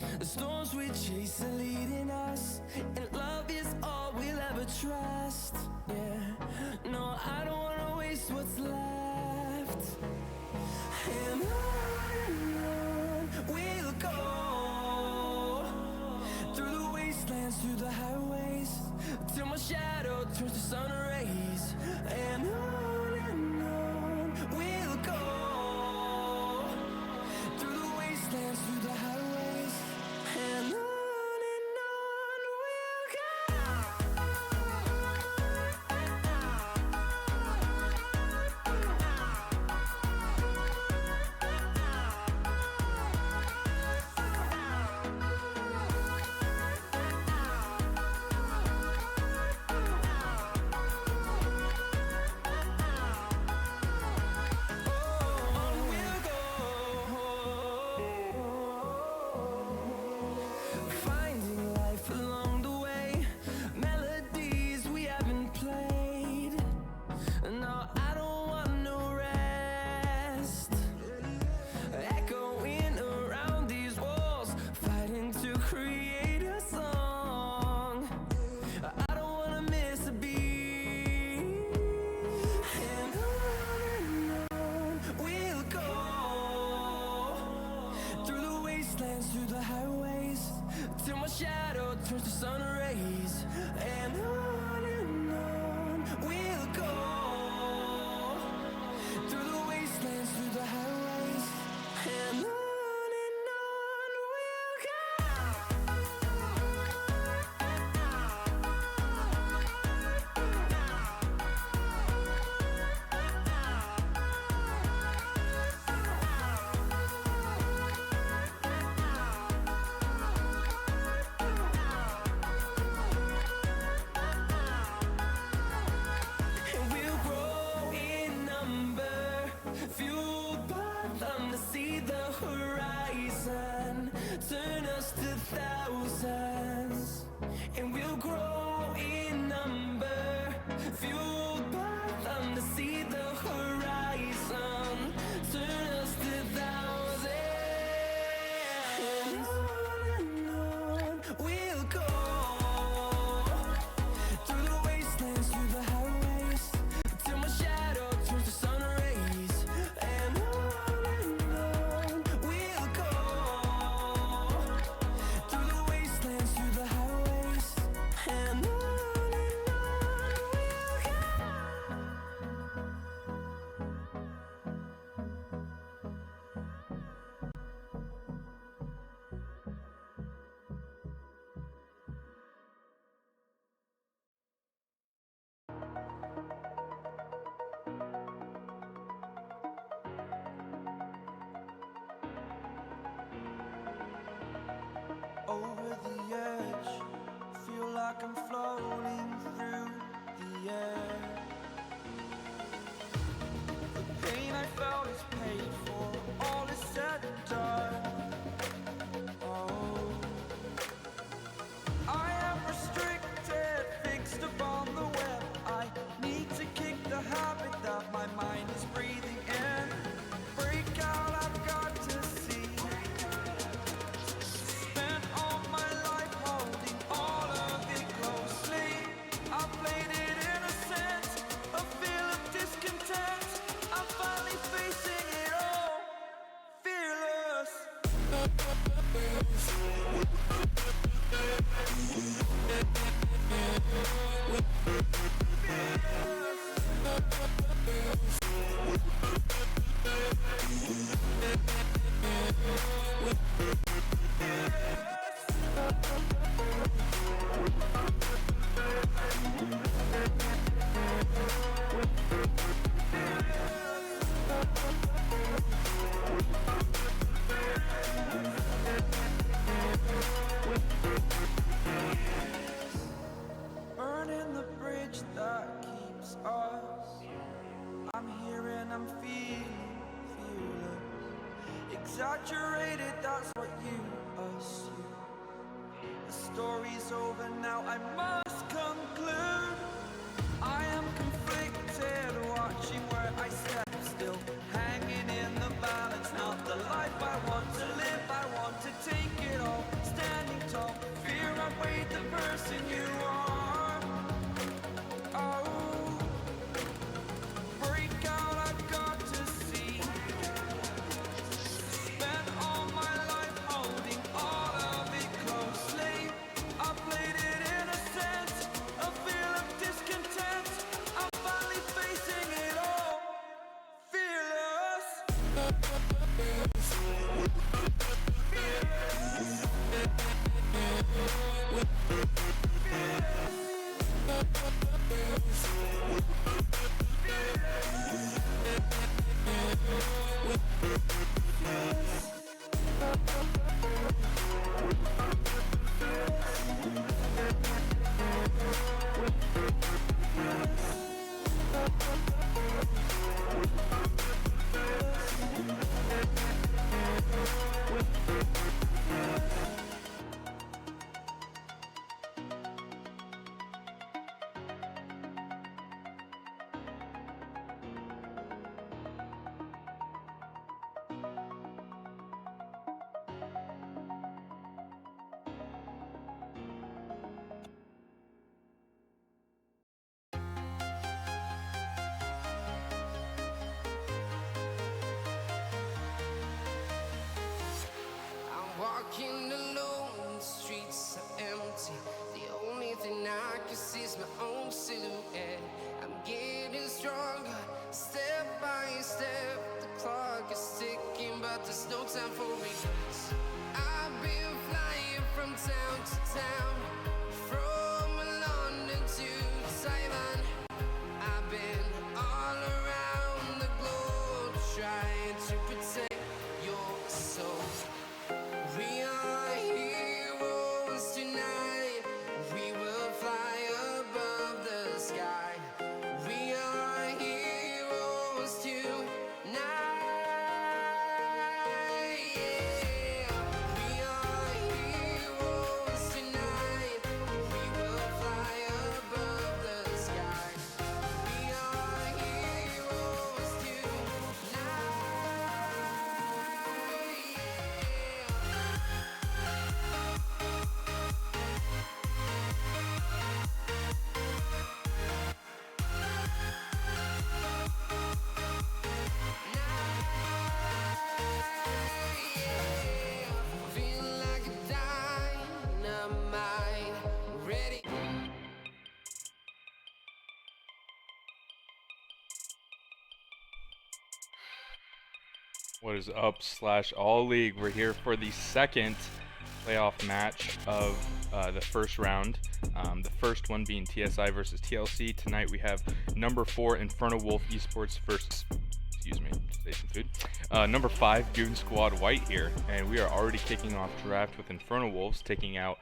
The storms we chase are leading us, and love is all we'll ever trust. Yeah, no, I don't wanna waste what's left. And on we'll go, through the wastelands, through the highways, till my shadow turns to sun rays. And on we'll go, through the wastelands, through the highways, and on we'll go. Finding life along the way, melodies we haven't played. No, I don't want no rest. Echoing around these walls, fighting to create a song. I don't wanna miss a beat. And on we'll go, through the wastelands, through the highways, till my shadow turns to sun rays. And on we'll go, through the wastelands, through the highways, and on we'll go. And we'll grow in number, fueled by them to see the horizon, turn us to thousands. And we'll grow in number, fueled by them to see the horizon, turn us to thousands. And on we'll go, through the wastelands, through the highways, till my shadow turns to sun rays. And on we'll go, through the wastelands, through the highways, and on we'll go. Over the edge, feel like I'm floating through the air. The pain I felt is paid for, all is said and done. Oh, I am restricted, fixed upon the web. I need to kick the habit that my mind is breathing in. Break out, I've got to see. Spent all my life holding all of it closely. I played it innocent, a feel of discontent. I'm finally facing it all, fearless. Burning the bridge that keeps us. I'm here and I'm feeling fearless. Exaggerated, that's what you assume. The story's over now, I must conclude. I am conflicted, watching where I step still, hanging in the balance. Not the life I want to live, I want to take it all. Walking alone, the streets are empty. The only thing I can see is my own silhouette. I'm getting stronger, step by step. The clock is ticking, but there's no time for regrets. I've been flying from town to town, from London to Taiwan. I've been all around the globe trying to protect your soul. We are heroes tonight. We will fly above the sky. We are heroes tonight. Yeah. We are heroes tonight. We will fly above the sky. We are heroes tonight. Feel like a dynamite, ready. What is up, /all league? We're here for the second playoff match of the first round. The first one being TSI versus TLC. Tonight we have number 4 InfernoWolf eSports versus, excuse me, station food. Number 5 Goonz Squad White here, and we are already kicking off draft with InfernoWolves taking out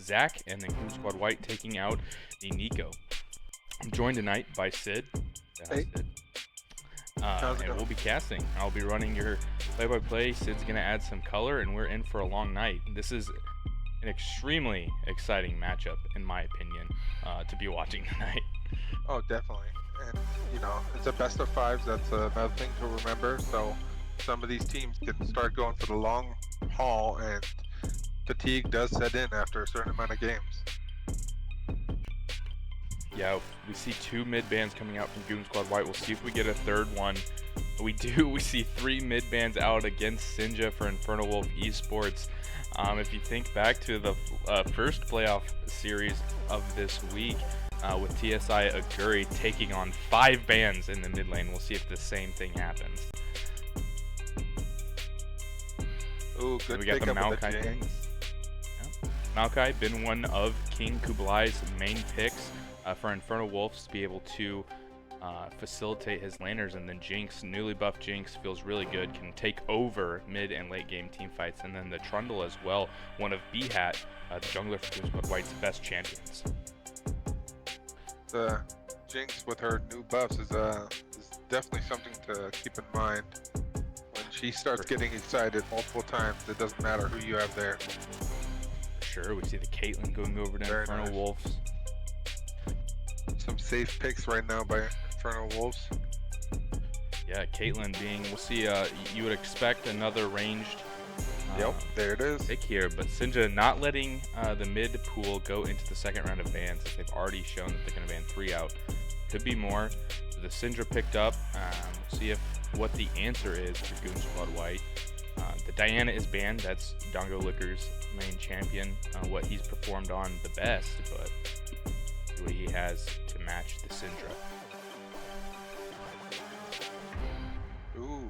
Zach, and then Goonz Squad White taking out the Nico. I'm joined tonight by Sid. Hey. Sid. How's it And going? we'll be casting. I'll be running your play-by-play. Sid's going to add some color, and we're in for a long night. This is an extremely exciting matchup, in my opinion, to be watching tonight. Oh, definitely. And, you know, it's a best of 5s. That's another thing to remember. So some of these teams can start going for the long haul, and fatigue does set in after a certain amount of games. Yeah, we see 2 mid bans coming out from Goonz Squad White. We'll see if we get a third one. We do. We see 3 mid bans out against Sinja for InfernoWolf eSports. If you think back to the first playoff series of this week with TSI Aguri taking on 5 bans in the mid lane, we'll see if the same thing happens. Ooh, good We got the pickup with Maokai the thing. Jinx. Yeah. Maokai been one of King Kublai's main picks for InfernoWolves to be able to facilitate his laners, and then Jinx, newly buffed Jinx, feels really good, can take over mid and late game team fights, and then the Trundle as well, one of B-Hat, the jungler for Goonz Squad White's best champions. The Jinx with her new buffs is definitely something to keep in mind. When she starts getting excited multiple times, it doesn't matter who you have there. For sure, we see the Caitlyn going over to Very nice. InfernoWolves. Some safe picks right now by InfernoWolves. Yeah, Caitlyn being, we'll see, you would expect another ranged Yep, there it is. pick here, but Sinja not letting the mid pool go into the second round of bans, as they've already shown that they're going to ban 3 out. Could be more. So the Syndra picked up. We'll see what the answer is for Goonz Squad White. The Diana is banned. That's Dongo Licker's main champion. What he's performed on the best, but see what he has to match the Syndra. Ooh,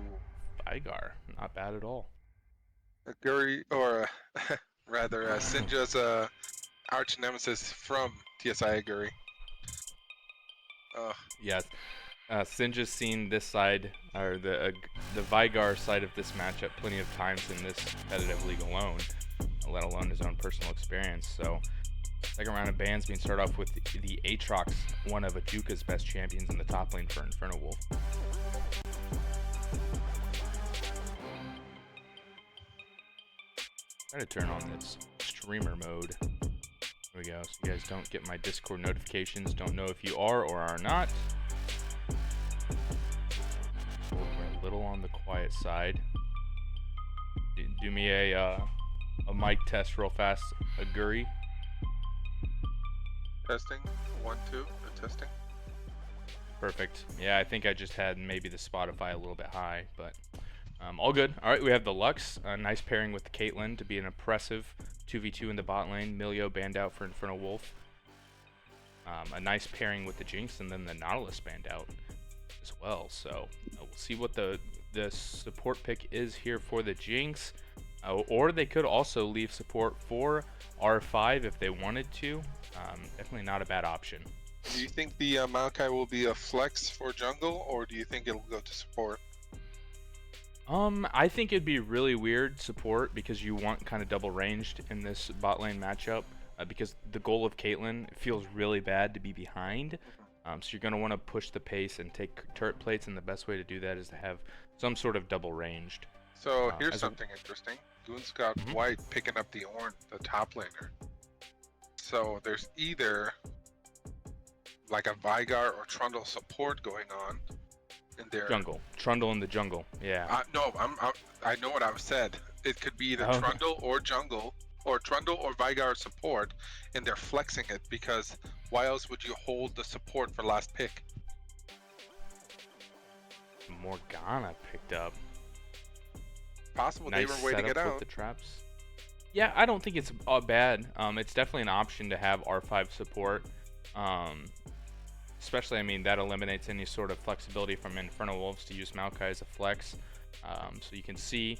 Vigar, not bad at all. Aguri, or rather, Sinja's arch nemesis from TSI Aguri. Yes, Sinja's seen this side, or the Vigar side of this matchup plenty of times in this competitive league alone, let alone his own personal experience. So, second round of bans being started off with the Aatrox, one of Ajuka's best champions in the top lane for InfernoWolf. Try to turn on this streamer mode. There we go, so you guys don't get my Discord notifications, don't know if you are or are not. We're a little on the quiet side. Do me a mic test real fast, Aguri. Testing, 1, 2, testing. Perfect. Yeah, I think I just had maybe the Spotify a little bit high, but All good. All right, we have the Lux. A nice pairing with the Caitlyn to be an impressive 2v2 in the bot lane. Milio banned out for InfernoWolf. A nice pairing with the Jinx, and then the Nautilus banned out as well. So we'll see what the support pick is here for the Jinx. Or they could also leave support for R5 if they wanted to. Definitely not a bad option. Do you think the Maokai will be a flex for jungle, or do you think it'll go to support? I think it'd be really weird support because you want kind of double ranged in this bot lane matchup. Because the goal of Caitlyn feels really bad to be behind. So you're going to want to push the pace and take turret plates, and the best way to do that is to have some sort of double ranged. So here's something interesting. Goonz got White picking up the Ornn, the top laner. So there's either like a Veigar or Trundle support going on in their jungle. Trundle in the jungle. Yeah. No, I know what I've said. It could be either Trundle or jungle, or Trundle or Veigar support, and they're flexing it because why else would you hold the support for last pick? Morgana picked up. Possible nice they were waiting it out. With the traps. Yeah, I don't think it's bad. It's definitely an option to have R5 support. Especially, I mean, that eliminates any sort of flexibility from InfernoWolves to use Maokai as a flex. So you can see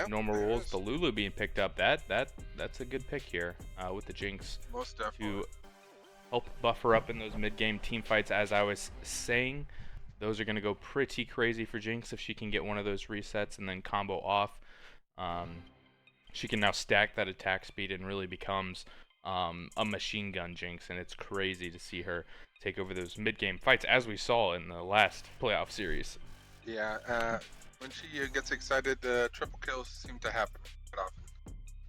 normal rules. The Lulu being picked up. That's a good pick here with the Jinx. Most definitely. To help buffer up in those mid-game team fights, as I was saying. Those are going to go pretty crazy for Jinx if she can get one of those resets and then combo off. She can now stack that attack speed and really becomes a machine gun Jinx, and it's crazy to see her take over those mid-game fights, as we saw in the last playoff series. Yeah, when she gets excited, triple kills seem to happen quite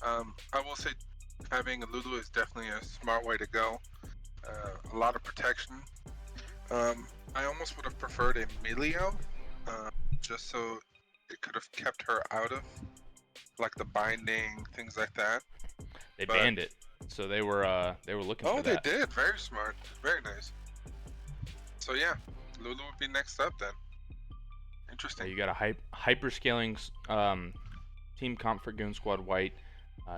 often. I will say having a Lulu is definitely a smart way to go. A lot of protection. I almost would have preferred a Milio, just so it could have kept her out of like the binding, things like that. They banned it, so they were looking for that. Oh, they did. Very smart. Very nice. So yeah, Lulu would be next up then. Interesting. You got a hyper-scaling team comp for Goon Squad White.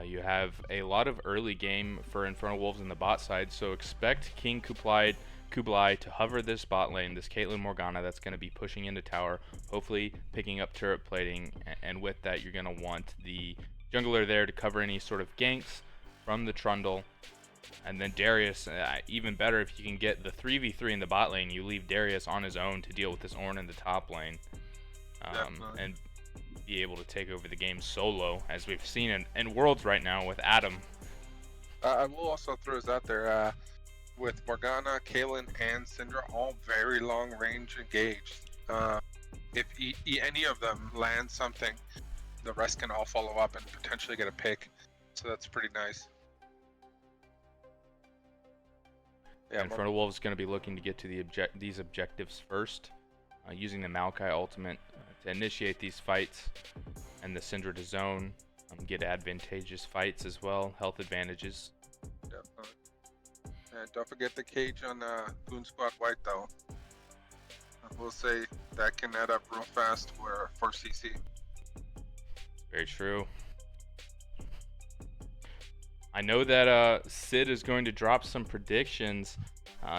You have a lot of early game for InfernoWolves in the bot side, so expect King Kublai to hover this bot lane, this Caitlyn Morgana that's going to be pushing into tower, hopefully picking up turret plating, and with that you're going to want the jungler there to cover any sort of ganks from the Trundle. And then Darius, even better if you can get the 3v3 in the bot lane, you leave Darius on his own to deal with this Ornn in the top lane. And be able to take over the game solo, as we've seen in Worlds right now with Adam. I will also throw this out there, with Morgana, Caitlyn, and Syndra all very long range engaged. If any of them land something, the rest can all follow up and potentially get a pick. So that's pretty nice. Yeah, InfernoWolves is going to be looking to get to these objectives first, using the Maokai ultimate to initiate these fights, and the Syndra to zone, get advantageous fights as well, health advantages. Definitely. And don't forget the cage on Goon Squad White though. I will say that can add up real fast for CC. Very true. I know that Sid is going to drop some predictions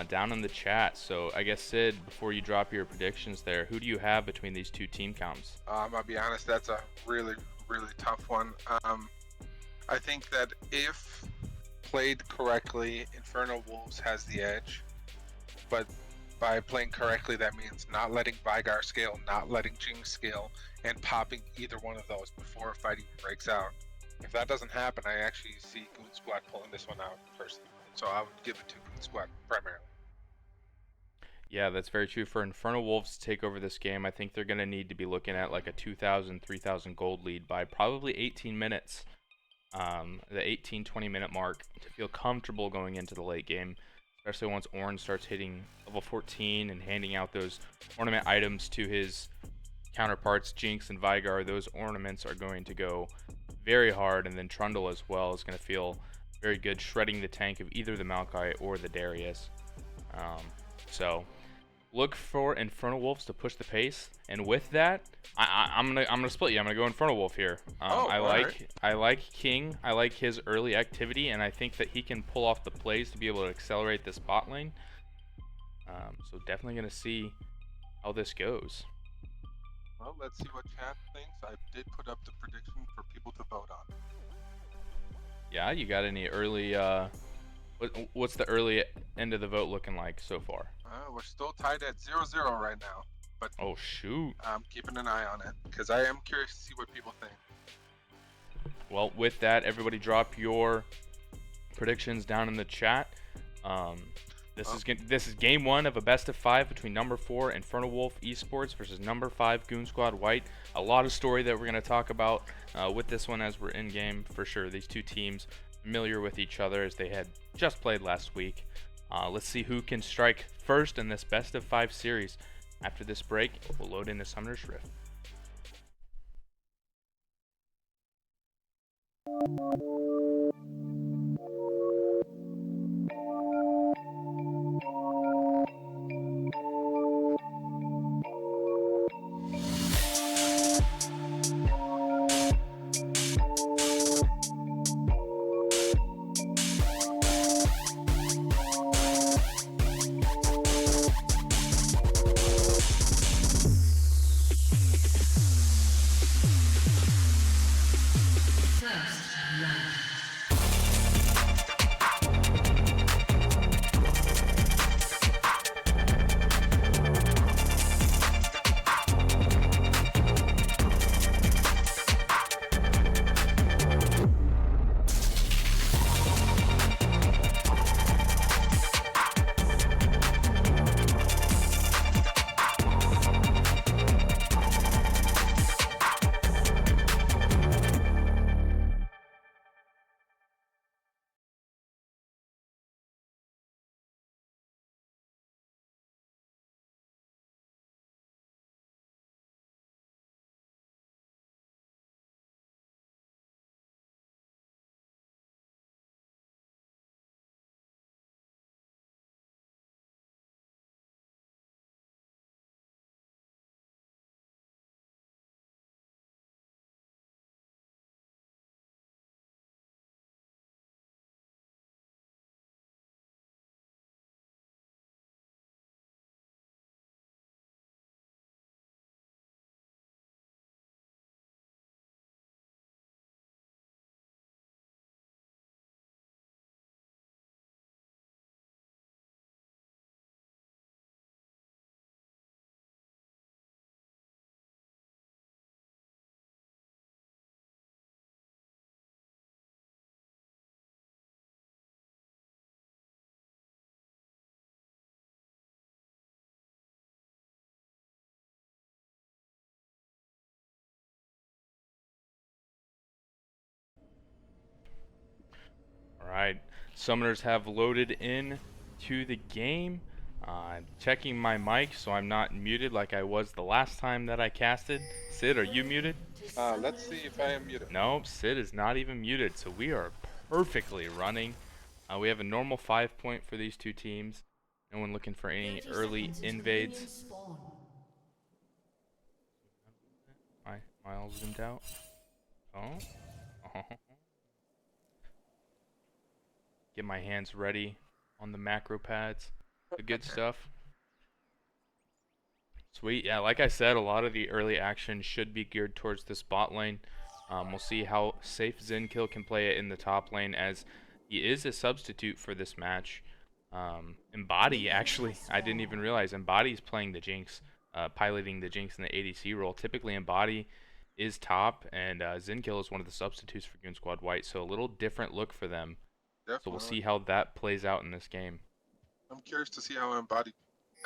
down in the chat. So I guess, Sid, before you drop your predictions there, who do you have between these two team comps? I'll be honest, that's a really, really tough one. I think that if played correctly, InfernoWolves has the edge. But by playing correctly, that means not letting Veigar scale, not letting Jinx scale, and popping either one of those before a fight even breaks out. If that doesn't happen, I actually see Goon Squad pulling this one out first. So I would give it to Goon Squad primarily. Yeah, that's very true. For InfernoWolves to take over this game, I think they're going to need to be looking at like a 2,000, 3,000 gold lead by probably 18 minutes. The 18-20 minute mark to feel comfortable going into the late game, especially once Ornn starts hitting level 14 and handing out those ornament items to his counterparts, Jinx and Veigar. Those ornaments are going to go very hard, and then Trundle as well is going to feel very good, shredding the tank of either the Maokai or the Darius. So look for InfernoWolves to push the pace, and with that, I'm gonna split you. I'm gonna go InfernoWolf here. I like King. I like his early activity, and I think that he can pull off the plays to be able to accelerate this bot lane. So definitely gonna see how this goes. Well, let's see what chat thinks. I did put up the prediction for people to vote on. Yeah, you got any early? What's the early end of the vote looking like so far? We're still tied at 0-0 right now, but Oh shoot. I'm keeping an eye on it because I am curious to see what people think. Well, with that, everybody drop your predictions down in the chat. This is game 1 of a best of 5 between number 4 InfernoWolf eSports versus number 5 Goon Squad White. A lot of story that we're going to talk about with this one as we're in game for sure. These two teams familiar with each other as they had just played last week. Let's see who can strike first in this best of 5 series. After this break, we'll load into Summoner's Rift. Alright, Summoners have loaded in to the game. I'm checking my mic so I'm not muted like I was the last time that I casted. Sid, are you muted? Let's see if I am muted. Nope, Sid is not even muted, so we are perfectly running. We have a normal 5 point for these two teams. No one looking for any early invades. Am I all zoomed out? Oh. Get my hands ready on the macro pads. The good stuff. Sweet. Yeah, like I said, a lot of the early action should be geared towards this bot lane. We'll see how safe Zenkill can play it in the top lane, as he is a substitute for this match. Embody, actually, I didn't even realize Embody's playing the Jinx, piloting the Jinx in the ADC role. Typically, Embody is top, and Zenkill is one of the substitutes for Goon Squad White, so a little different look for them. Definitely. So we'll see how that plays out in this game. I'm curious to see how Embody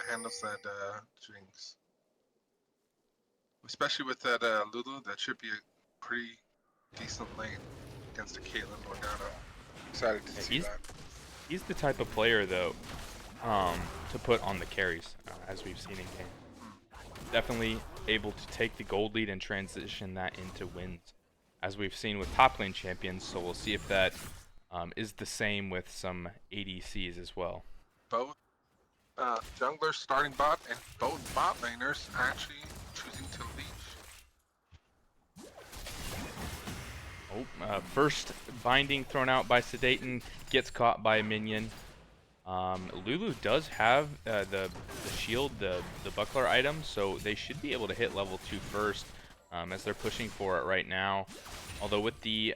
handles that Jinx. Especially with that Lulu, that should be a pretty decent lane against a Caitlyn Morgana. Excited to see that. He's the type of player, though, to put on the carries, as we've seen in game. Definitely able to take the gold lead and transition that into wins, as we've seen with top lane champions. So we'll see if that is the same with some ADCs as well. Both Jungler starting bot, and both bot laners actually choosing to leash. Oh, first binding thrown out by Sedaten, gets caught by a minion. Lulu does have the shield, the buckler item, so they should be able to hit level 2 first, as they're pushing for it right now. Although with the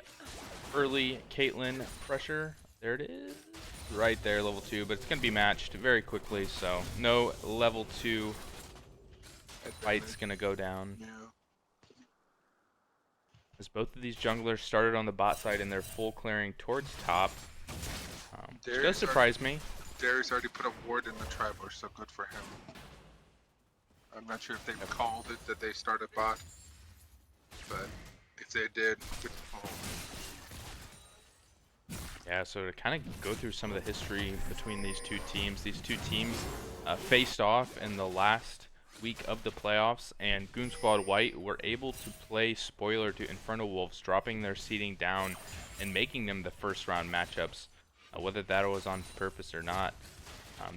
early Caitlyn pressure, there it is, right there, level 2, but it's going to be matched very quickly, so no level 2 fight's going to go down. Yeah. As both of these junglers started on the bot side and they're full clearing towards top, which does surprise me. Darius already put a ward in the Tribush, so good for him. I'm not sure if they've called it that they started bot, but if they did, good for him. Yeah, so to kind of go through some of the history between these two teams faced off in the last week of the playoffs, and Goon Squad White were able to play spoiler to InfernoWolves, dropping their seeding down and making them the first round matchups. Whether that was on purpose or not,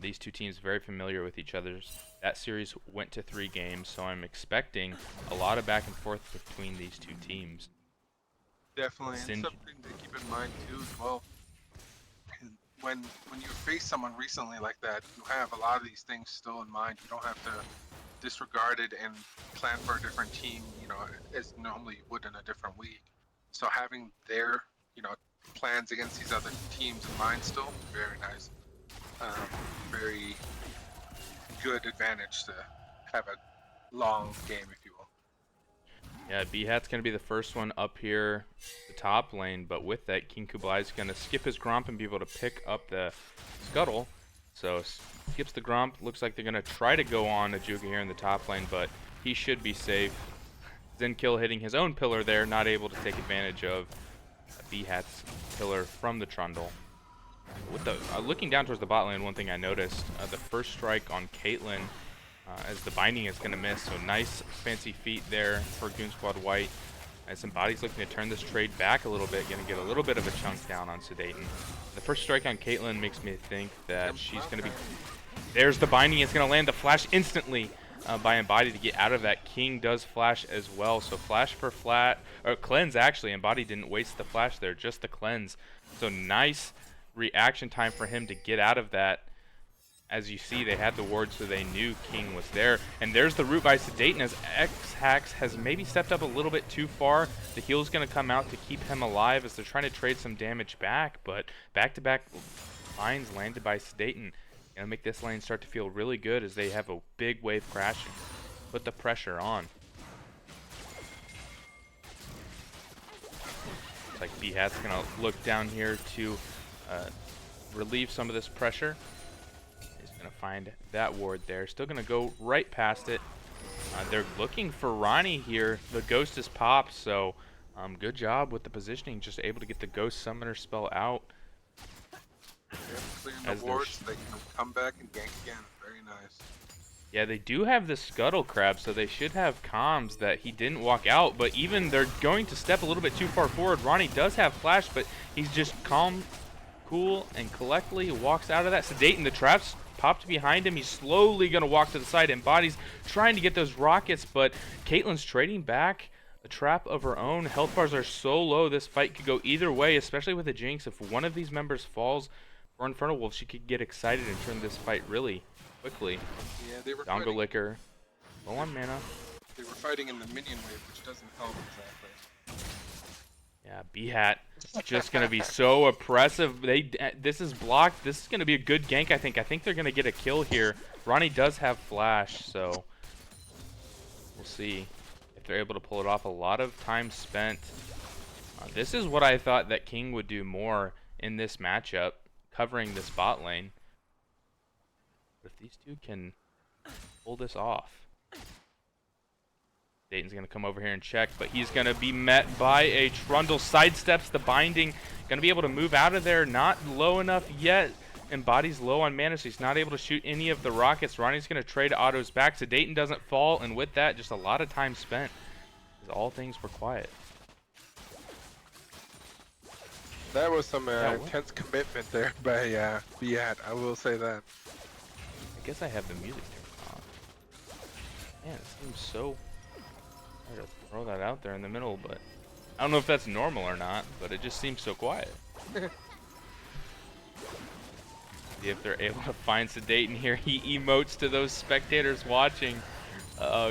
these two teams very familiar with each other's. That series went to 3 games, so I'm expecting a lot of back and forth between these two teams. Definitely, and something to keep in mind too as well. When you face someone recently like that, you have a lot of these things still in mind. You don't have to disregard it and plan for a different team, you know, as normally you would in a different week. So having their, you know, plans against these other teams in mind still, very nice. Very good advantage to have a long game, if you will. Yeah, B-Hat's going to be the first one up here, the top lane, but with that, King Kublai is going to skip his Gromp and be able to pick up the Scuttle. So skips the Gromp. Looks like they're going to try to go on Ajuga here in the top lane, but he should be safe. Zenkill hitting his own pillar there, not able to take advantage of B-Hat's pillar from the Trundle. With the looking down towards the bot lane, one thing I noticed, the first strike on Caitlyn, as the binding is going to miss, so nice fancy feat there for Goon Squad White. As Embodied's looking to turn this trade back a little bit, going to get a little bit of a chunk down on Sedaten. The first strike on Caitlyn makes me think that she's going to be... There's the binding, it's going to land the flash instantly by Embodied to get out of that. King does flash as well, so flash for flat, or cleanse actually. Embodied didn't waste the flash there, just the cleanse. So nice reaction time for him to get out of that. As you see, they had the ward, so they knew King was there. And there's the root by Sedaten as X-Hax has maybe stepped up a little bit too far. The heal's going to come out to keep him alive as they're trying to trade some damage back. But back-to-back lines landed by Sedaten. Going to make this lane start to feel really good as they have a big wave crashing. Put the pressure on. Looks like B-Hat's going to look down here to relieve some of this pressure. Gonna find that ward there. Still gonna go right past it. They're looking for Ronnie here. The ghost is popped, so good job with the positioning. Just able to get the ghost summoner spell out. Clearing the wards, so they can come back and gank again. Very nice. Yeah, they do have the Scuttle Crab, so they should have comms that he didn't walk out. But even they're going to step a little bit too far forward. Ronnie does have flash, but he's just calm, cool, and collectly walks out of that. Sedaten, the traps popped behind him. He's slowly going to walk to the side. Embodied's trying to get those rockets, but Caitlyn's trading back a trap of her own. Health bars are so low, this fight could go either way, especially with the Jinx. If one of these members falls for InfernoWolf, she could get excited and turn this fight really quickly. Yeah, they were Dongo Licker, low on mana. They were fighting in the minion wave, which doesn't help exactly. Yeah, B-Hat just going to be so oppressive. This is blocked. This is going to be a good gank, I think. I think they're going to get a kill here. Ronnie does have flash, so we'll see if they're able to pull it off. A lot of time spent. This is what I thought that King would do more in this matchup, covering this bot lane. But if these two can pull this off. Dayton's going to come over here and check, but he's going to be met by a Trundle. Sidesteps the binding. Going to be able to move out of there. Not low enough yet. Embodied's low on mana, so he's not able to shoot any of the rockets. Ronnie's going to trade autos back, so Dayton doesn't fall, and with that, just a lot of time spent. As all things were quiet. That was some intense commitment there by B-Hat, I will say that. guess I have the music turned on. Man, it seems so hard to throw that out there in the middle, but I don't know if that's normal or not, but it just seems so quiet. See if they're able to find Sedate in here. He emotes to those spectators watching.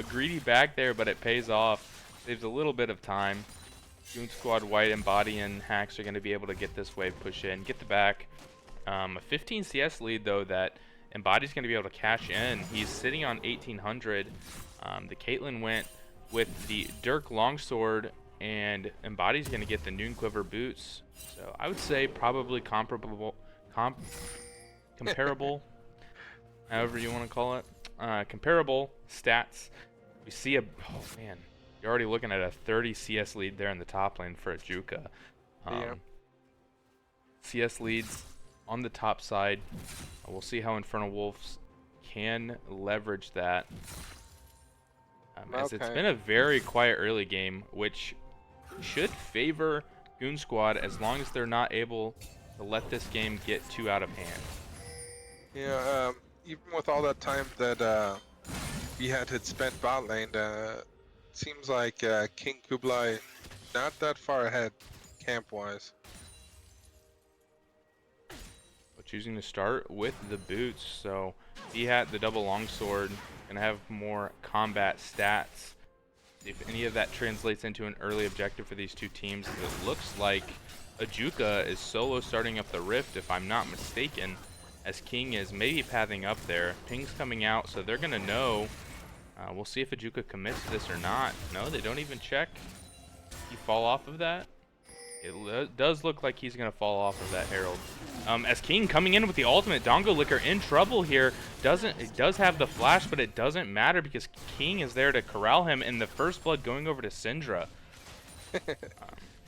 Greedy back there, but it pays off. Saves a little bit of time. Goonz Squad, White, Embody, and Hacks are going to be able to get this wave push in, get the back. A 15 CS lead, though, that Embody's going to be able to cash in. He's sitting on 1800. The Caitlyn went with the Dirk Longsword, and Embody's going to get the Noon Quiver boots. So I would say probably comparable, however you want to call it. Comparable stats. We see a, oh man, you're already looking at a 30 CS lead there in the top lane for Ajuka. Yeah. CS leads on the top side. We'll see how InfernoWolves can leverage that. As it's been a very quiet early game, which should favor Goonz Squad as long as they're not able to let this game get too out of hand. Yeah, even with all that time that we had spent bot lane, seems like King Kublai not that far ahead camp-wise. Choosing to start with the boots, so he had the double longsword, gonna have more combat stats. If any of that translates into an early objective for these two teams, it looks like Ajuka is solo starting up the rift, if I'm not mistaken, as King is maybe pathing up there. Ping's coming out, so they're gonna know. We'll see if Ajuka commits to this or not. No, they don't even check. He fall off of that. It does look like he's going to fall off of that Herald. As King coming in with the ultimate, Dongo Licker in trouble here. It does have the flash, but it doesn't matter because King is there to corral him, and the first blood going over to Syndra.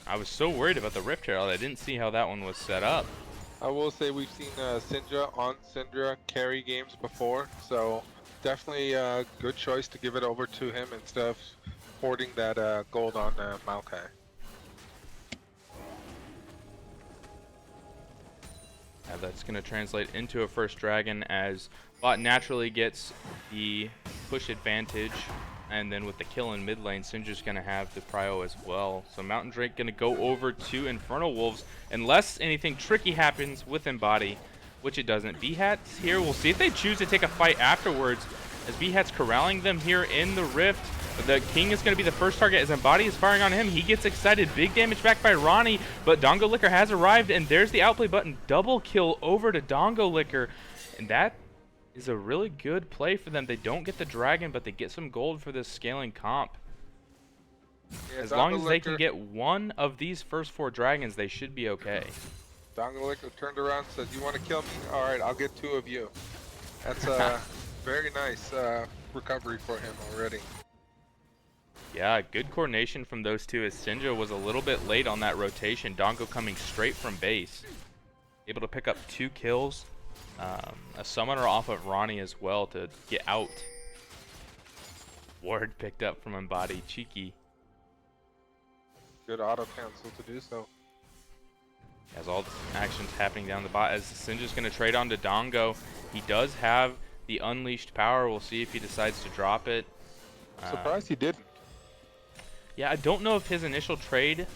I was so worried about the Rift Herald. I didn't see how that one was set up. I will say we've seen Syndra on Syndra carry games before, so definitely a good choice to give it over to him instead of hoarding that gold on Maokai. That's going to translate into a first dragon as Bot naturally gets the push advantage, and then with the kill in mid lane, Syndra's going to have the prio as well. So Mountain Drake going to go over to InfernoWolves unless anything tricky happens with Embody, which it doesn't. B-Hat's here. We'll see if they choose to take a fight afterwards as B-Hat's corralling them here in the Rift. The King is going to be the first target as Embody is firing on him. He gets excited. Big damage back by Ronnie, but Dongo Licker has arrived, and there's the outplay button. Double kill over to Dongo Licker, and that is a really good play for them. They don't get the dragon, but they get some gold for this scaling comp. Yeah, as long as they can get one of these first 4 dragons, they should be okay. Dongo Licker turned around and said, "You want to kill me? All right, I'll get 2 of you." That's very nice recovery for him already. Yeah, good coordination from those two as Syndra was a little bit late on that rotation. Dongo coming straight from base. Able to pick up 2 kills. A summoner off of Ronnie as well to get out. Ward picked up from Embody. Cheeky. Good auto cancel to do so. As all the actions happening down the bot as Syndra's going to trade on to Dongo. He does have the unleashed power. We'll see if he decides to drop it. Surprised he didn't. Yeah, I don't know if his initial trade.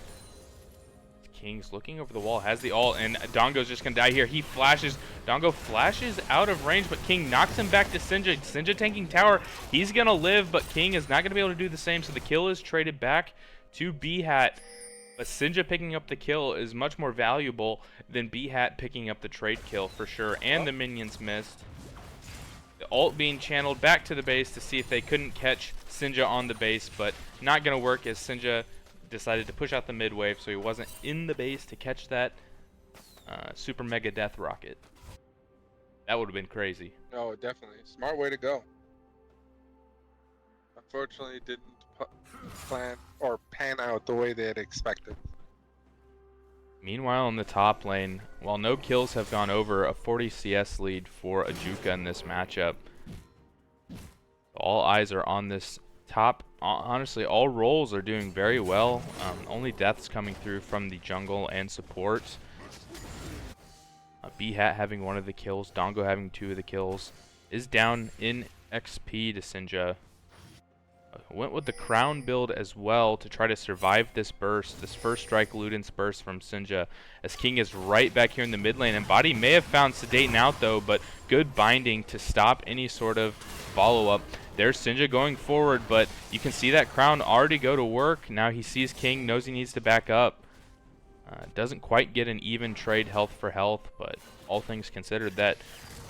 King's looking over the wall, has the ult, and Dongo's just gonna die here. He flashes. Dongo flashes out of range, but King knocks him back to Syndra. Syndra tanking tower. He's gonna live, but King is not gonna be able to do the same. So the kill is traded back to B-Hat. But Syndra picking up the kill is much more valuable than B-Hat picking up the trade kill for sure. And the minions missed. The ult being channeled back to the base to see if they couldn't catch Syndra on the base, but not going to work as Syndra decided to push out the mid wave, so he wasn't in the base to catch that super mega death rocket. That would have been crazy. No, definitely. Smart way to go. Unfortunately, it didn't plan or pan out the way they had expected. Meanwhile, in the top lane, while no kills have gone over, a 40 CS lead for Ajuka in this matchup. All eyes are on this top. Honestly, all roles are doing very well. Only deaths coming through from the jungle and support. B-Hat having 1 of the kills, Dongo having 2 of the kills. is down in XP to Sinja. Went with the crown build as well to try to survive this burst, this first strike Ludens burst from Sinja, as King is right back here in the mid lane. And Body may have found Sedaten out though, but good binding to stop any sort of follow-up. There's Sinja going forward, but you can see that crown already go to work. Now he sees King, knows he needs to back up. Doesn't quite get an even trade health for health, but all things considered, that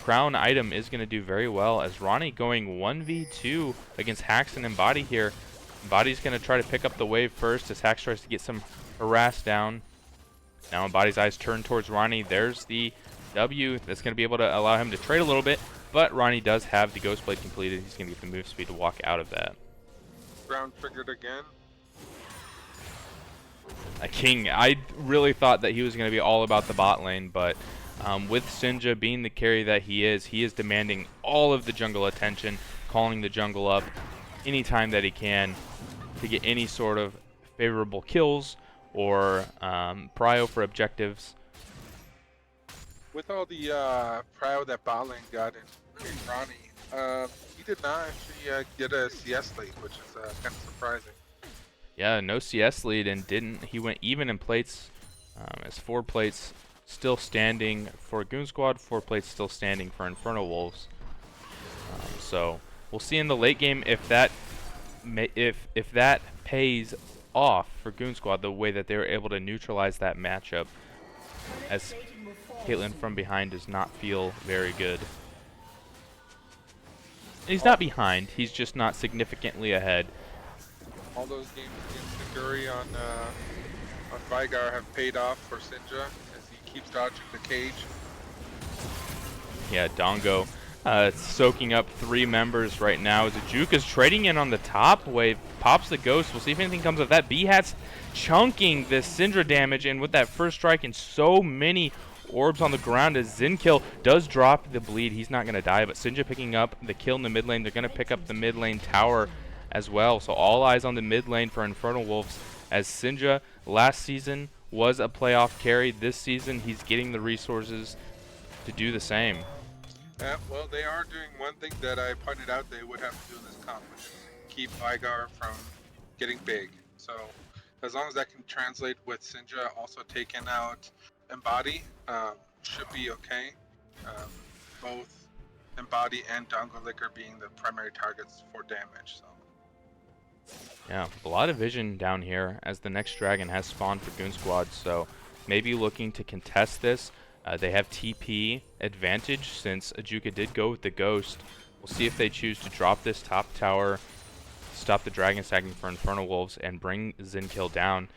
crown item is going to do very well, as Ronnie going 1v2 against Haxton and Body here. Body's going to try to pick up the wave first as Hax tries to get some harass down. Now Body's eyes turn towards Ronnie. There's the W that's going to be able to allow him to trade a little bit, but Ronnie does have the Ghost Blade completed. He's going to get the move speed to walk out of that. Ground triggered again. King, I really thought that he was going to be all about the bot lane, but with Sinja being the carry that he is demanding all of the jungle attention, calling the jungle up anytime that he can to get any sort of favorable kills or prio for objectives. With all the prio that bot lane got in Ronnie, he did not actually get a CS lead, which is kind of surprising. Yeah, no CS lead, and he went even in plates, as 4 plates still standing for Goon Squad, 4 plates still standing for InfernoWolves. So we'll see in the late game if that pays off for Goon Squad, the way that they were able to neutralize that matchup, as Caitlyn from behind does not feel very good. He's not behind, he's just not significantly ahead. All those games against Naguri on Vigar have paid off for Sinja as he keeps dodging the cage. Yeah, Dongo soaking up 3 members right now as Ajuka's trading in on the top wave, pops the ghost. We'll see if anything comes of that. B-Hat's chunking this Syndra damage in with that first strike, and so many orbs on the ground as Zinkill does drop the bleed. He's not going to die, but Sinja picking up the kill in the mid lane. They're going to pick up the mid lane tower as well. So all eyes on the mid lane for InfernoWolves, as Sinja last season was a playoff carry. This season he's getting the resources to do the same. Well, they are doing one thing that I pointed out they would have to do in this comp, which is keep Vigar from getting big. So as long as that can translate with Sinja also taking out Embody, should be okay. Both Embody and Dongo Liquor being the primary targets for damage. So. Yeah, a lot of vision down here as the next dragon has spawned for Goon Squad, so maybe looking to contest this. They have TP advantage since Ajuka did go with the Ghost. We'll see if they choose to drop this top tower, stop the dragon stacking for InfernoWolves, and bring Zinkill down.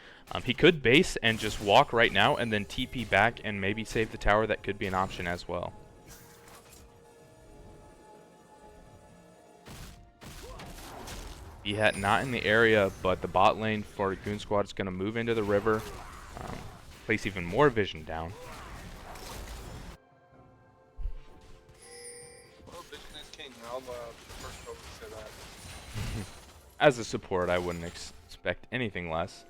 He could base and just walk right now and then TP back and maybe save the tower. That could be an option as well. B-Hat not in the area, but the bot lane for Goon Squad is going to move into the river, place even more vision down. Well, vision is king. I'll first go say that. As a support, I wouldn't expect anything less.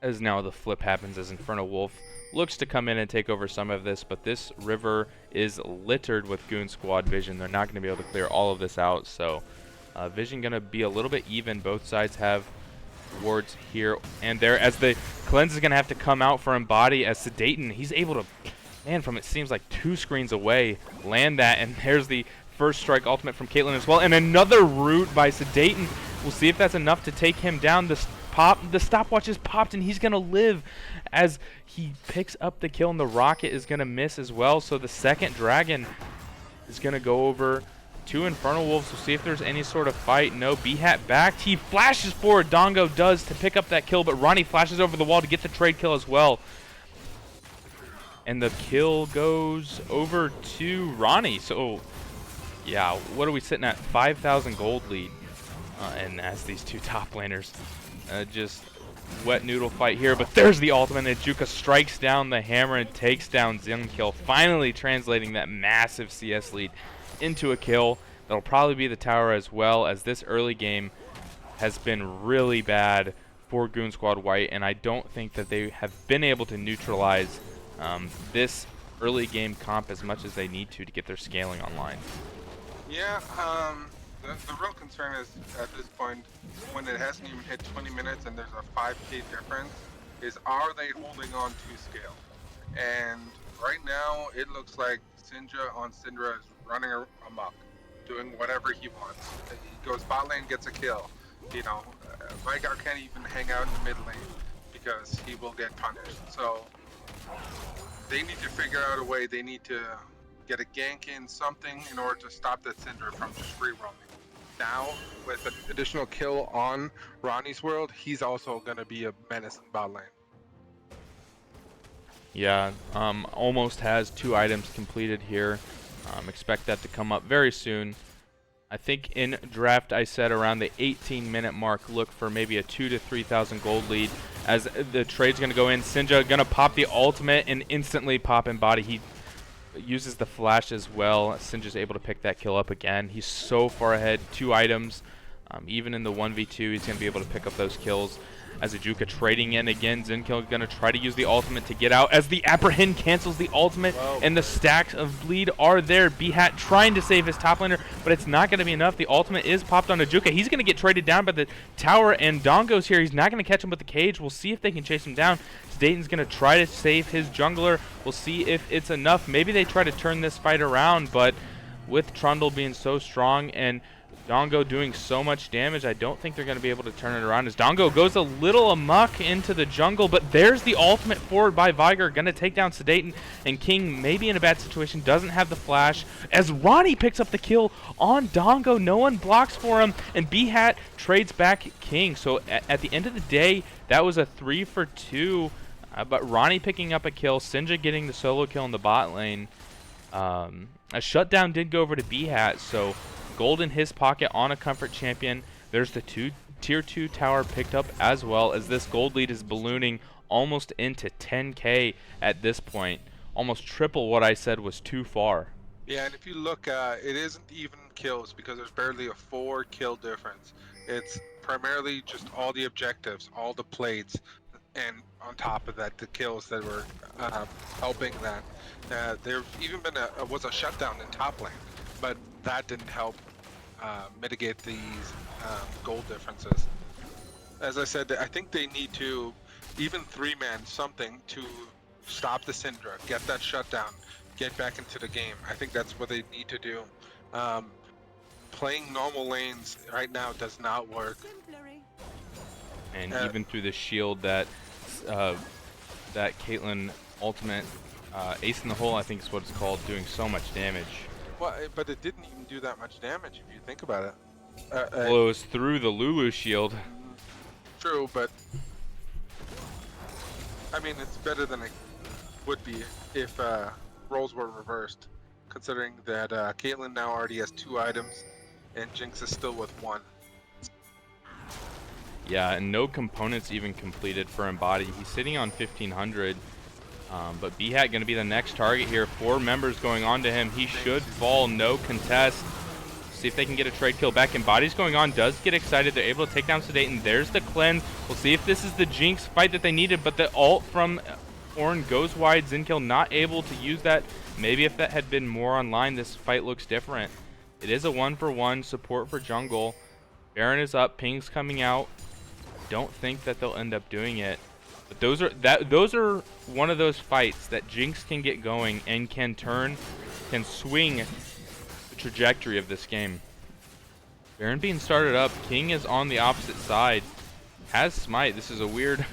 As now the flip happens as InfernoWolf looks to come in and take over some of this, but this river is littered with Goon Squad vision. They're not going to be able to clear all of this out, so vision going to be a little bit even. Both sides have wards here and there, as the cleanse is going to have to come out for Embody, as Sedaten, he's able to, man, from it seems like 2 screens away, land that, and there's the first strike ultimate from Caitlyn as well, and another root by Sedaten. We'll see if that's enough to take him down. The stopwatch is popped, and he's going to live as he picks up the kill, and the rocket is going to miss as well. So the second dragon is going to go over to InfernoWolves. We'll see if there's any sort of fight. No, B-Hat backed. He flashes forward. Dongo does to pick up that kill, but Ronnie flashes over the wall to get the trade kill as well. And the kill goes over to Ronnie. So, yeah, what are we sitting at? 5,000 gold lead. And as these 2 top laners just wet noodle fight here, but there's the ultimate, and Ajuka strikes down the hammer and takes down Zinkill, finally translating that massive CS lead into a kill. That'll probably be the tower as well, as this early game has been really bad for Goon Squad White, and I don't think that they have been able to neutralize this early game comp as much as they need to get their scaling online. Yeah, the real concern is at this point, when it hasn't even hit 20 minutes and there's a 5K difference, is are they holding on to scale? And right now, it looks like Sinja on Syndra is running amok, doing whatever he wants. He goes bot lane, gets a kill. You know, Vigar can't even hang out in the mid lane because he will get punished. So they need to figure out a way. They need to get a gank in, something, in order to stop that Syndra from just free roaming. Now, with an additional kill on Ronnie's world, he's also going to be a menace in bot lane. Yeah, almost has 2 items completed here. Expect that to come up very soon. I think in draft I said around the 18-minute mark, look for maybe a 2,000 to 3,000 gold lead as the trade's going to go in. Sinja going to pop the ultimate and instantly pop in body. He uses the flash as well. Sinja's able to pick that kill up again. He's so far ahead, 2 items. Even in the 1v2, he's going to be able to pick up those kills. As Ajuka trading in again, Zinkill going to try to use the ultimate to get out as the apprehend cancels the ultimate. Whoa. And the stacks of bleed are there. B-Hat trying to save his top laner, but it's not going to be enough. The ultimate is popped on Ajuka. He's going to get traded down by the tower, and Dongo's here. He's not going to catch him with the cage. We'll see if they can chase him down. Dayton's going to try to save his jungler. We'll see if it's enough. Maybe they try to turn this fight around, but with Trundle being so strong and Dongo doing so much damage, I don't think they're going to be able to turn it around as Dongo goes a little amok into the jungle, but there's the ultimate forward by Vigar, going to take down Sedaten, and King maybe in a bad situation, doesn't have the flash, as Ronnie picks up the kill on Dongo. No one blocks for him, and B-Hat trades back King. So at the end of the day, that was a 3 for 2, but Ronnie picking up a kill, Sinja getting the solo kill in the bot lane. A shutdown did go over to B-Hat, so gold in his pocket on a comfort champion. There's the tier 2 tower picked up as well, as this gold lead is ballooning almost into 10k at this point. Almost triple what I said was too far. Yeah, and if you look, it isn't even kills because there's barely a 4 kill difference. It's primarily just all the objectives, all the plates, and on top of that, the kills that were helping that. There even been was a shutdown in top lane, but that didn't help mitigate these gold differences. As I said, I think they need to even 3-man something to stop the Syndra, get that shutdown, get back into the game. I think that's what they need to do. Playing normal lanes right now does not work. And even through the shield that Caitlyn ultimate, ace in the hole I think is what it's called, doing so much damage. Well, but it didn't even do that much damage if you think about it. Well, it was through the Lulu shield. True, but I mean, it's better than it would be if roles were reversed, considering that Caitlyn now already has 2 items and Jinx is still with 1. Yeah, and no components even completed for Embody. He's sitting on 1,500. But B-Hat going to be the next target here. 4 members going on to him. He should fall, no contest. See if they can get a trade kill back. Embody's going on, does get excited. They're able to take down Sedaten. There's the cleanse. We'll see if this is the Jinx fight that they needed, but the ult from Ornn goes wide. Zinkill not able to use that. Maybe if that had been more online, this fight looks different. It is a 1-for-1 support for jungle. Baron is up, ping's coming out. Don't think that they'll end up doing it. But those are one of those fights that Jinx can get going and can swing the trajectory of this game. Baron being started up, King is on the opposite side, has smite. This is a weird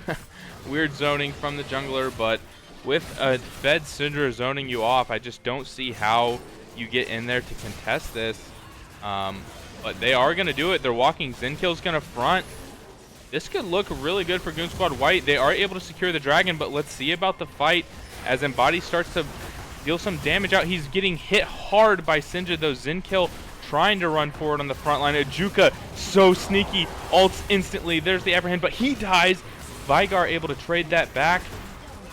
weird zoning from the jungler, but with a fed Syndra zoning you off, I just don't see how you get in there to contest this. But they are going to do it. They're walking. Zinkill's going to front. This could look really good for Goon Squad White. They are able to secure the dragon, but let's see about the fight as Embody starts to deal some damage out. He's getting hit hard by Sinja, though. Zinkill trying to run forward on the front line. Ajuka, so sneaky, ults instantly. There's the apprehend, but he dies. Vigar able to trade that back.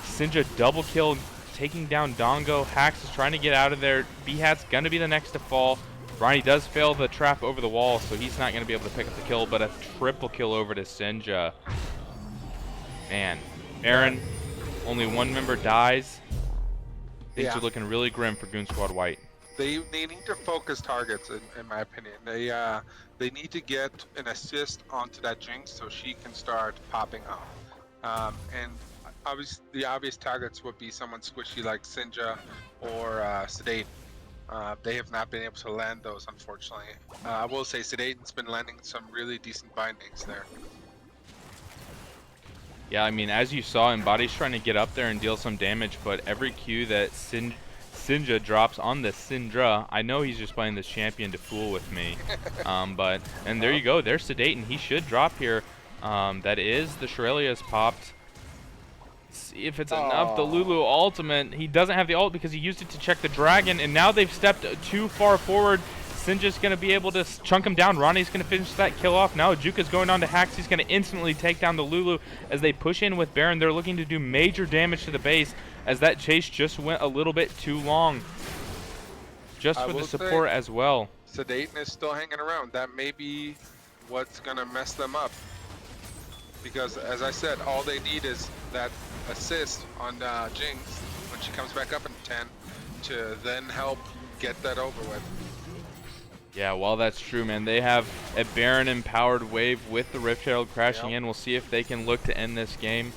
Sinja double kill, taking down Dongo. Hax is trying to get out of there. B-Hat's going to be the next to fall. Ronnie does fail the trap over the wall, so he's not going to be able to pick up the kill, but a triple kill over to Sinja. Man, Aaron, only 1 member dies. Things Yeah. are looking really grim for Goon Squad White. They need to focus targets, in my opinion. They need to get an assist onto that Jinx so she can start popping off. And the obvious targets would be someone squishy like Sinja or Sedate. They have not been able to land those, unfortunately. I will say Sedate's been landing some really decent bindings there. Yeah, I mean, as you saw, Embody's trying to get up there and deal some damage, but every Q that Sinja drops on the Syndra, I know he's just playing this champion to fool with me. And there you go, there's Sedate, and he should drop here. That is, the Shurelya's popped. See if it's enough. The Lulu ultimate, he doesn't have the ult because he used it to check the dragon, and now they've stepped too far forward. Sinja's going to be able to chunk him down. Ronnie's going to finish that kill off. Now Ajuka's going on to Hax. He's going to instantly take down the Lulu as they push in with Baron. They're looking to do major damage to the base as that chase just went a little bit too long. Just for the support as well. Sedate is still hanging around. That may be what's going to mess them up. Because, as I said, all they need is that assist on Jinx when she comes back up in 10 to then help get that over with. Yeah, well, that's true, man. They have a Baron-empowered wave with the Rift Herald crashing in. We'll see if they can look to end this game.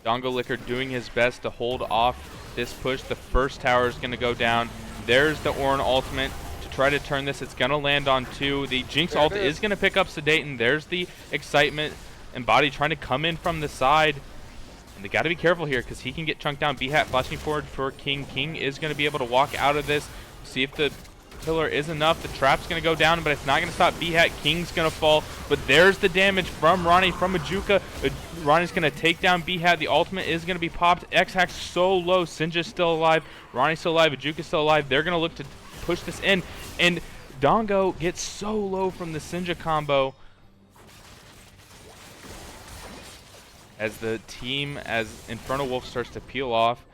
Dongo Licker doing his best to hold off this push. The first tower is going to go down. There's the Ornn ultimate to try to turn this. It's going to land on 2. The Jinx ult is going to pick up Sedate, and there's the excitement. Embody trying to come in from the side. And they got to be careful here because he can get chunked down. B-Hat flashing forward for King. King is going to be able to walk out of this. See if the pillar is enough. The trap's going to go down, but it's not going to stop B-Hat. King's going to fall. But there's the damage from Ronnie, from Ajuka. Ronnie's going to take down B-Hat. The ultimate is going to be popped. X-Hack's so low. Sinja's still alive. Ronnie's still alive. Ajuka's still alive. They're going to look to push this in. And Dongo gets so low from the Sinja combo. As the team, as InfernoWolf starts to peel off,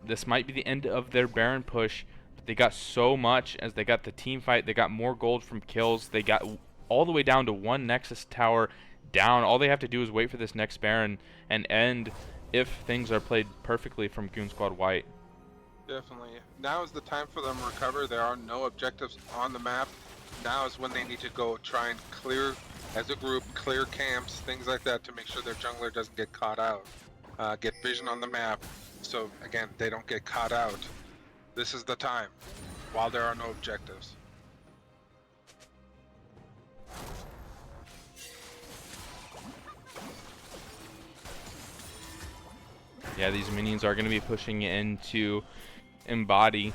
this might be the end of their Baron push. But they got so much as they got the team fight. They got more gold from kills. They got all the way down to 1 Nexus tower down. All they have to do is wait for this next Baron and end if things are played perfectly from Goon Squad White. Definitely. Now is the time for them to recover. There are no objectives on the map. Now is when they need to go try and clear, as a group, clear camps, things like that to make sure their jungler doesn't get caught out. Get vision on the map so, again, they don't get caught out. This is the time, while there are no objectives. Yeah, these minions are going to be pushing into Embody.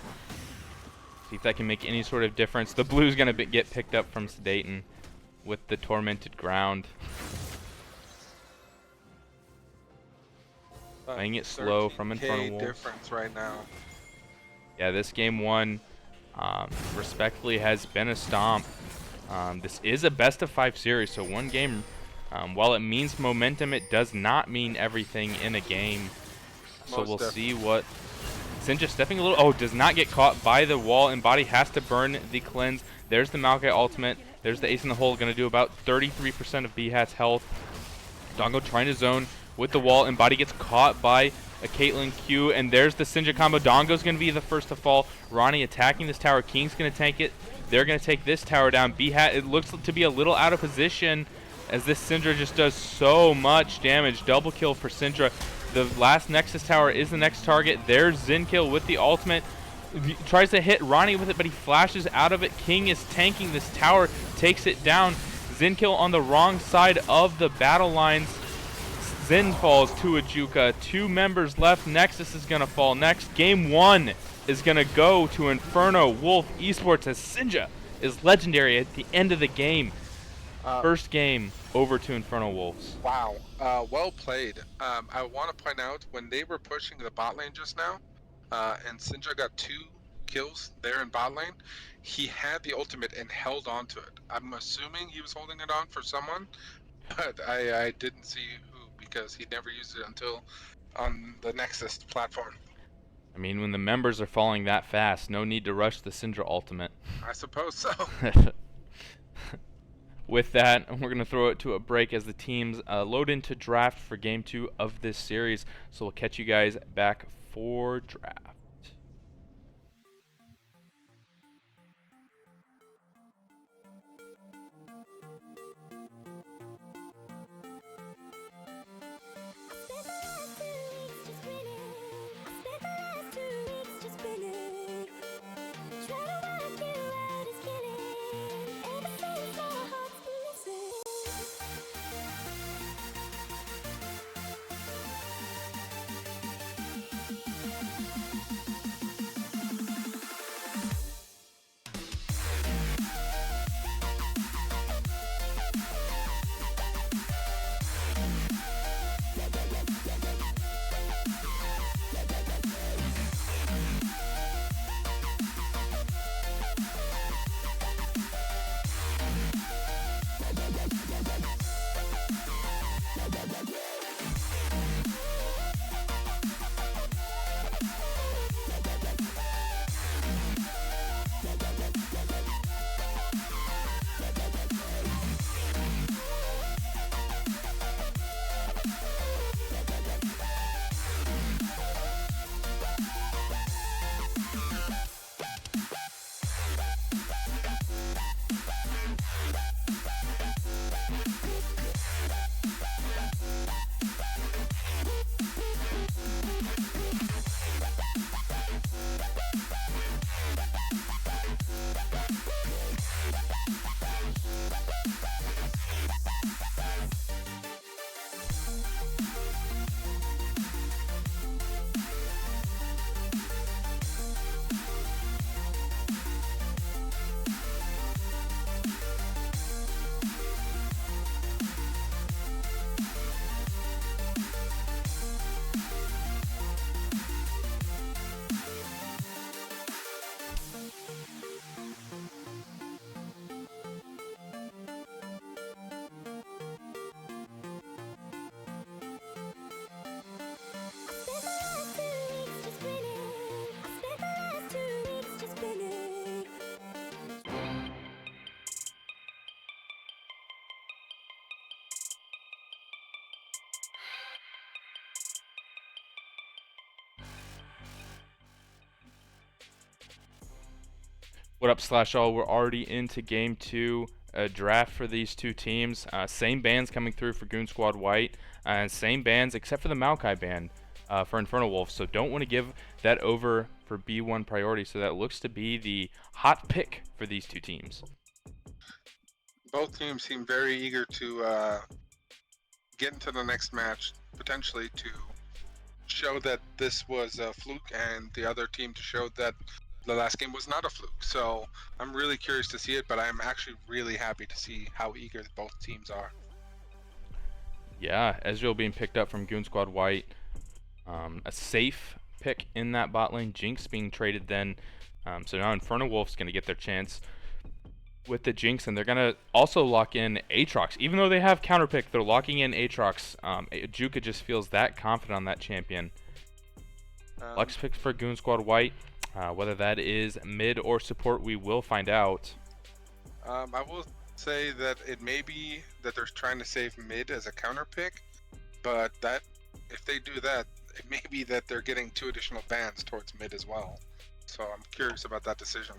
See if that can make any sort of difference. The blue's going to get picked up from Sedate with the Tormented Ground. Playing it slow from InfernoWolf. Difference right now. Yeah, this game 1 respectfully has been a stomp. This is a best-of-5 series, so one game, while it means momentum, it does not mean everything in a game. So we'll see what... Sinja stepping a little... Oh, does not get caught by the wall. Embody has to burn the cleanse. There's the Maokai ultimate. There's the ace in the hole. Going to do about 33% of B-Hat's health. Dongo trying to zone with the wall. Embody gets caught by a Caitlyn Q. And there's the Sinja combo. Dongo's going to be the first to fall. Ronnie attacking this tower. King's going to tank it. They're going to take this tower down. B-Hat, it looks to be a little out of position as this Syndra just does so much damage. Double kill for Syndra. The last Nexus tower is the next target. There's Zinkill with the ultimate. He tries to hit Ronnie with it, but he flashes out of it. King is tanking this tower, takes it down. Zinkill on the wrong side of the battle lines. Zin falls to Ajuka. 2 members left. Nexus is going to fall next. Game 1 is going to go to InfernoWolf eSports as Sinja is legendary at the end of the game. First game over to InfernoWolves. Wow. Well played. I want to point out, when they were pushing the bot lane just now, and Sinja got 2 kills there in bot lane, he had the ultimate and held on to it. I'm assuming he was holding it on for someone, but I didn't see who, because he never used it until on the Nexus platform. I mean, when the members are falling that fast, no need to rush the Syndra ultimate. I suppose so. With that, we're going to throw it to a break as the teams load into draft for Game 2 of this series. So we'll catch you guys back for draft. What up, Slash All? We're already into game 2, a draft for these two teams. Same bans coming through for Goon Squad White, and same bans except for the Maokai ban for InfernoWolf. So don't want to give that over for B1 priority. So that looks to be the hot pick for these two teams. Both teams seem very eager to get into the next match, potentially to show that this was a fluke, and the other team to show that the last game was not a fluke. So I'm really curious to see it, but I'm actually really happy to see how eager both teams are. Yeah, Ezreal being picked up from Goon Squad White. A safe pick in that bot lane. Jinx being traded then. So now InfernoWolf's going to get their chance with the Jinx, and they're going to also lock in Aatrox. Even though they have counter pick, they're locking in Aatrox. Juka just feels that confident on that champion. Lux pick for Goon Squad White. Whether that is mid or support, we will find out. I will say that it may be that they're trying to save mid as a counter pick, but that if they do that, it may be that they're getting 2 additional bans towards mid as well. So I'm curious about that decision.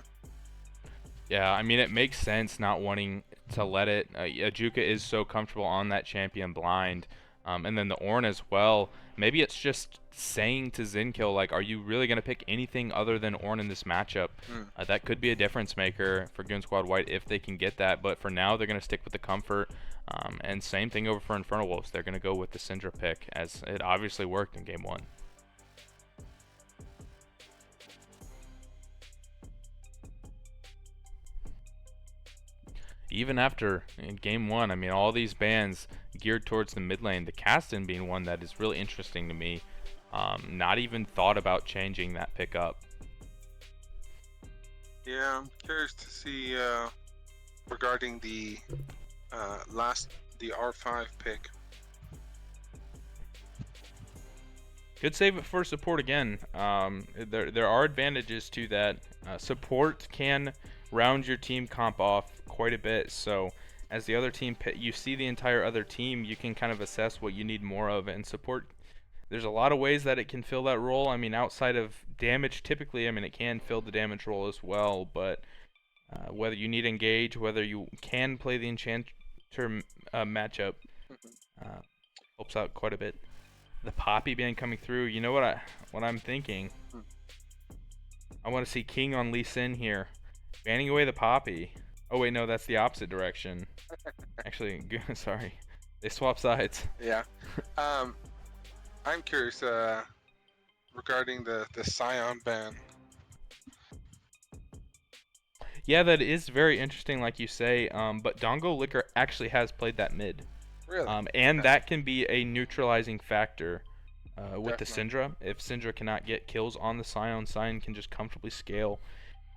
Yeah, I mean, it makes sense not wanting to let it. Ajuka is so comfortable on that champion blind. And then the Ornn as well. Maybe it's just saying to Zinkill, like, are you really going to pick anything other than Ornn in this matchup? That could be a difference maker for Goon Squad White if they can get that. But for now, they're going to stick with the comfort. And same thing over for InfernoWolves. They're going to go with the Syndra pick, as it obviously worked in Game 1. Even after in Game 1, I mean, all these bans geared towards the mid lane, the Caston being one that is really interesting to me. Not even thought about changing that pick up. Yeah, I'm curious to see regarding the R5 pick. Could save it for support again. There are advantages to that. Support can round your team comp off quite a bit, so as the other team, you see the entire other team, you can kind of assess what you need more of. And support, there's a lot of ways that it can fill that role. I mean, outside of damage, typically, I mean, it can fill the damage role as well, but whether you need engage, whether you can play the enchanter matchup, helps out quite a bit. The Poppy ban coming through, you know what I'm thinking? I want to see King on Lee Sin here, banning away the Poppy. Oh wait, no, that's the opposite direction. Actually, sorry, they swap sides. Yeah. I'm curious regarding the Scion ban. Yeah, that is very interesting, like you say. But Dongo Liquor actually has played that mid. Really? And that can be a neutralizing factor with the Definitely. Syndra. If Syndra cannot get kills on the Scion, Scion can just comfortably scale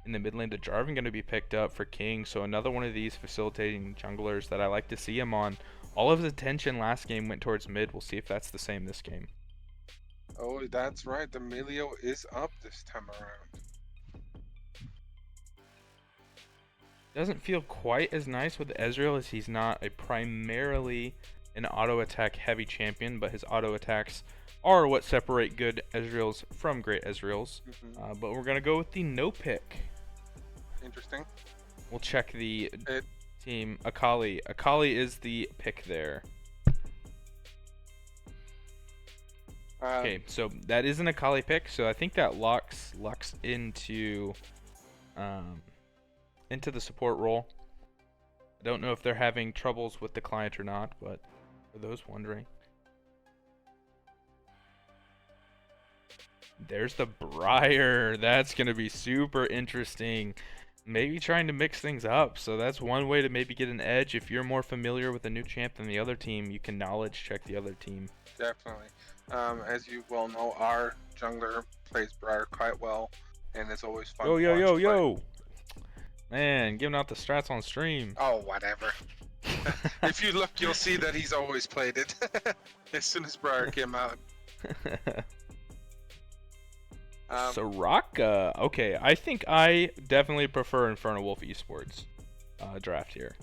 in the mid lane. The Jarvan going to be picked up for King, so another one of these facilitating junglers that I like to see him on. All of his attention last game went towards mid. We'll see if that's the same this game. Oh, that's right. The Melio is up this time around. Doesn't feel quite as nice with Ezreal, as he's not a primarily an auto attack heavy champion, but his auto attacks are what separate good Ezreals from great Ezreals. But we're going to go with the no pick. Interesting. We'll check the team. Akali. Akali is the pick there. Okay, so that is an Akali pick, so I think that locks into the support role. I don't know if they're having troubles with the client or not, but for those wondering. There's the Briar. That's going to be super interesting. Maybe trying to mix things up. So that's one way to maybe get an edge. If you're more familiar with a new champ than the other team, you can knowledge check the other team. Definitely. As you well know, our jungler plays Briar quite well, and it's always fun to watch play. Man, giving out the strats on stream. Oh, whatever. If you look, you'll see that he's always played it as soon as Briar came out. Soraka. Okay, I think I definitely prefer InfernoWolf eSports draft here.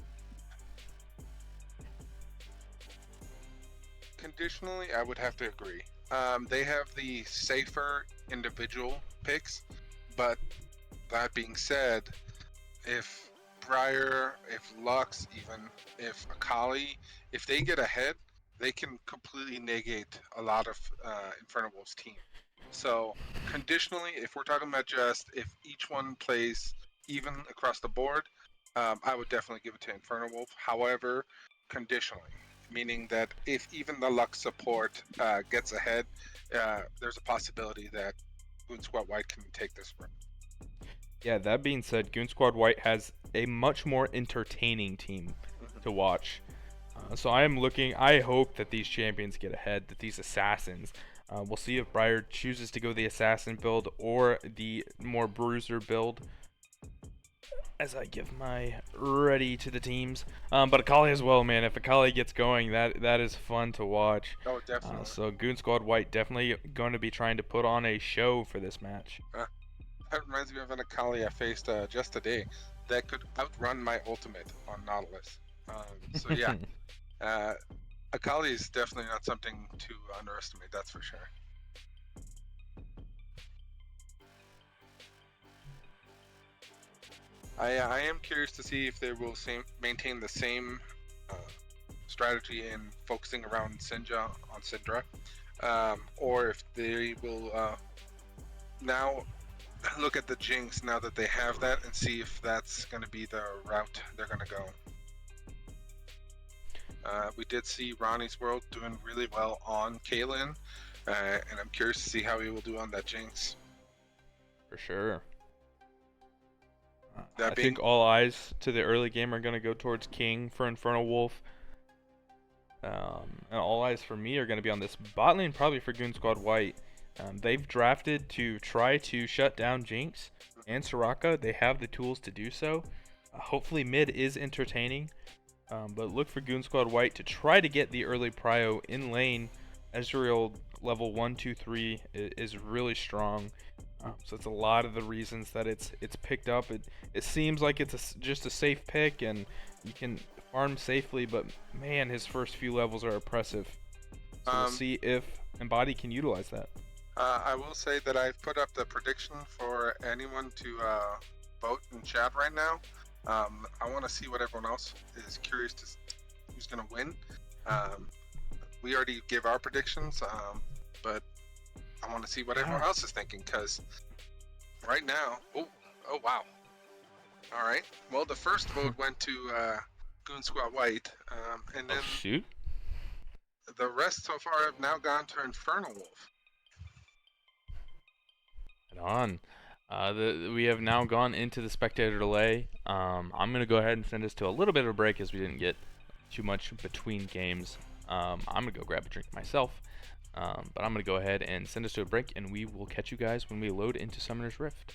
Conditionally, I would have to agree. They have the safer individual picks, but that being said, if Briar, if Lux, even if Akali, if they get ahead, they can completely negate a lot of InfernoWolf's team. So conditionally, if we're talking about just if each one plays even across the board, I would definitely give it to InfernoWolf. However, conditionally, meaning that if even the Lux support gets ahead, there's a possibility that Goonz Squad White can take this run. Yeah, that being said, Goonz Squad White has a much more entertaining team to watch. So I hope that these champions get ahead, that these assassins. We'll see if Briar chooses to go the assassin build or the more bruiser build as I give my ready to the teams. But Akali as well, man. If Akali gets going, that is fun to watch. Oh, definitely. So Goonz Squad White definitely going to be trying to put on a show for this match. That reminds me of an Akali I faced just today that could outrun my ultimate on Nautilus. So yeah, Akali is definitely not something to underestimate, that's for sure. I am curious to see if they will maintain the same strategy in focusing around Syndra, or if they will now look at the Jinx now that they have that and see if that's going to be the route they're going to go. We did see Ronnie's World doing really well on Kaylin, and I'm curious to see how he will do on that Jinx. For sure. I think all eyes to the early game are going to go towards King for InfernoWolf. And all eyes for me are going to be on this bot lane, probably for Goonz Squad White. They've drafted to try to shut down Jinx and Soraka. They have the tools to do so. Hopefully mid is entertaining. But look for Goonz Squad White to try to get the early prio in lane. Ezreal level 1, 2, 3 is really strong. So it's a lot of the reasons that it's picked up. It seems like it's just a safe pick and you can farm safely, but man, his first few levels are oppressive. So we'll see if Embody can utilize that. I will say that I've put up the prediction for anyone to vote in chat right now. I want to see what everyone else is curious to who's going to win. We already gave our predictions, but I want to see what everyone else is thinking, because right now, oh wow. All right. Well, the first vote went to Goonz Squad White, and then shoot. The rest so far have now gone to InfernoWolf. Right on. We have now gone into the spectator delay. I'm going to go ahead and send us to a little bit of a break as we didn't get too much between games. I'm going to go grab a drink myself. But I'm going to go ahead and send us to a break, and we will catch you guys when we load into Summoner's Rift.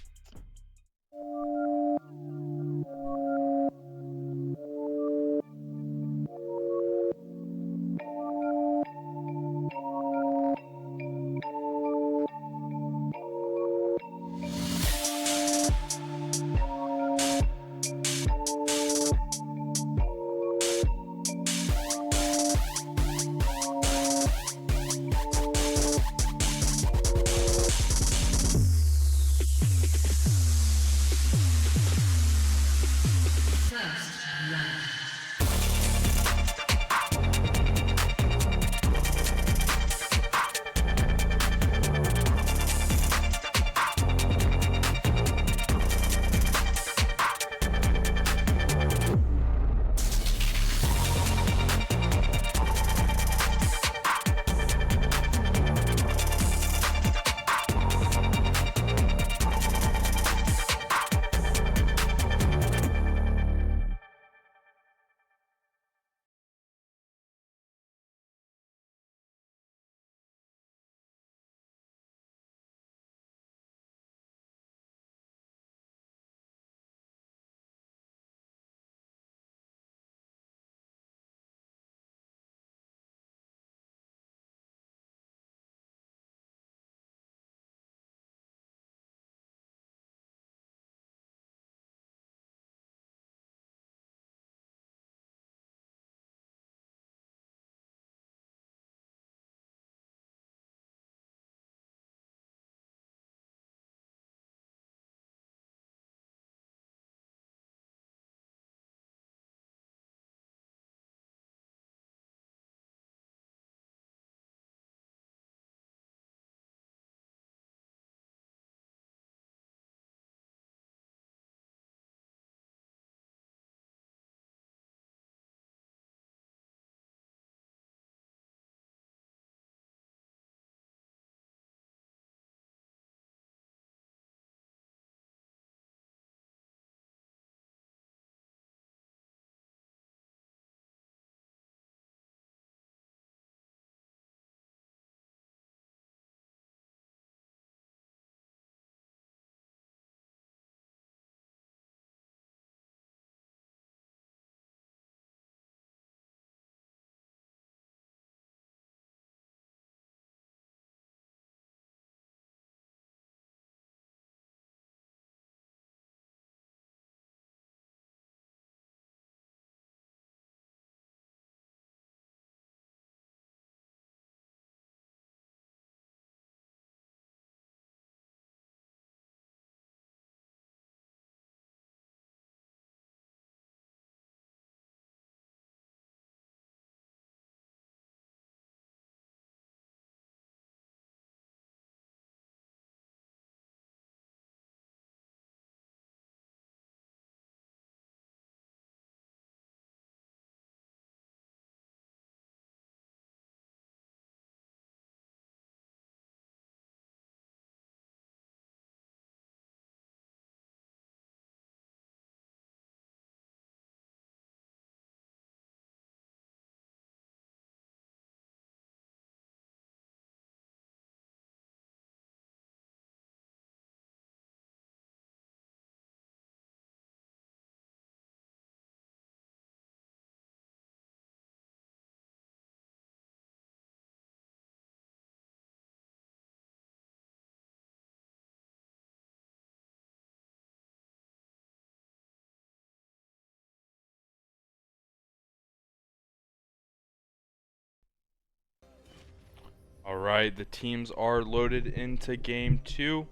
All right, the teams are loaded into game 2.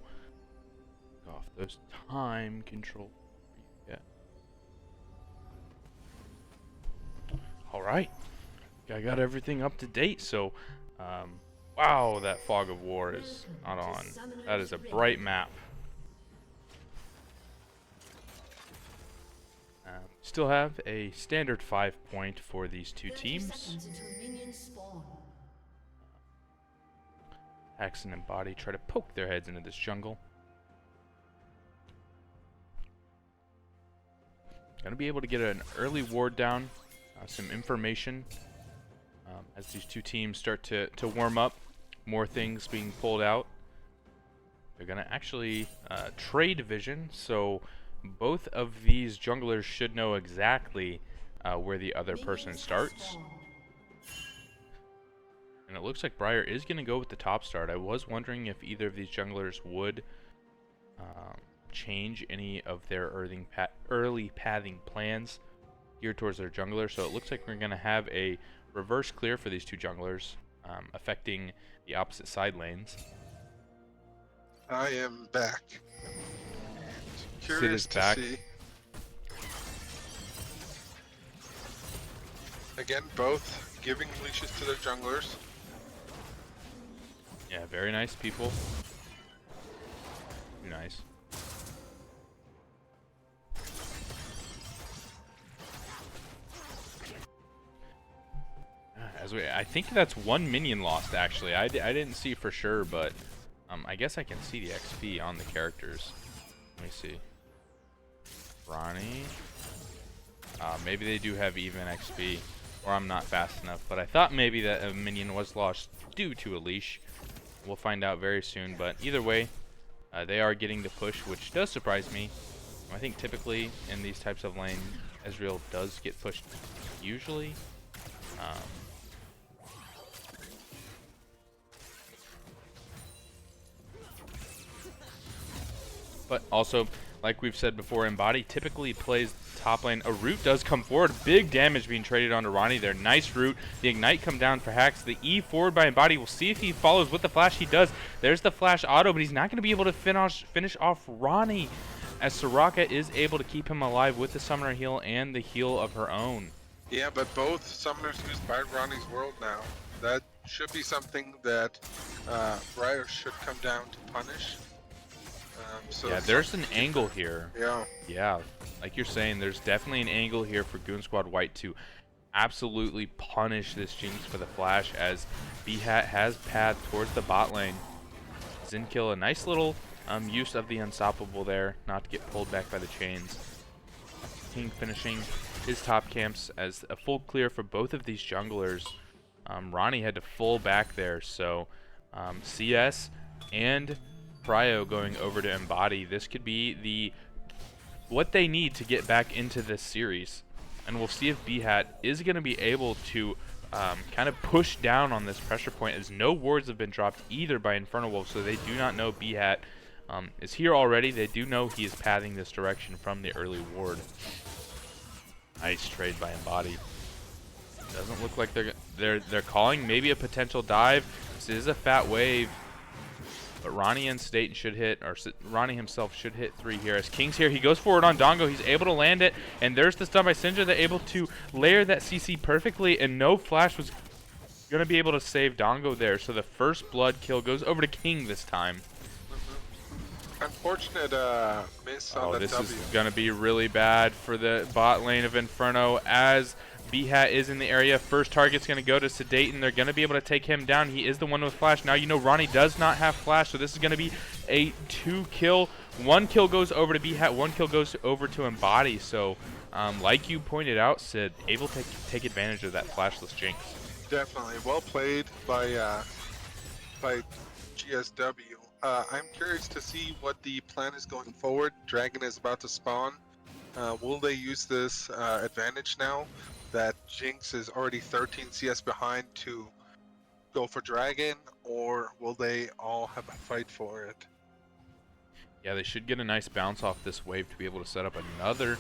Off those time control. Yeah. All right, I got everything up to date. So, wow, that fog of war is not on. That is a bright map. Still have a standard 5-point for these two teams. Axon and Body try to poke their heads into this jungle. Gonna be able to get an early ward down, some information as these two teams start to warm up. More things being pulled out. They're gonna actually trade vision, so both of these junglers should know exactly where the other person starts. And it looks like Briar is going to go with the top start. I was wondering if either of these junglers would change any of their early pathing plans geared towards their jungler. So it looks like we're going to have a reverse clear for these two junglers, affecting the opposite side lanes. I am back. Sid Curious is to back. see. Again, both giving leashes to their junglers. Yeah, very nice people. Very nice. I think that's one minion lost actually. I didn't see for sure, but I guess I can see the XP on the characters. Let me see. Ronnie. Maybe they do have even XP, or I'm not fast enough. But I thought maybe that a minion was lost due to a leash. We'll find out very soon. But either way, they are getting the push, which does surprise me. I think typically in these types of lanes, Ezreal does get pushed usually. But also, like we've said before, Embody typically plays top lane. A root does come forward. Big damage being traded onto Ronnie there. Nice root. The ignite come down for Hax. The E forward by Embody. We'll see if he follows with the flash. He does. There's the flash auto, but he's not going to be able to finish off Ronnie, as Soraka is able to keep him alive with the summoner heal and the heal of her own. Yeah, but both summoners used by Ronnie's world now. That should be something that Briar should come down to punish. So yeah, there's an angle here. Yeah. Yeah, like you're saying, there's definitely an angle here for Goon Squad White to absolutely punish this Jinx for the flash, as B-Hat has path towards the bot lane. Zinkill, a nice little use of the unstoppable there, not to get pulled back by the chains. King finishing his top camps as a full clear for both of these junglers. Ronnie had to full back there, so CS and Pryo going over to Embody. This could be what they need to get back into this series, and we'll see if B-Hat is going to be able to kind of push down on this pressure point, as no wards have been dropped either by InfernoWolf, so they do not know B-Hat is here already. They do know he is pathing this direction from the early ward. Nice trade by Embody. Doesn't look like they're calling maybe a potential dive. This is a fat wave. But Ronnie and Staten should hit, or Ronnie himself should hit 3 here. As King's here, he goes forward on Dongo. He's able to land it, and there's the stun by Syndra. They're able to layer that CC perfectly, and no flash was going to be able to save Dongo there. So the first blood kill goes over to King this time. Unfortunate miss on the this W. is going to be really bad for the bot lane of Inferno, as B-Hat is in the area. First target's going to go to Sedate, and they're going to be able to take him down. He is the one with flash. Now you know Ronnie does not have flash, so this is going to be a 2-kill. 1 kill goes over to B-Hat, 1 kill goes over to Embody. So like you pointed out, Sid, able to take advantage of that flashless Jinx. Definitely. Well played by GSW. I'm curious to see what the plan is going forward. Dragon is about to spawn. Will they use this advantage now that Jinx is already 13 CS behind to go for Dragon, or will they all have a fight for it? Yeah, they should get a nice bounce off this wave to be able to set up another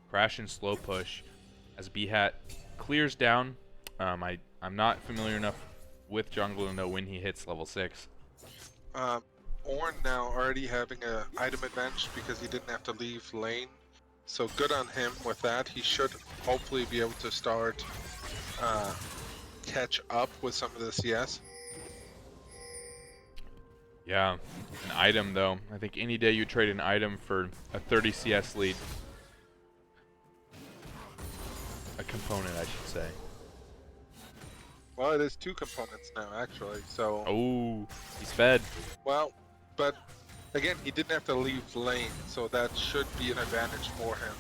crash and slow push as B-Hat clears down. I'm not familiar enough with jungle to know when he hits level 6. Ornn now already having a item advantage because he didn't have to leave lane. So good on him with that. He should hopefully be able to start catch up with some of the CS. Yeah, an item though. I think any day you trade an item for a 30 CS lead. A component, I should say. Well, it is 2 components now, actually. So. Oh, he's fed. Well, but again, he didn't have to leave lane, so that should be an advantage for him.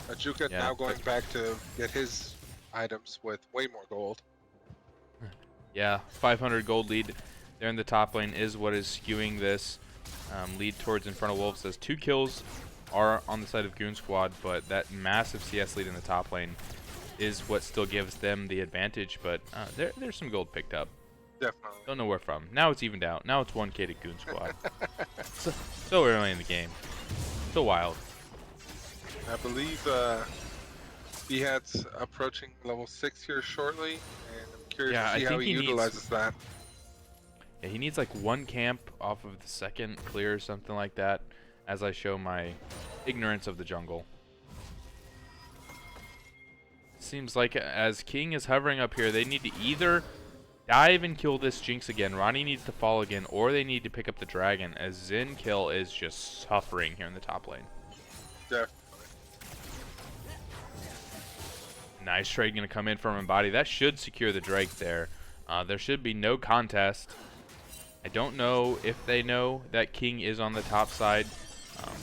Ajuka now going back to get his items with way more gold. Yeah, 500 gold lead there in the top lane is what is skewing this lead towards InfernoWolf. As 2 kills are on the side of Goonz squad, but that massive CS lead in the top lane is what still gives them the advantage. But there's some gold picked up. Definitely. Don't know where from. Now it's evened out. Now it's 1K to Goonz squad. So early in the game. So wild. I believe Bhat's approaching level 6 here shortly, and I'm curious to see how he utilizes that. Yeah, he needs like 1 camp off of the second clear or something like that, as I show my ignorance of the jungle. Seems like as King is hovering up here, they need to either dive and kill this Jinx again, Ronnie needs to fall again, or they need to pick up the dragon, as Xin Kill is just suffering here in the top lane. Definitely. Nice trade going to come in from Embody. That should secure the Drake there. There should be no contest. I don't know if they know that King is on the top side,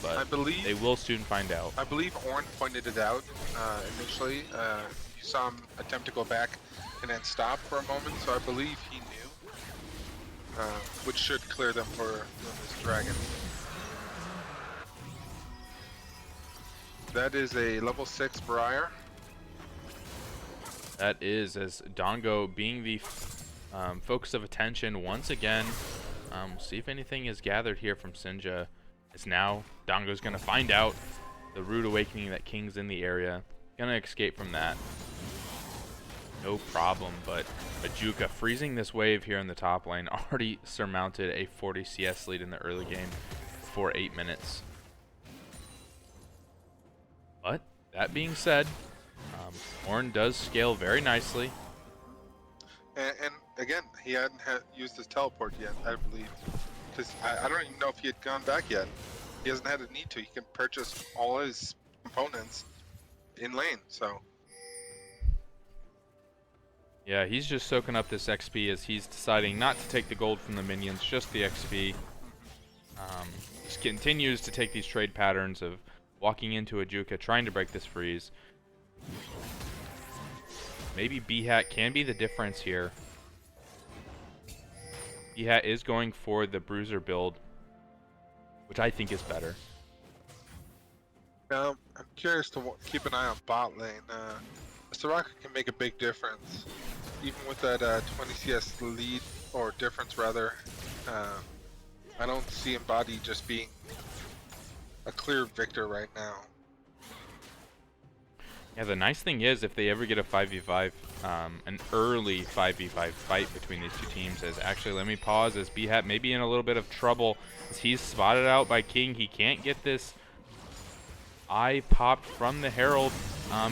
but I believe they will soon find out. I believe Ornn pointed it out initially. You saw him attempt to go back and then stop for a moment, so I believe he knew, which should clear them for this dragon. That is a level 6 Briar. That is, as Dongo being the focus of attention once again. We'll see if anything is gathered here from Sinja. As now Dongo's going to find out the rude awakening that King's in the area. Going to escape from that. No problem, but Ajuka freezing this wave here in the top lane. Already surmounted a 40 CS lead in the early game for 8 minutes. But that being said, Ornn does scale very nicely. And again, he hadn't used his teleport yet, I believe. Because I don't even know if he had gone back yet. He hasn't had a need to. He can purchase all his components in lane, so. Yeah, he's just soaking up this XP as he's deciding not to take the gold from the minions, just the XP. Just continues to take these trade patterns of walking into Ajuka, trying to break this freeze. Maybe Bhat can be the difference here. Bhat is going for the Bruiser build, which I think is better. Now, I'm curious to keep an eye on bot lane. Soraka can make a big difference. Even with that 20 CS lead, or difference rather, I don't see Embody just being a clear victor right now. Yeah, the nice thing is if they ever get a 5v5, an early 5v5 fight between these two teams, as actually, let me pause, as Bhat may be in a little bit of trouble as he's spotted out by King. He can't get this eye popped from the Herald.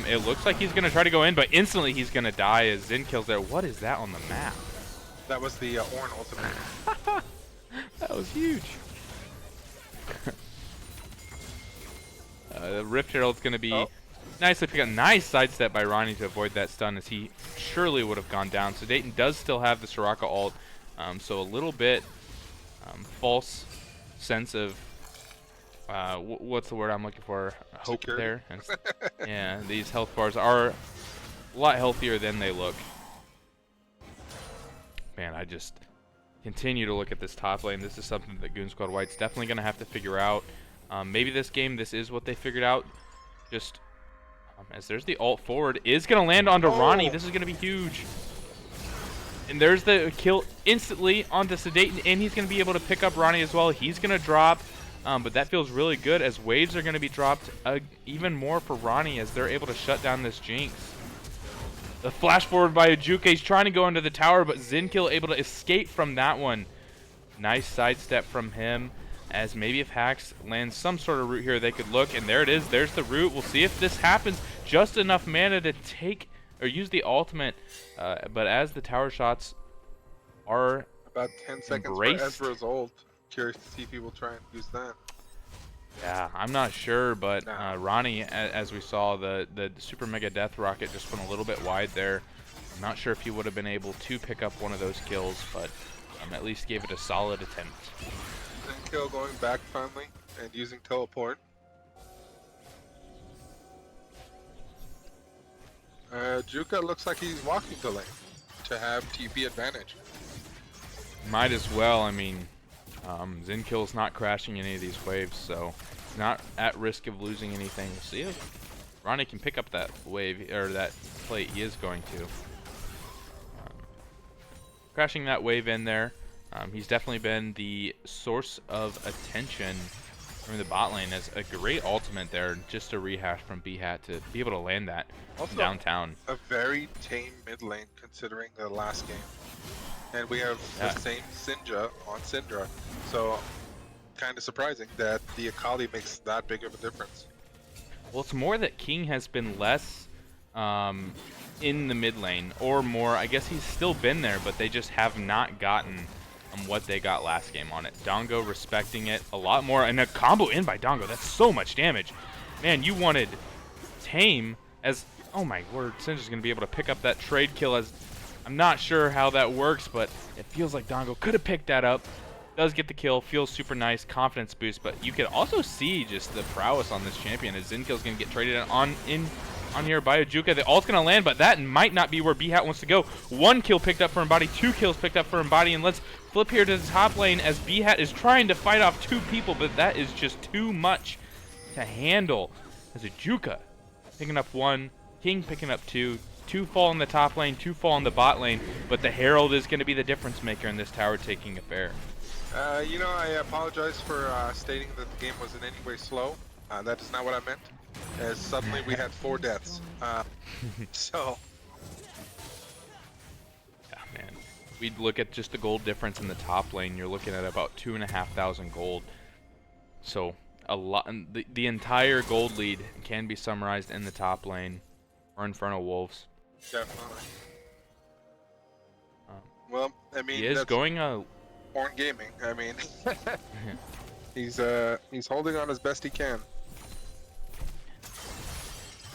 It looks like he's going to try to go in, but instantly he's going to die as Xin kills there. What is that on the map? That was the Ornn ultimate. That was huge. The Rift Herald's going to be nicely picked up. Nice sidestep by Ronnie to avoid that stun, as he surely would have gone down. So Dayton does still have the Soraka ult, so a little bit false sense of what's the word I'm looking for? Hope Security. there. And yeah, these health bars are a lot healthier than they look. Man, I just continue to look at this top lane. This is something that Goonz Squad White's definitely going to have to figure out. Maybe this game, this is what they figured out. Just as there's the ult forward, is going to land onto Ronnie. This is going to be huge. And there's the kill instantly onto Sedaten, and he's going to be able to pick up Ronnie as well. He's going to drop, but that feels really good as waves are going to be dropped even more for Ronnie as they're able to shut down this Jinx. The flash forward by Ajuka. He's trying to go into the tower, but Zinkill able to escape from that one. Nice sidestep from him, as maybe if Hax lands some sort of root here, they could look, and there it is. There's the root. We'll see if this happens. Just enough mana to take or use the ultimate, but as the tower shots are About 10 seconds embraced. for Ezra's ult. Curious to see if he will try and use that. Yeah, I'm not sure, but Ronnie, as we saw, the Super Mega Death Rocket just went a little bit wide there. I'm not sure if he would have been able to pick up one of those kills, but at least gave it a solid attempt. Zenkill going back finally and using teleport. Juka looks like he's walking the lane to have TP advantage. Might as well. I mean, Zinkill's not crashing any of these waves, so he's not at risk of losing anything. We'll see if Ronnie can pick up that wave, or that plate. He is going to. Crashing that wave in there. He's definitely been the source of attention from the bot lane, as a great ultimate there, just a rehash from B-Hat to be able to land that Also, downtown. A very tame mid lane considering the last game. And we have the same Syndra on Syndra, so kind of surprising that the Akali makes that big of a difference. Well, it's more that King has been less in the mid lane, or more, I guess he's still been there, but they just have not gotten what they got last game on it. Dongo respecting it a lot more, and a combo in by Dongo. That's so much damage. Man, you wanted Tame as, oh my word, Syndra's going to be able to pick up that trade kill. As I'm not sure how that works, but it feels like Dongo could have picked that up. Does get the kill, feels super nice, confidence boost, but you can also see just the prowess on this champion as Zinkill's going to get traded on here by Ajuka. The ult's going to land, but that might not be where B-Hat wants to go. 1 kill picked up for Embody, 2 kills picked up for Embody, and let's flip here to the top lane as B-Hat is trying to fight off 2 people, but that is just too much to handle. As Ajuka picking up 1, King picking up 2, 2 fall in the top lane, 2 fall in the bot lane, but the Herald is going to be the difference maker in this tower taking affair. You know, I apologize for stating that the game was in any way slow. That is not what I meant. As suddenly we had 4 deaths. So. Yeah, man. We'd look at just the gold difference in the top lane. You're looking at about 2,500 gold. So a lot. The entire gold lead can be summarized in the top lane or InfernoWolves. Definitely. Well, I mean, he is going Horn Gaming. I mean, he's holding on as best he can.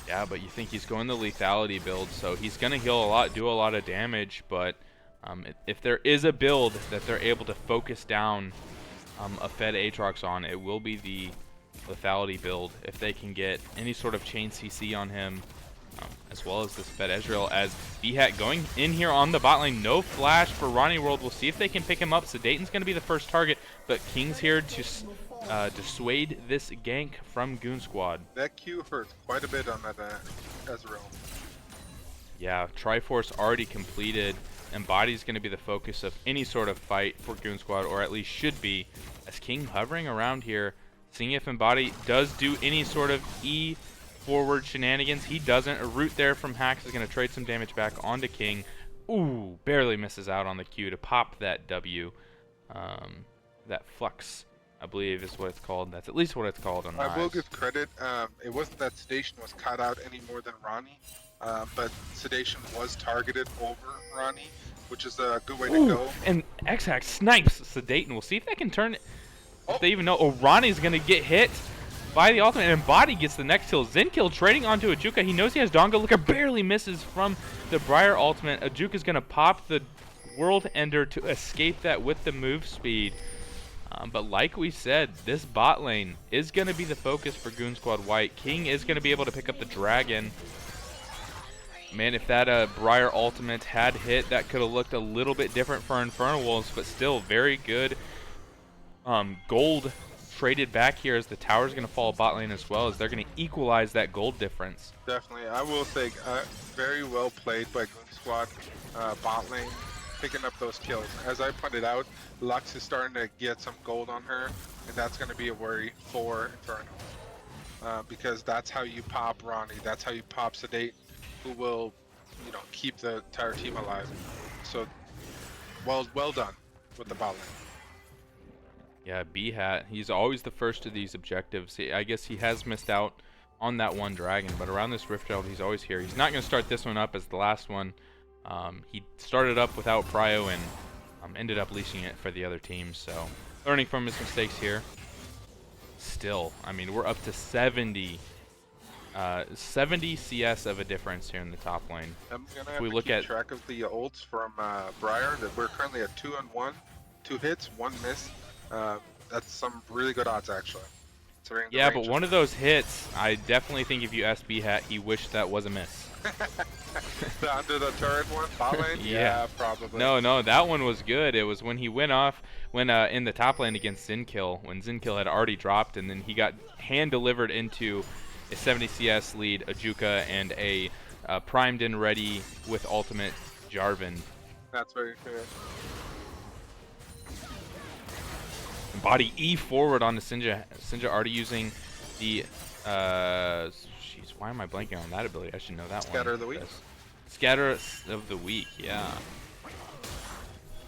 Yeah, but you think he's going the lethality build, so he's gonna heal a lot, do a lot of damage. But if there is a build that they're able to focus down a fed Aatrox on, it will be the lethality build. If they can get any sort of chain CC on him, as well as this fed Ezreal, as B-Hat going in here on the bot lane. No flash for Ronnie World. We'll see if they can pick him up. Sedaten's going to be the first target, but King's here to dissuade this gank from Goon Squad. That Q hurts quite a bit on that Ezreal. Yeah, Triforce already completed, and Body's going to be the focus of any sort of fight for Goon Squad, or at least should be, as King hovering around here, seeing if Embody does do any sort of forward shenanigans. He doesn't. A root there from Hax is going to trade some damage back onto King. Ooh, barely misses out on the Q to pop that W. That Flux, I believe, is what it's called. That's at least what it's called on the I will give credit. It wasn't that Sedation was cut out any more than Ronnie, but Sedation was targeted over Ronnie, which is a good way to go. And X-Hax snipes Sedaten. We'll see if they can turn it. If they even know. Oh, Ronnie's going to get hit by the ultimate, and Body gets the next kill. Zenkill trading onto Ajuka. He knows he has Dongo. Looker barely misses from the Briar ultimate. Ajuka's going to pop the World Ender to escape that with the move speed. But like we said, this bot lane is going to be the focus for Goon Squad White. King is going to be able to pick up the Dragon. Man, if that Briar ultimate had hit, that could have looked a little bit different for InfernoWolves, but still very good gold traded back here, as the tower's going to fall bot lane as well, as they're going to equalize that gold difference. Definitely. I will say very well played by Goon Squad bot lane, picking up those kills. As I pointed out, Lux is starting to get some gold on her, and that's going to be a worry for Inferno. Because that's how you pop Ronnie, that's how you pop Sedate, who will you know, keep the entire team alive. So, well done with the bot lane. Yeah, B-Hat, he's always the first to these objectives. I guess he has missed out on that one dragon, but around this Rift Herald, he's always here. He's not going to start this one up as the last one. He started up without prio and ended up leashing it for the other team, so learning from his mistakes here. Still, I mean, we're up to 70 CS of a difference here in the top lane. I'm gonna have to keep track of the ults from Briar. That we're currently at 2-on-1, 2 hits, 1 miss. That's some really good odds, actually. Yeah, but one of those hits, I definitely think if you asked B-Hat, he wished that was a miss. The under the turret one, bot lane? Yeah, probably. No, that one was good. It was when he went off, in the top lane against Zinkill, when Zinkill had already dropped, and then he got hand-delivered into a 70 CS lead, a Juka, and a primed and ready with ultimate Jarvan. That's very fair. Body E forward onto Sinja. Sinja already using the jeez, why am I blanking on that ability? I should know that one. Scatter of the week. Scatter of the week, yeah.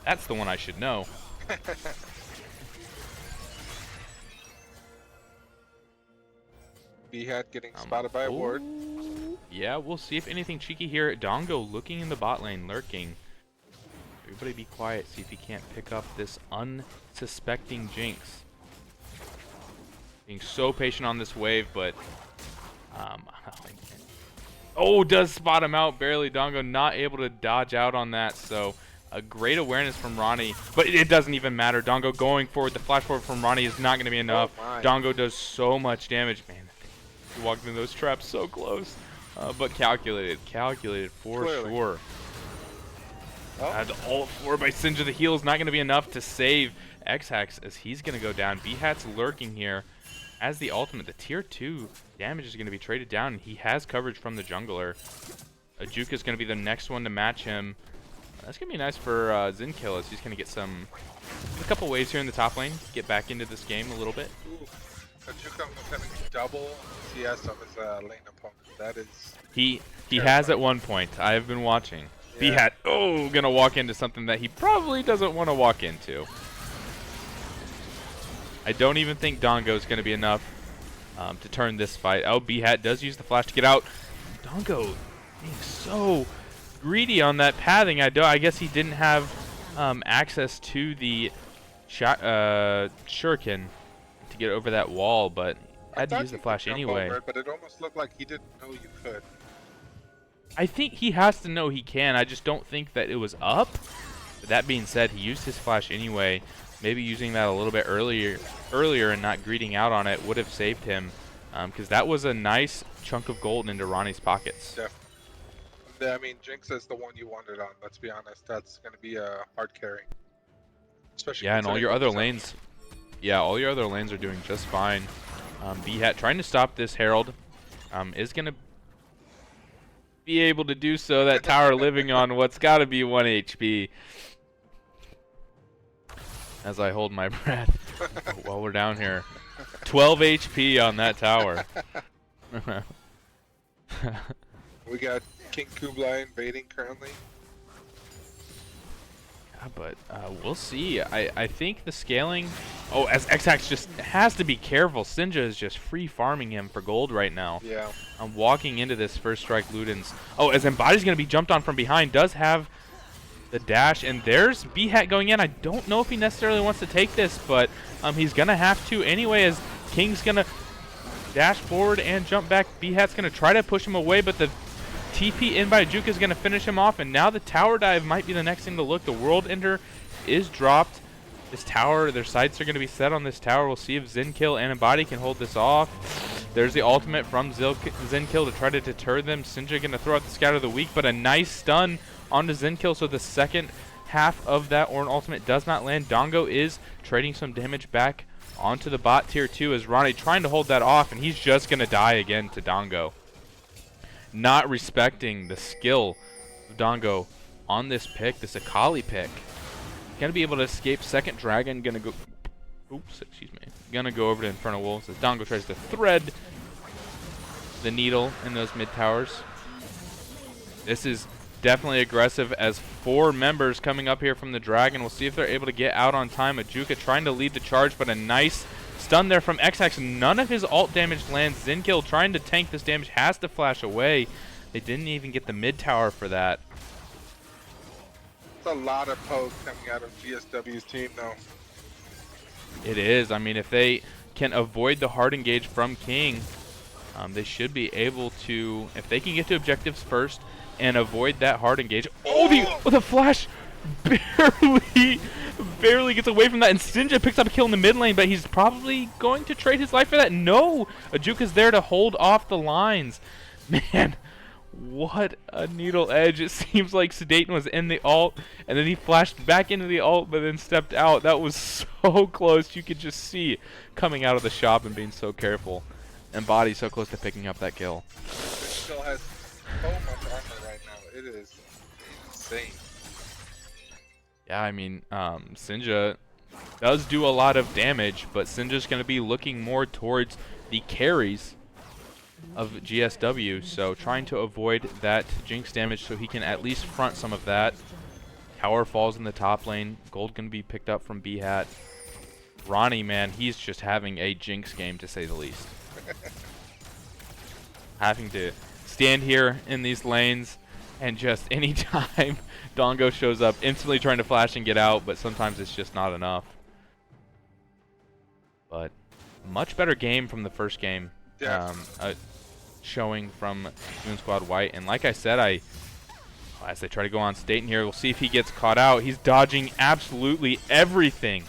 That's the one I should know. B-Hat getting spotted by a ward. Yeah, we'll see if anything cheeky here. Dongo looking in the bot lane, lurking. Everybody be quiet, see if he can't pick up this unsuspecting Jinx. Being so patient on this wave, but does spot him out barely. Dongo not able to dodge out on that, so a great awareness from Ronnie, but it doesn't even matter. Dongo going forward, the flash forward from Ronnie is not going to be enough. Dongo does so much damage. Man, he walked into those traps so close, but calculated for sure. The ult forward by Sinja. The heal is not going to be enough to save X-Hax as he's going to go down. B-Hat's lurking here as the ultimate. The tier 2 damage is going to be traded down, and he has coverage from the jungler. Ajuka is going to be the next one to match him. That's going to be nice for Zinkill as he's going to get a couple waves here in the top lane, get back into this game a little bit. Ooh, Ajuka having double CS of his lane opponent. That is... He has at one point. I have been watching. Yeah. B-Hat, gonna walk into something that he probably doesn't want to walk into. I don't even think Dongo is gonna be enough to turn this fight. B-Hat does use the flash to get out. Dongo being so greedy on that pathing. I guess he didn't have access to the shuriken to get over that wall, but had to use the flash anyway. But it almost looked like he didn't know you could. I think he has to know he can. I just don't think that it was up. But that being said, he used his flash anyway. Maybe using that a little bit earlier and not greeting out on it would have saved him, because that was a nice chunk of gold into Ronnie's pockets. Yeah. I mean, Jinx is the one you wanted on. Let's be honest. That's going to be a hard carry. Especially and all your other lanes. Yeah, all your other lanes are doing just fine. B-Hat trying to stop this Herald is going to be able to do so. That tower living on what's got to be 1 HP. As I hold my breath while we're down here. 12 HP on that tower. We got King Kublai invading currently. Yeah, but we'll see. I think the scaling... as X-Hax just has to be careful. Sinja is just free farming him for gold right now. Yeah. I'm walking into this first strike Ludens. As Embodies going to be jumped on from behind. Does have the dash, and there's B-Hat going in. I don't know if he necessarily wants to take this, but he's going to have to anyway, as King's going to dash forward and jump back. B-Hat's going to try to push him away, but the TP in by Juka is going to finish him off, and now the tower dive might be the next thing to look. The World Ender is dropped. This tower, their sights are going to be set on this tower. We'll see if Zinkill and Embody can hold this off. There's the ultimate from Zinkill to try to deter them. Sinja going to throw out the Scatter of the Week, but a nice stun onto Zinkill, so the second half of that Ornn ultimate does not land. Dongo is trading some damage back onto the bot tier 2 as Ronnie trying to hold that off, and he's just going to die again to Dongo. Not respecting the skill of Dongo on this pick, this Akali pick. Gonna be able to escape. Second dragon gonna go... Oops, excuse me. Gonna go over to InfernoWolf as Dongo tries to thread the needle in those mid towers. This is definitely aggressive as 4 members coming up here from the Dragon. We'll see if they're able to get out on time. Ajuka trying to lead the charge, but a nice stun there from XX. None of his ult damage lands. Zinkill trying to tank this damage, has to flash away. They didn't even get the mid tower for that. It's a lot of poke coming out of GSW's team, though. It is. I mean, if they can avoid the hard engage from King, they should be able to, if they can get to objectives first and avoid that hard engage. Oh, the flash barely gets away from that, and Sinja picks up a kill in the mid lane, but he's probably going to trade his life for that. No, Ajuka's there to hold off the lines. Man, what a needle edge. It seems like Sedaten was in the ult, and then he flashed back into the ult, but then stepped out. That was so close. You could just see coming out of the shop and being so careful. And Body so close to picking up that kill. Still has so much armor right now. It is insane. Yeah, I mean, Sinja does do a lot of damage, but Sinja's going to be looking more towards the carries of GSW, so trying to avoid that Jinx damage so he can at least front some of that. Tower falls in the top lane. Gold going to be picked up from B-Hat. Ronnie, man, he's just having a Jinx game, to say the least. Having to stand here in these lanes and just anytime Dongo shows up, instantly trying to flash and get out, but sometimes it's just not enough. But much better game from the first game. Yeah. Showing from Moon Squad White. And like I said, as they try to go on Sedaten here, we'll see if he gets caught out. He's dodging absolutely everything.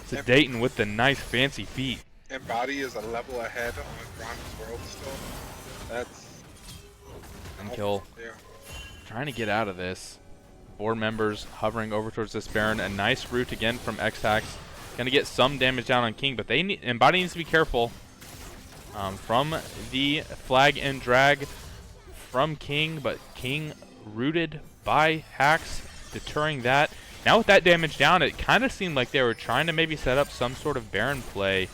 Sedaten with the nice fancy feet. And Body is a level ahead on Ronnie's world still. That's... And kill. Yeah. Trying to get out of this. 4 members hovering over towards this Baron. A nice route again from X-Hax. Gonna get some damage down on King, but and Body needs to be careful. From the flag and drag from King, but King rooted by Hax, deterring that. Now with that damage down, it kind of seemed like they were trying to maybe set up some sort of Baron play,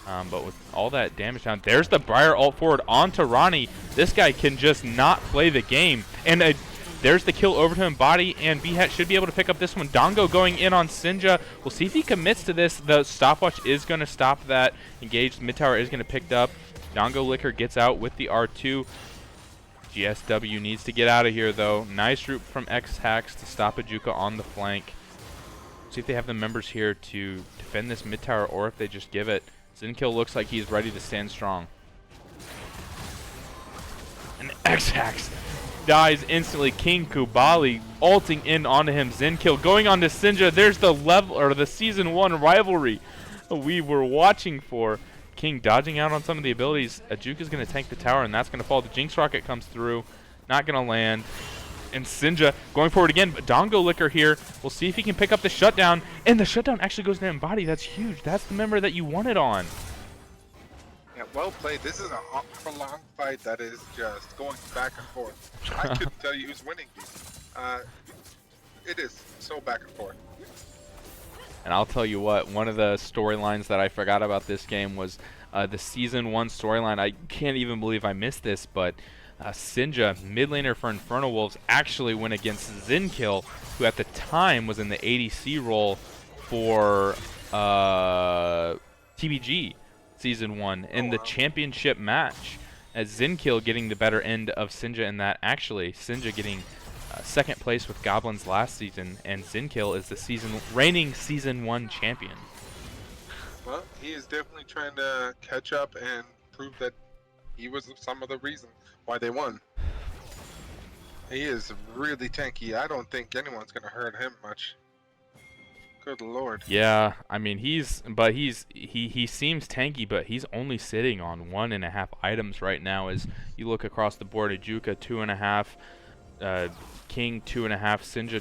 but with all that damage down, there's the Briar ult forward onto Ronnie. This guy can just not play the game, and there's the kill over to him. Body and B-Hat should be able to pick up this one. Dongo going in on Sinja. We'll see if he commits to this. The stopwatch is going to stop that engage. Mid tower is going to pick up. Dongo Liquor gets out with the R2. GSW needs to get out of here, though. Nice route from X-Hax to stop Ajuka on the flank. See if they have the members here to defend this mid tower, or if they just give it. Zinkill looks like he's ready to stand strong. And X-Hax dies instantly. King Kubali ulting in onto him. Zinkill going on to Sinja. There's the level, or the season 1 rivalry we were watching for. King dodging out on some of the abilities. Ajuka's going to tank the tower, and that's going to fall. The Jinx Rocket comes through. Not going to land. And Sinja going forward again. But Dongo Liquor here. We'll see if he can pick up the shutdown. And the shutdown actually goes to Embody. That's huge. That's the member that you wanted on. Yeah, well played. This is a prolonged fight that is just going back and forth. I couldn't tell you who's winning these. It is so back and forth. And I'll tell you what, one of the storylines that I forgot about this game was the Season 1 storyline. I can't even believe I missed this, but Sinja, mid laner for InfernoWolves, actually went against Zinkill, who at the time was in the ADC role for TBG Season 1 in the championship match, as Zinkill getting the better end of Sinja in that. Actually, Sinja getting second place with Goblins last season, and Zinkill is the reigning Season 1 champion. Well, he is definitely trying to catch up and prove that he was some of the reason why they won. He is really tanky. I don't think anyone's going to hurt him much. Good lord. Yeah, I mean, he seems tanky, but he's only sitting on 1.5 items right now. As you look across the board, Ajuka 2.5, King 2.5, Sinja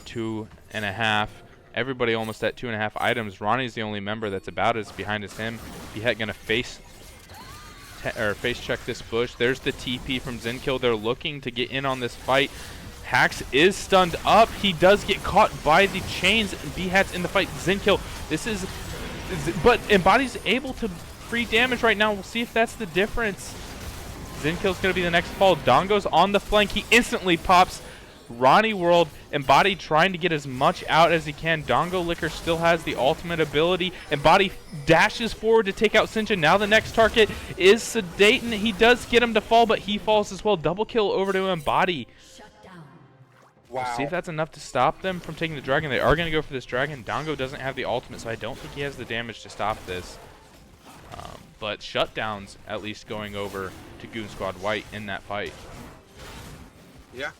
2.5. Everybody almost at 2.5 items. Ronnie's the only member that's about as behind as him. B-Hat gonna face check this bush. There's the TP from Zinkill. They're looking to get in on this fight. Hax is stunned up. He does get caught by the chains. B-Hat's in the fight. Zinkill, but Embody's able to free damage right now. We'll see if that's the difference. Zinkill's going to be the next fall. Dongo's on the flank. He instantly pops Ronnie World, Embody trying to get as much out as he can. Dongo Licker still has the ultimate ability. Embody dashes forward to take out Sinja. Now the next target is Sedaten. He does get him to fall, but he falls as well. Double kill over to Embody. Wow. We'll see if that's enough to stop them from taking the dragon. They are going to go for this dragon. Dongo doesn't have the ultimate, so I don't think he has the damage to stop this. But shutdowns at least going over to Goon Squad White in that fight. Yeah.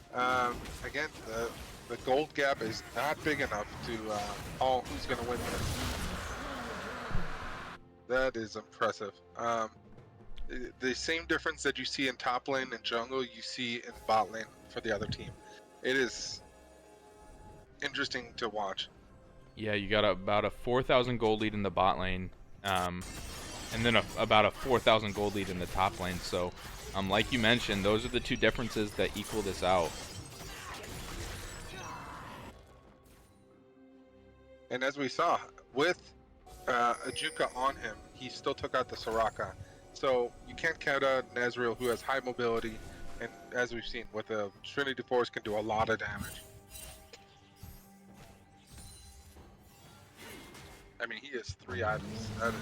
Again, the gold gap is not big enough to call who's going to win this. That is impressive. The same difference that you see in top lane and jungle, you see in bot lane for the other team. It is interesting to watch. Yeah, you got about a 4,000 gold lead in the bot lane, and then about a 4,000 gold lead in the top lane. So, like you mentioned, those are the two differences that equal this out. And as we saw, with Ajuka on him, he still took out the Soraka. So you can't count out Nazriel, who has high mobility, and as we've seen, with the Trinity Force can do a lot of damage. I mean, he has 3 items. That is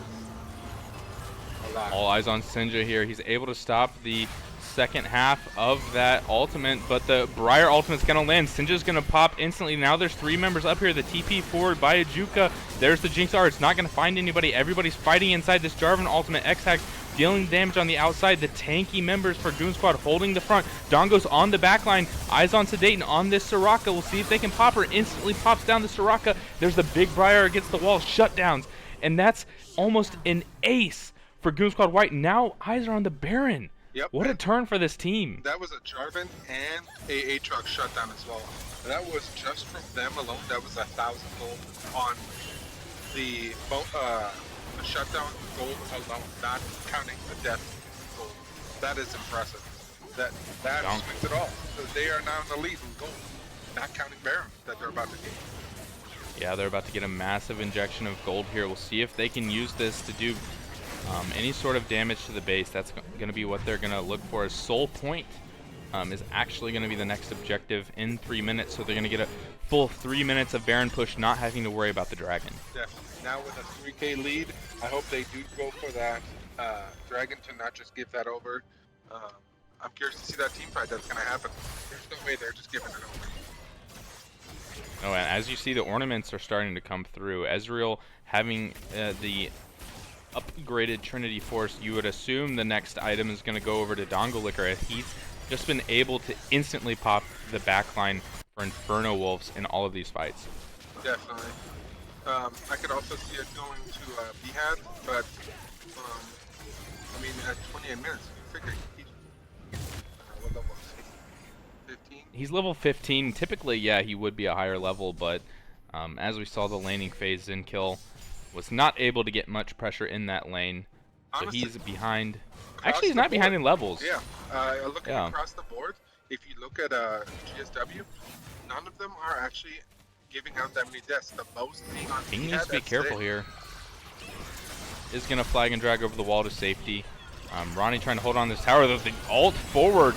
a lot. All eyes on Sinja here. He's able to stop the second half of that ultimate, but the Briar ultimate's going to land. Sinja's going to pop instantly. Now there's 3 members up here. The TP forward by Ajuka. There's the Jinx R. It's not going to find anybody. Everybody's fighting inside this Jarvan ultimate. X-Hack dealing damage on the outside. The tanky members for Goon Squad holding the front. Dongo's on the back line. Eyes on Sedaten on this Soraka. We'll see if they can pop her. Instantly pops down the Soraka. There's the big Briar against the wall. Shutdowns. And that's almost an ace for Goon Squad White. Now eyes are on the Baron. Yep. What a turn for this team. That was a Jarvan and a Aatrox shutdown as well. That was just from them alone. That was 1,000 gold on the shutdown gold alone, not counting the death gold. That is impressive. That swings it all. So they are now in the lead in gold, not counting Baron that they're about to get. Yeah, they're about to get a massive injection of gold here. We'll see if they can use this to do any sort of damage to the base. That's going to be what they're going to look for. Soul Point is actually going to be the next objective in 3 minutes, so they're going to get a full 3 minutes of Baron push, not having to worry about the dragon. Definitely. Now with a 3K lead, I hope they do go for that dragon to not just give that over. I'm curious to see that team fight that's going to happen. There's no way they're just giving it over. Oh, and as you see, the ornaments are starting to come through. Ezreal having the upgraded Trinity Force, you would assume the next item is going to go over to Dongo Licker. He's just been able to instantly pop the backline for InfernoWolves in all of these fights. Definitely. I could also see it going to Bihad, but I mean, at 28 minutes, you figure he's what level is he? 15? He's level 15. Typically, yeah, he would be a higher level, but as we saw the laning phase, Zinkill was not able to get much pressure in that lane. Honestly, so he's behind. Actually, he's not behind in levels. Yeah. Looking across the board, if you look at GSW, none of them are actually giving out that many deaths. The most being on King needs to be careful here. Is going to flag and drag over the wall to safety. Ronnie trying to hold on this tower. The ult forward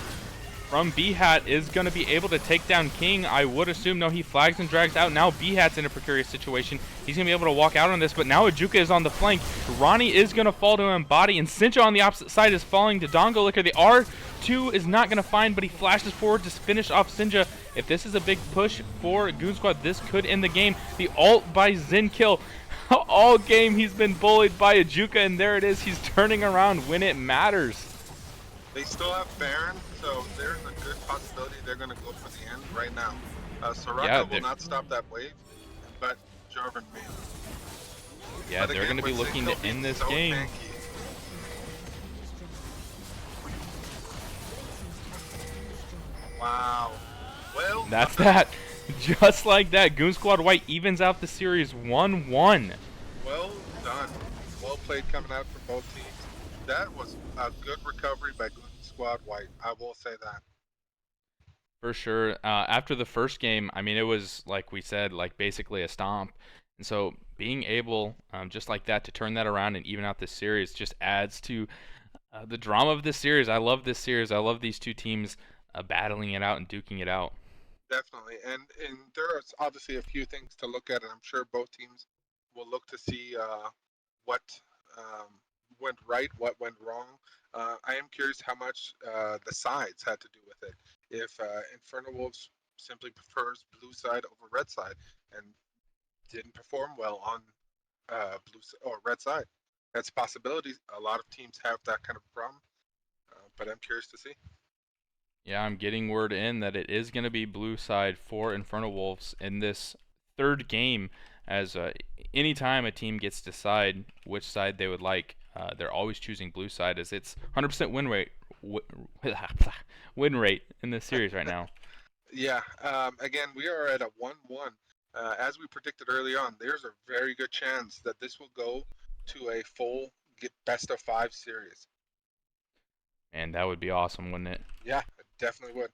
from B-Hat is going to be able to take down King. I would assume. No, he flags and drags out. Now B-Hat's in a precarious situation. He's going to be able to walk out on this, but now Ajuka is on the flank. Ronnie is going to fall to Embody, and Sinja on the opposite side is falling to Dongo Licker. The R2 is not going to find, but he flashes forward to finish off Sinja. If this is a big push for Goon Squad, this could end the game. The ult by Zinkill. All game he's been bullied by Ajuka, and there it is. He's turning around when it matters. They still have Baron, so there's a good possibility they're going to go for the end right now. Soraka will not stop that wave, but Jarvan may. Yeah, they're going to be looking to end this game. Tanky. Wow. Well, that's that. Just like that, Goon Squad White evens out the series 1-1. Well done. Well played coming out from both teams. That was a good recovery by Goon Squad White. I will say that. For sure. After the first game, I mean, it was, like we said, like basically a stomp. And so being able, just like that, to turn that around and even out this series just adds to the drama of this series. I love this series. I love these two teams battling it out and duking it out. Definitely, and there are obviously a few things to look at, and I'm sure both teams will look to see what um, went right, what went wrong. I am curious how much the sides had to do with it. If InfernoWolves simply prefers blue side over red side and didn't perform well on or red side, that's a possibility. A lot of teams have that kind of problem, but I'm curious to see. Yeah, I'm getting word in that it is going to be blue side for InfernoWolves in this third game. As anytime a team gets to decide which side they would like, they're always choosing blue side, as it's 100% win rate, win rate in this series right now. Yeah. Again, we are at a 1-1. As we predicted early on, there's a very good chance that this will go to a full best of 5 series. And that would be awesome, wouldn't it? Yeah, it definitely would.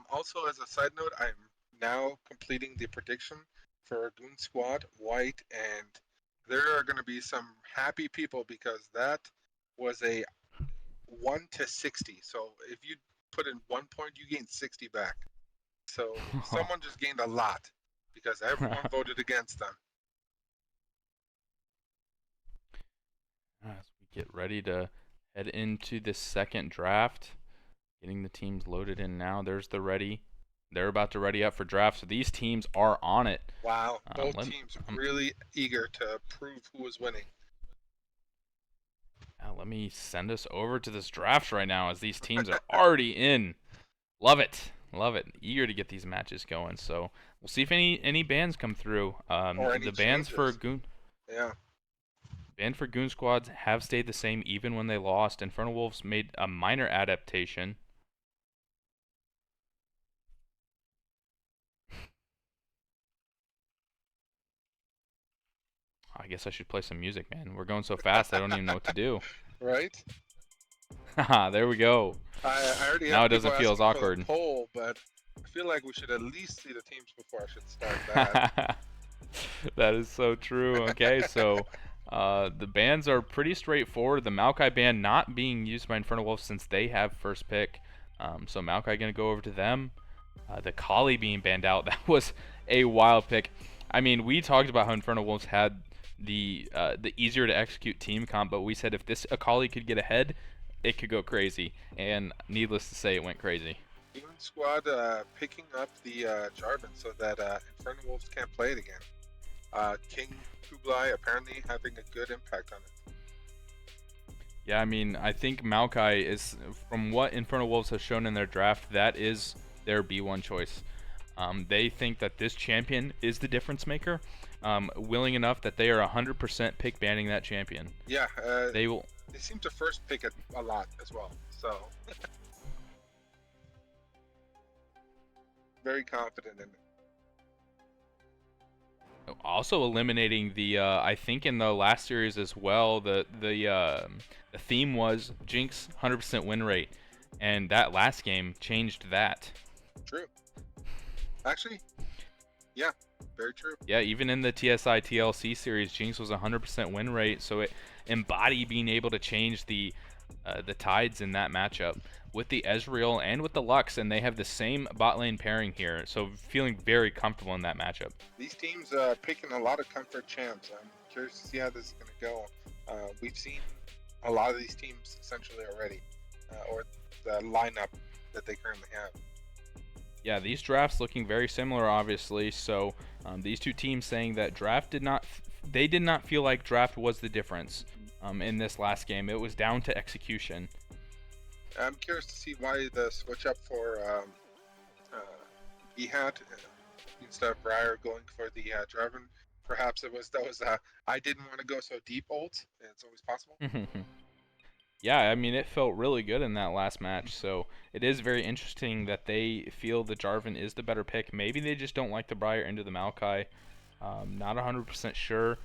Also, as a side note, I'm now completing the prediction for Goonz Squad, White, and there are going to be some happy people because that was a 1 to 60. So if you put in 1 point, you gain 60 back. So someone just gained a lot because everyone voted against them. As we get ready to head into the second draft, getting the teams loaded in now. There's the ready. They're about to ready up for draft, so these teams are on it. Wow, both teams really eager to prove who is winning. Let me send us over to this draft right now, as these teams are already in. Love it. Love it. Eager to get these matches going. So we'll see if any bans come through. Or any the bans changes. for Goon. Yeah. Bans for Goon Squads have stayed the same even when they lost. InfernoWolves made a minor adaptation. I guess I should play some music, man. We're going so fast, I don't even know what to do. Right? Haha, there we go. I already now have it doesn't feel as awkward. Poll, but I feel like we should at least see the teams before I should start that. That is so true. Okay, so the bans are pretty straightforward. The Maokai ban not being used by InfernoWolf since they have first pick. So Maokai going to go over to them. The Kali being banned out, that was a wild pick. I mean, we talked about how InfernoWolves had the easier to execute team comp, but we said if this Akali could get ahead, it could go crazy. And needless to say, it went crazy. Goon Squad picking up the Jarvan so that InfernoWolves can't play it again. King Kublai apparently having a good impact on it. Yeah, I mean, I think Maokai is, from what InfernoWolves has shown in their draft, that is their B1 choice. They think that this champion is the difference maker, willing enough that they are 100% pick banning that champion. Yeah, they will. They seem to first pick it a lot as well, so very confident in it. Also eliminating the, I think in the last series as well, the theme was Jinx 100% win rate, and that last game changed that. True. Actually, yeah, very true. Yeah, even in the TSI TLC series, Jinx was 100% win rate, so it embodied being able to change the tides in that matchup with the Ezreal and with the Lux, and they have the same bot lane pairing here, so feeling very comfortable in that matchup. These teams are picking a lot of comfort champs. I'm curious to see how this is going to go. We've seen a lot of these teams essentially already, or the lineup that they currently have. Yeah, these drafts looking very similar, obviously. So these two teams saying that they did not feel like draft was the difference in this last game. It was down to execution. I'm curious to see why the switch up for Ehad instead of Briar going for the Jarvan. Perhaps it was those I didn't want to go so deep ult. It's always possible. Yeah, I mean, it felt really good in that last match, so it is very interesting that they feel the Jarvan is the better pick. Maybe they just don't like the Briar into the Maokai. Not 100% sure,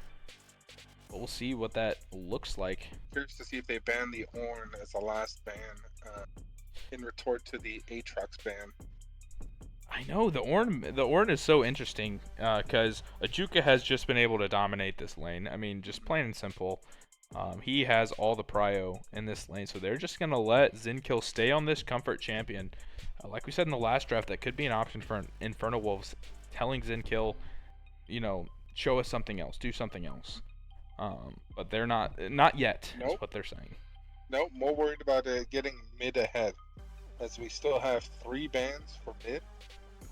but we'll see what that looks like. Curious to see if they ban the Ornn as the last ban in retort to the Aatrox ban. I know, the Ornn is so interesting because Ajuka has just been able to dominate this lane. I mean, just plain and simple. He has all the prio in this lane, so they're just going to let Zinkill stay on this comfort champion. Like we said in the last draft, that could be an option for InfernoWolves, telling Zinkill, you know, show us something else, do something else. But they're not yet, is Nope. what they're saying. Nope, more worried about getting mid ahead, as we still have 3 bans for mid,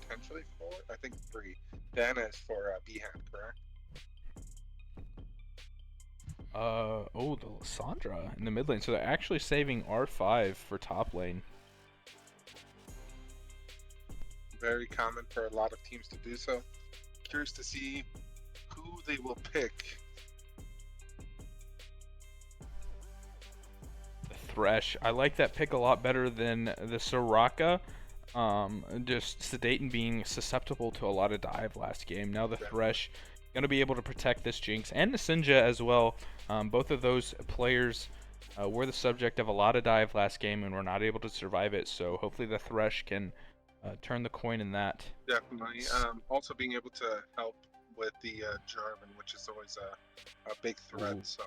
potentially 4. I think 3. Ban is for B-hand, correct? Oh, the Lissandra in the mid lane. So they're actually saving R5 for top lane. Very common for a lot of teams to do so. Curious to see who they will pick. The Thresh. I like that pick a lot better than the Soraka. Just Sedaten being susceptible to a lot of dive last game. Now the Thresh going to be able to protect this Jinx, and the Sinja as well. Both of those players were the subject of a lot of dive last game and were not able to survive it, so hopefully the Thresh can turn the coin in that. Definitely. Also being able to help with the Jarvan, which is always a big threat. Ooh. So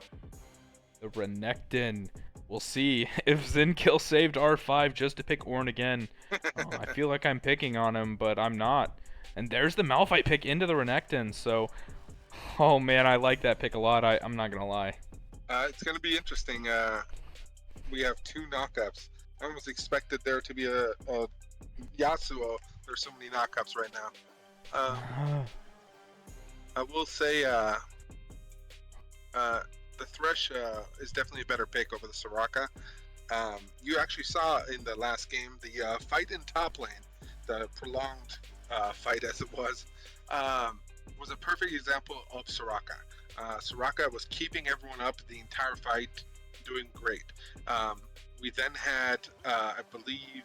The Renekton. We'll see if Zinkill saved R5 just to pick Ornn again. I feel like I'm picking on him, but I'm not. And there's the Malphite pick into the Renekton, so... Oh man, I like that pick a lot, I'm not gonna lie. it's going to be interesting. We have 2 knockups. I almost expected there to be a Yasuo. There's so many knockups right now. I will say the Thresh is definitely a better pick over the Soraka. You actually saw in the last game the fight in top lane, the prolonged fight as it was a perfect example of Soraka. Soraka was keeping everyone up the entire fight, doing great. We then had, I believe,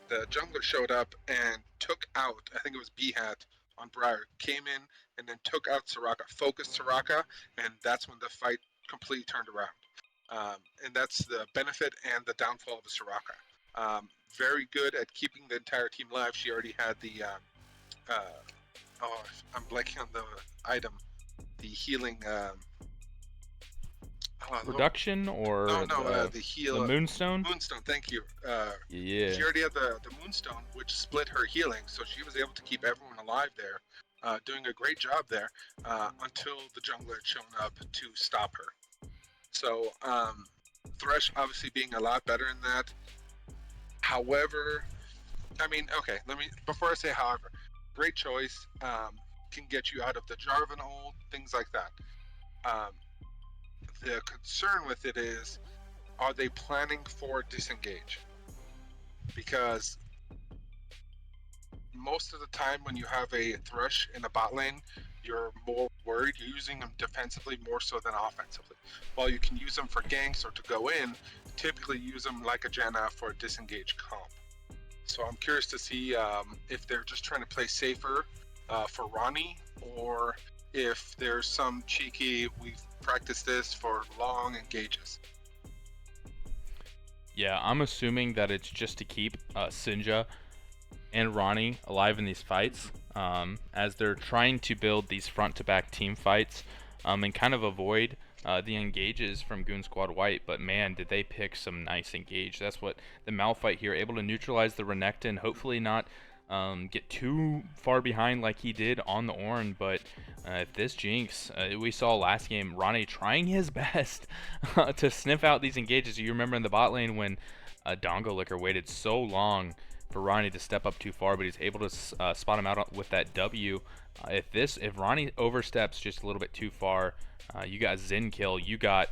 the jungler showed up and took out, I think it was B-Hat on Briar, came in and then took out Soraka, focused Soraka, and that's when the fight completely turned around. And that's the benefit and the downfall of the Soraka. Very good at keeping the entire team alive. She already had the, I'm blanking on the item, the healing, Reduction or the heal. The Moonstone? Moonstone, thank you. Yeah. She already had the Moonstone, which split her healing, so she was able to keep everyone alive there, doing a great job there, until the jungler had shown up to stop her. So, Thresh obviously being a lot better in that. However, I mean, okay, before I say however, great choice, can get you out of the Jarvan ult, things like that. The concern with it is, are they planning for disengage? Because most of the time when you have a Thresh in a bot lane, you're more worried. You're using them defensively more so than offensively. While you can use them for ganks or to go in, typically use them like a Janna for a disengage comp. So I'm curious to see if they're just trying to play safer for Ronnie, or if there's some cheeky, we've practiced this for long engages. Yeah, I'm assuming that it's just to keep Sinja and Ronnie alive in these fights, as they're trying to build these front-to-back team fights, and kind of avoid the engages from Goon Squad White. But man, did they pick some nice engage. That's what the Malphite here, able to neutralize the Renekton, hopefully not get too far behind like he did on the Ornn. But if this Jinx, we saw last game, Ronnie trying his best to sniff out these engages. You remember in the bot lane when Dongo Licker waited so long for Ronnie to step up too far, but he's able to spot him out with that W. If Ronnie oversteps just a little bit too far, you got Zinkill, you got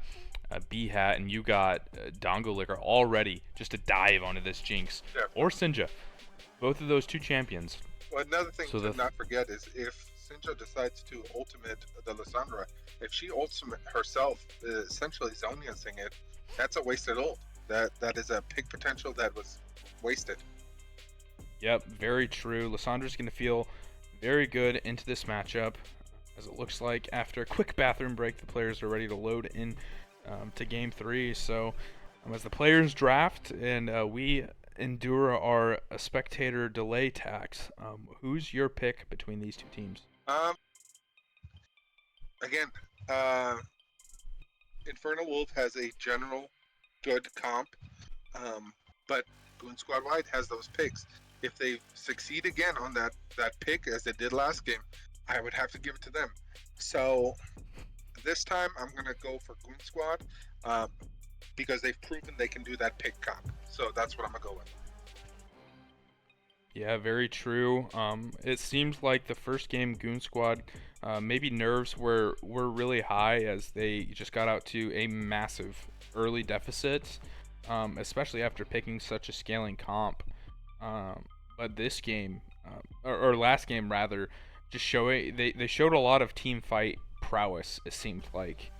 B-Hat, and you got Dongo Licker all ready just to dive onto this Jinx. Yeah. Or Sinja. Both of those 2 champions. Well, another thing to not forget is if Sinja decides to ultimate the Lissandra, if she ultimate herself, essentially Zoniancing it, that's a wasted ult. That is a pick potential that was wasted. Yep, very true. Lissandra's going to feel very good into this matchup, as it looks like after a quick bathroom break, the players are ready to load in to Game 3. So as the players draft and we endure our spectator delay tax, who's your pick between these 2 teams? Again, InfernoWolf has a general good comp, but Goon Squad Wide has those picks. If they succeed again on that pick as they did last game, I would have to give it to them. So this time I'm gonna go for Goon Squad because they've proven they can do that pick comp. So that's what I'm gonna go with. Yeah, very true. It seems like the first game, Goon Squad, maybe nerves were really high as they just got out to a massive early deficit, especially after picking such a scaling comp. But this game, or last game rather, just showing they showed a lot of team fight prowess. It seemed like,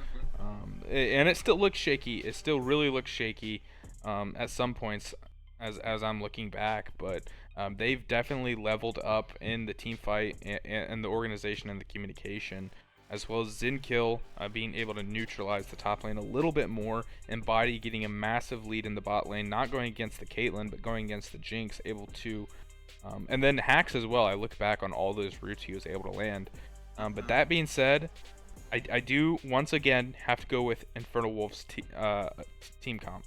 and it still looks shaky. It still really looks shaky at some points as I'm looking back, but they've definitely leveled up in the team fight and the organization and the communication, as well as Zinkill being able to neutralize the top lane a little bit more, and Body getting a massive lead in the bot lane, not going against the Caitlyn, but going against the Jinx, able to, and then Hacks as well. I look back on all those routes he was able to land. But that being said, I do once again have to go with InfernoWolf's team comp.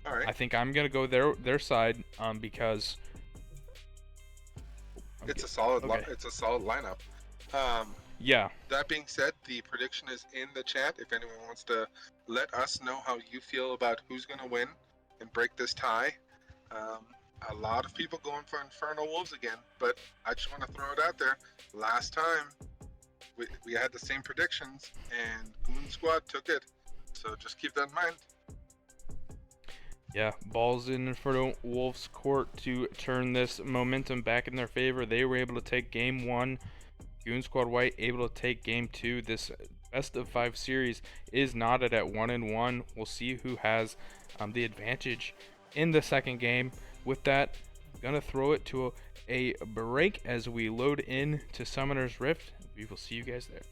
All right. I think I'm gonna go their side because It's a solid. Okay. It's a solid lineup. Yeah, That being said, the prediction is in the chat. If anyone wants to let us know how you feel about who's going to win and break this tie. A lot of people going for Inferno Wolves again, but I just want to throw it out there. Last time, we had the same predictions, and Goon Squad took it. So just keep that in mind. yeah. Balls in Inferno Wolf's court to turn this momentum back in their favor. They were able to take game 1. Goon Squad White able to take game 2. This best of 5 series is knotted at 1-1. We'll see who has the advantage in the second game. With that, gonna throw it to a break as we load in to Summoner's Rift. We will see you guys there.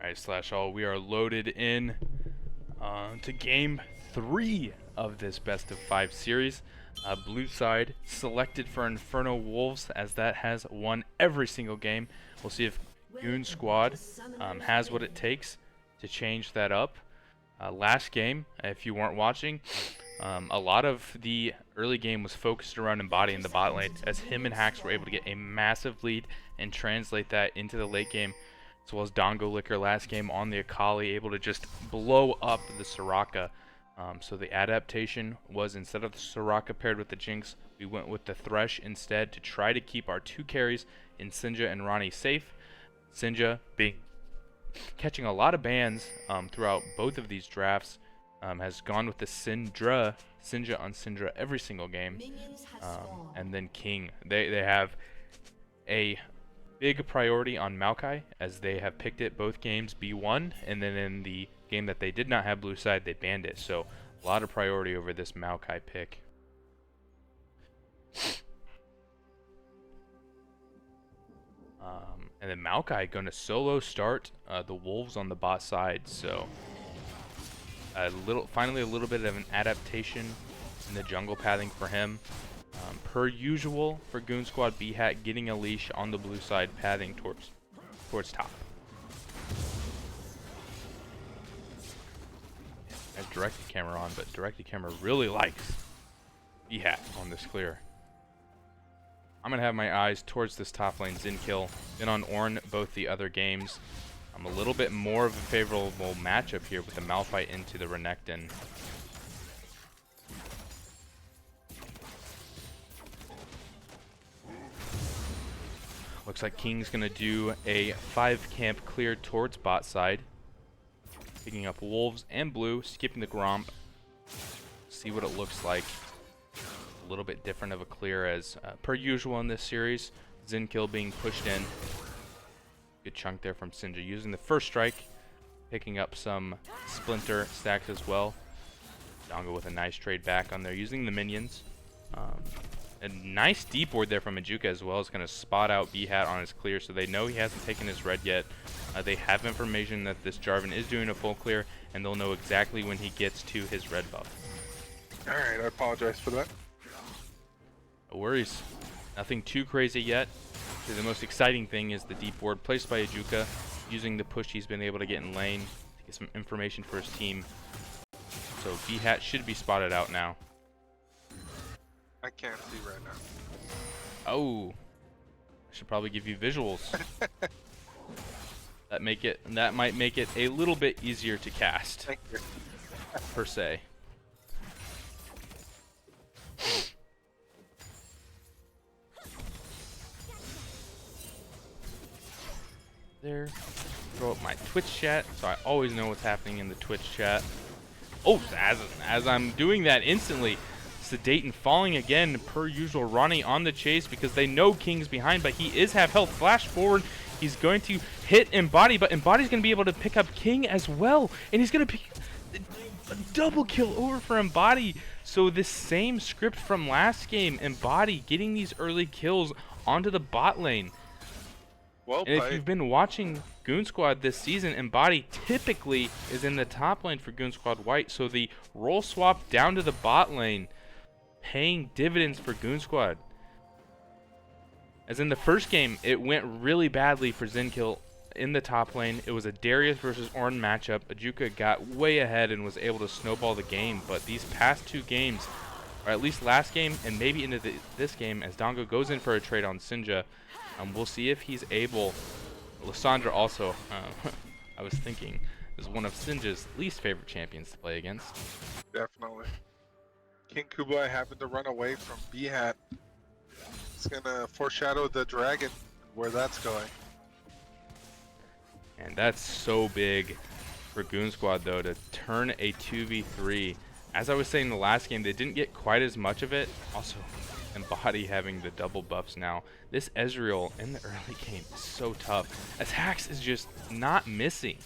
Alright, Slash All, we are loaded in to game 3 of this best of 5 series. Blue side selected for InfernoWolves, as that has won every single game. We'll see if Goonz squad has what it takes to change that up. Last game, if you weren't watching, a lot of the early game was focused around embodying the bot lane, as him and Hax were able to get a massive lead and translate that into the late game, as well as Dongo Licker last game on the Akali, able to just blow up the Soraka. So the adaptation was, instead of the Soraka paired with the Jinx, we went with the Thresh instead to try to keep our 2 carries in Sinja and Ronnie safe. Sinja catching a lot of bans throughout both of these drafts, has gone with the Sinja on Syndra every single game. And then King, they have a big priority on Maokai, as they have picked it both games B1, and then in the game that they did not have blue side, they banned it. So a lot of priority over this Maokai pick. And then Maokai going to solo start the Wolves on the bot side. So finally a little bit of an adaptation in the jungle pathing for him. Per usual for Goonz squad, B-Hat getting a leash on the blue side, pathing towards top. I have directed camera on, but directed camera really likes B-Hat on this clear. I'm going to have my eyes towards this top lane Xin kill. Been on Ornn both the other games. I'm a little bit more of a favorable matchup here with the Malphite into the Renekton. Looks like King's going to do a 5 camp clear towards bot side. Picking up Wolves and Blue, skipping the Gromp. See what it looks like. A little bit different of a clear, as per usual in this series. Xin kill being pushed in. Good chunk there from Sinja, using the first strike, picking up some Splinter stacks as well. Dongo with a nice trade back on there, using the minions. A nice deep ward there from Majuka as well. Is going to spot out B-Hat on his clear, so they know he hasn't taken his red yet. They have information that this Jarvan is doing a full clear, and they'll know exactly when he gets to his red buff. Alright, I apologize for that. No worries. Nothing too crazy yet. So the most exciting thing is the deep ward placed by Ajuka, using the push he's been able to get in lane to get some information for his team. So B-Hat should be spotted out now. I can't see right now. Oh, I should probably give you visuals. That might make it a little bit easier to cast. Thank you. Per se. There. Throw up my Twitch chat, so I always know what's happening in the Twitch chat. Oh, as I'm doing that instantly, Sedaten falling again, per usual. Ronnie on the chase because they know King's behind, but he is half health. Flash forward. He's going to hit Embody, but Embody's going to be able to pick up King as well. And he's going to pick a double kill over for Embody. So this same script from last game, Embody getting these early kills onto the bot lane. Well And played. if you've been watching Goonz Squad this season, Embody typically is in the top lane for Goonz Squad White. So the role swap down to the bot lane, paying dividends for Goonz Squad. As in the first game, it went really badly for Zinkill in the top lane. It was a Darius versus Ornn matchup. Ajuka got way ahead and was able to snowball the game. But these past 2 games, or at least last game and maybe into this game, as Dongo goes in for a trade on Sinja, we'll see if he's able. Lissandra also, I was thinking, is one of Sinja's least favorite champions to play against. Definitely. King Kublai having to run away from B-Hat. It's gonna foreshadow the dragon, where that's going. And that's so big for Goonz Squad, though, to turn a 2v3. As I was saying in the last game, they didn't get quite as much of it. Also, Embody having the double buffs now. This Ezreal in the early game is so tough, as Hax is just not missing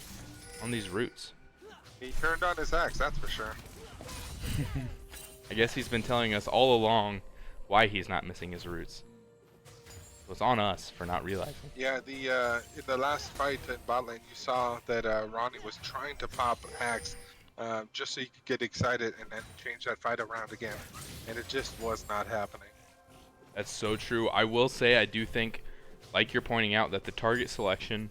on these routes. He turned on his axe, that's for sure. I guess he's been telling us all along why he's not missing his routes. it's on us for not realizing. Yeah, in the last fight in bot lane, you saw that Ronnie was trying to pop hacks just so he could get excited and then change that fight around again, and it just was not happening. That's so true. I will say I do think, like you're pointing out, that the target selection,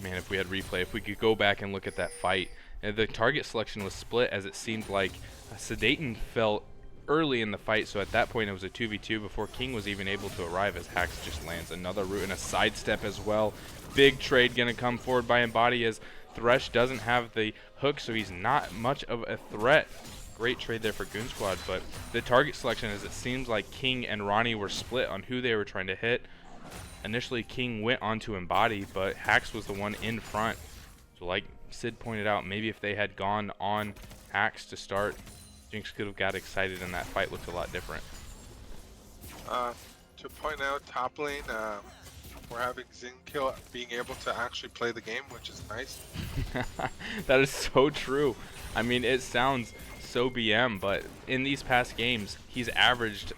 man, if we had replay, if we could go back and look at that fight, the target selection was split, as it seemed like Sedaten fell early in the fight, so at that point it was a 2v2 before King was even able to arrive, as Hax just lands another root and a sidestep as well. Big trade gonna come forward by Embody, as Thresh doesn't have the hook, so he's not much of a threat. Great trade there for Goon Squad, but the target selection, as it seems like King and Ronnie were split on who they were trying to hit. Initially King went onto Embody, but Hax was the one in front. So like Sid pointed out, maybe if they had gone on Hax to start, Jinx could have got excited and that fight looked a lot different. To point out, top lane, we're having Zinkill being able to actually play the game, which is nice. That is so true. I mean, it sounds so BM, but in these past games, he's averaged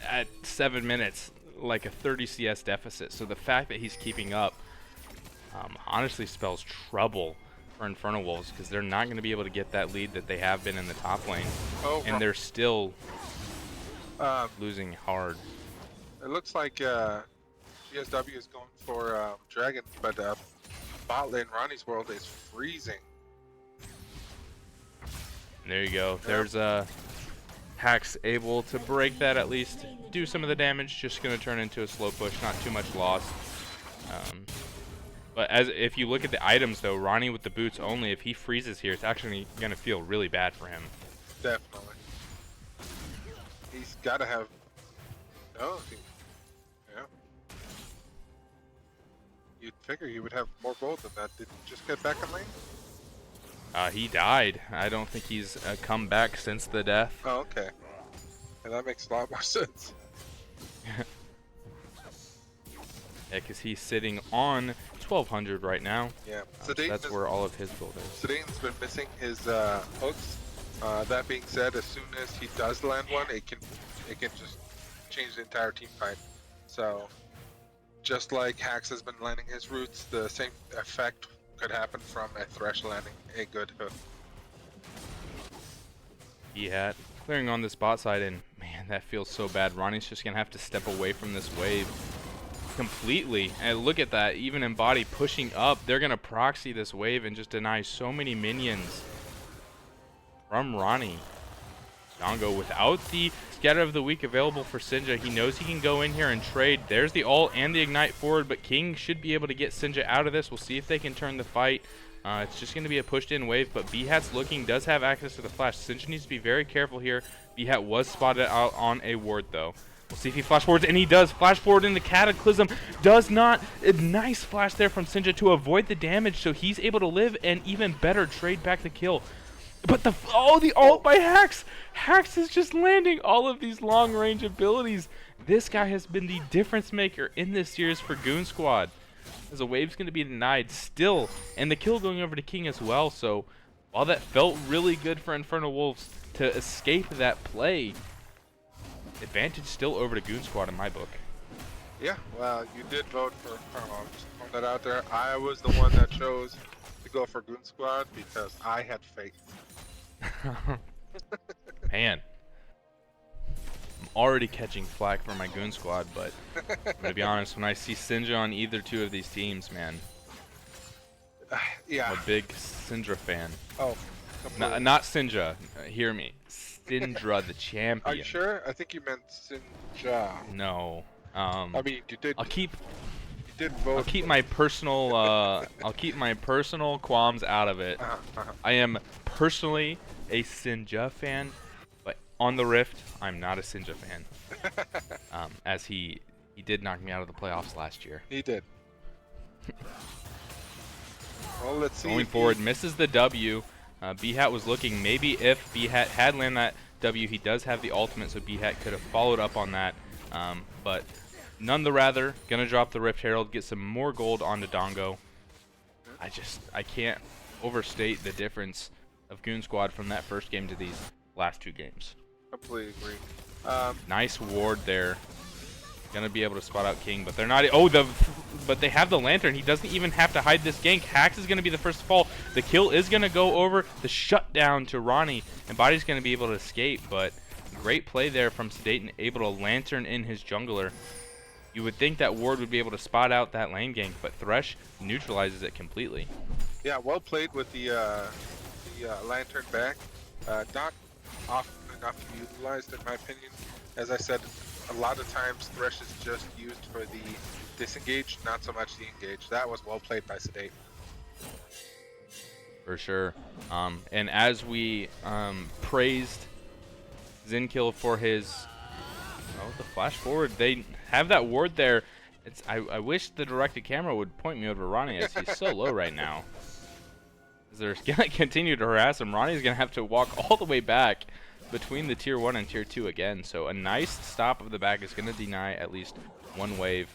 at 7 minutes like a 30 CS deficit. So the fact that he's keeping up honestly spells trouble for InfernoWolves, because they're not going to be able to get that lead that they have been in the top lane. Oh, and they're still losing hard. It looks like GSW is going for Dragon, but bot lane Ronnie's world is freezing. There you go. There's Hax able to break that, at least do some of the damage. Just going to turn into a slow push, not too much loss. But if you look at the items, though, Ronnie with the boots only, if he freezes here, it's actually going to feel really bad for him. Definitely. He's got to have... yeah. You'd figure he would have more gold than that. Did he just get back in lane? He died. I don't think he's come back since the death. Oh, okay. And that makes a lot more sense. Yeah, because he's sitting on 1200 right now. Yeah, so that's where all of his gold is. Sedaten's been missing his hooks. That being said, as soon as he does land one, it can just change the entire team fight. So, just like Hax has been landing his roots, the same effect could happen from a Thresh landing a good hook. He-Hat clearing on this bot side, and man, that feels so bad. Ronnie's just gonna have to step away from this wave completely. And look at that, even Embody pushing up, they're gonna proxy this wave and just deny so many minions from Ronnie. Dongo without the scatter of the week available for Sinja. He knows he can go in here and trade. There's the ult and the ignite forward, but King should be able to get Sinja out of this. We'll see if they can turn the fight. It's just going to be a pushed in wave, but B-Hat's looking, does have access to the flash. Sinja needs to be very careful here. B-Hat was spotted out on a ward, though. We'll see if he flash forwards, and he does. Flash forward in the Cataclysm. Does not. A nice flash there from Sinja to avoid the damage, so he's able to live and even better trade back the kill. But the ult by Hax. Hax is just landing all of these long range abilities. This guy has been the difference maker in this series for Goon Squad, as a wave's going to be denied still, and the kill going over to King as well. So while that felt really good for InfernoWolves to escape that play, advantage still over to Goon Squad in my book. Yeah, well, you did vote for Inferno. Just throwing that out there. I was the one that chose to go for Goon Squad because I had faith. Man, I'm already catching flack for my Goon Squad, but I'm gonna be honest, when I see Sinja on either two of these teams, man, yeah, I'm a big Syndra fan. Oh, not Sinja, hear me, Syndra the champion. Are you sure? I think you meant Sinja. No. I mean, you did. I'll keep my personal qualms out of it. I am personally a Sinja fan, but on the Rift, I'm not a Sinja fan. As he did knock me out of the playoffs last year. He did. Well, let's see. Going forward, misses the W. B-Hat was looking, maybe if B-Hat had landed that W, he does have the ultimate, so B-Hat could have followed up on that. But none the rather, gonna drop the Rift Herald, get some more gold onto Dongo. I can't overstate the difference of Goon Squad from that first game to these last two games. Completely agree. Nice ward there Gonna be able to spot out King, but they're not. But they have the lantern. He doesn't even have to hide this gank. Hax is gonna be the first to fall. The kill is gonna go over the shutdown to Ronnie, and Body's gonna be able to escape. But great play there from Sedaten, able to lantern in his jungler. You would think that Ward would be able to spot out that lane gank, but Thresh neutralizes it completely. Yeah, well played with the lantern back. Not often enough utilized, in my opinion. As I said, a lot of times Thresh is just used for the disengage, not so much the engage. That was well played by Sedate. For sure. And as we praised Zinkill for his the flash forward, they have that ward there. I wish the directed camera would point me over Ronnie, as he's so low right now. They're gonna continue to harass him. Ronnie's gonna have to walk all the way back between the tier 1 and tier 2 again. So a nice stop of the back is gonna deny at least one wave.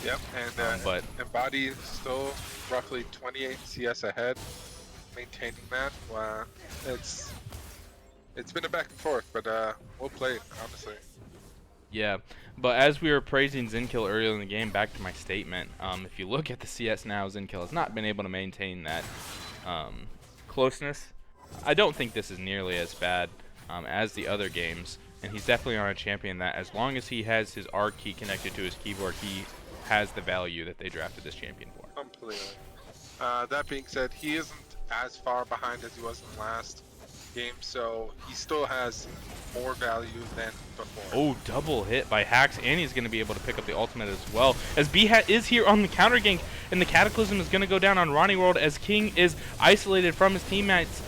Yep, and Embody still roughly 28 CS ahead, maintaining that. It's been a back and forth, but we'll play it, honestly. Yeah, but as we were praising Zinkill earlier in the game, back to my statement, if you look at the CS now, Zinkill has not been able to maintain that closeness. I don't think this is nearly as bad as the other games, and he's definitely on a champion that as long as he has his R key connected to his keyboard, he has the value that they drafted this champion for. Completely. That being said, he isn't as far behind as he was in the last game, so he still has more value than before. Oh, double hit by Hax, and he's going to be able to pick up the ultimate as well. As B-Hat is here on the counter gank, and the Cataclysm is going to go down on Ronnie World as King is isolated from his teammates.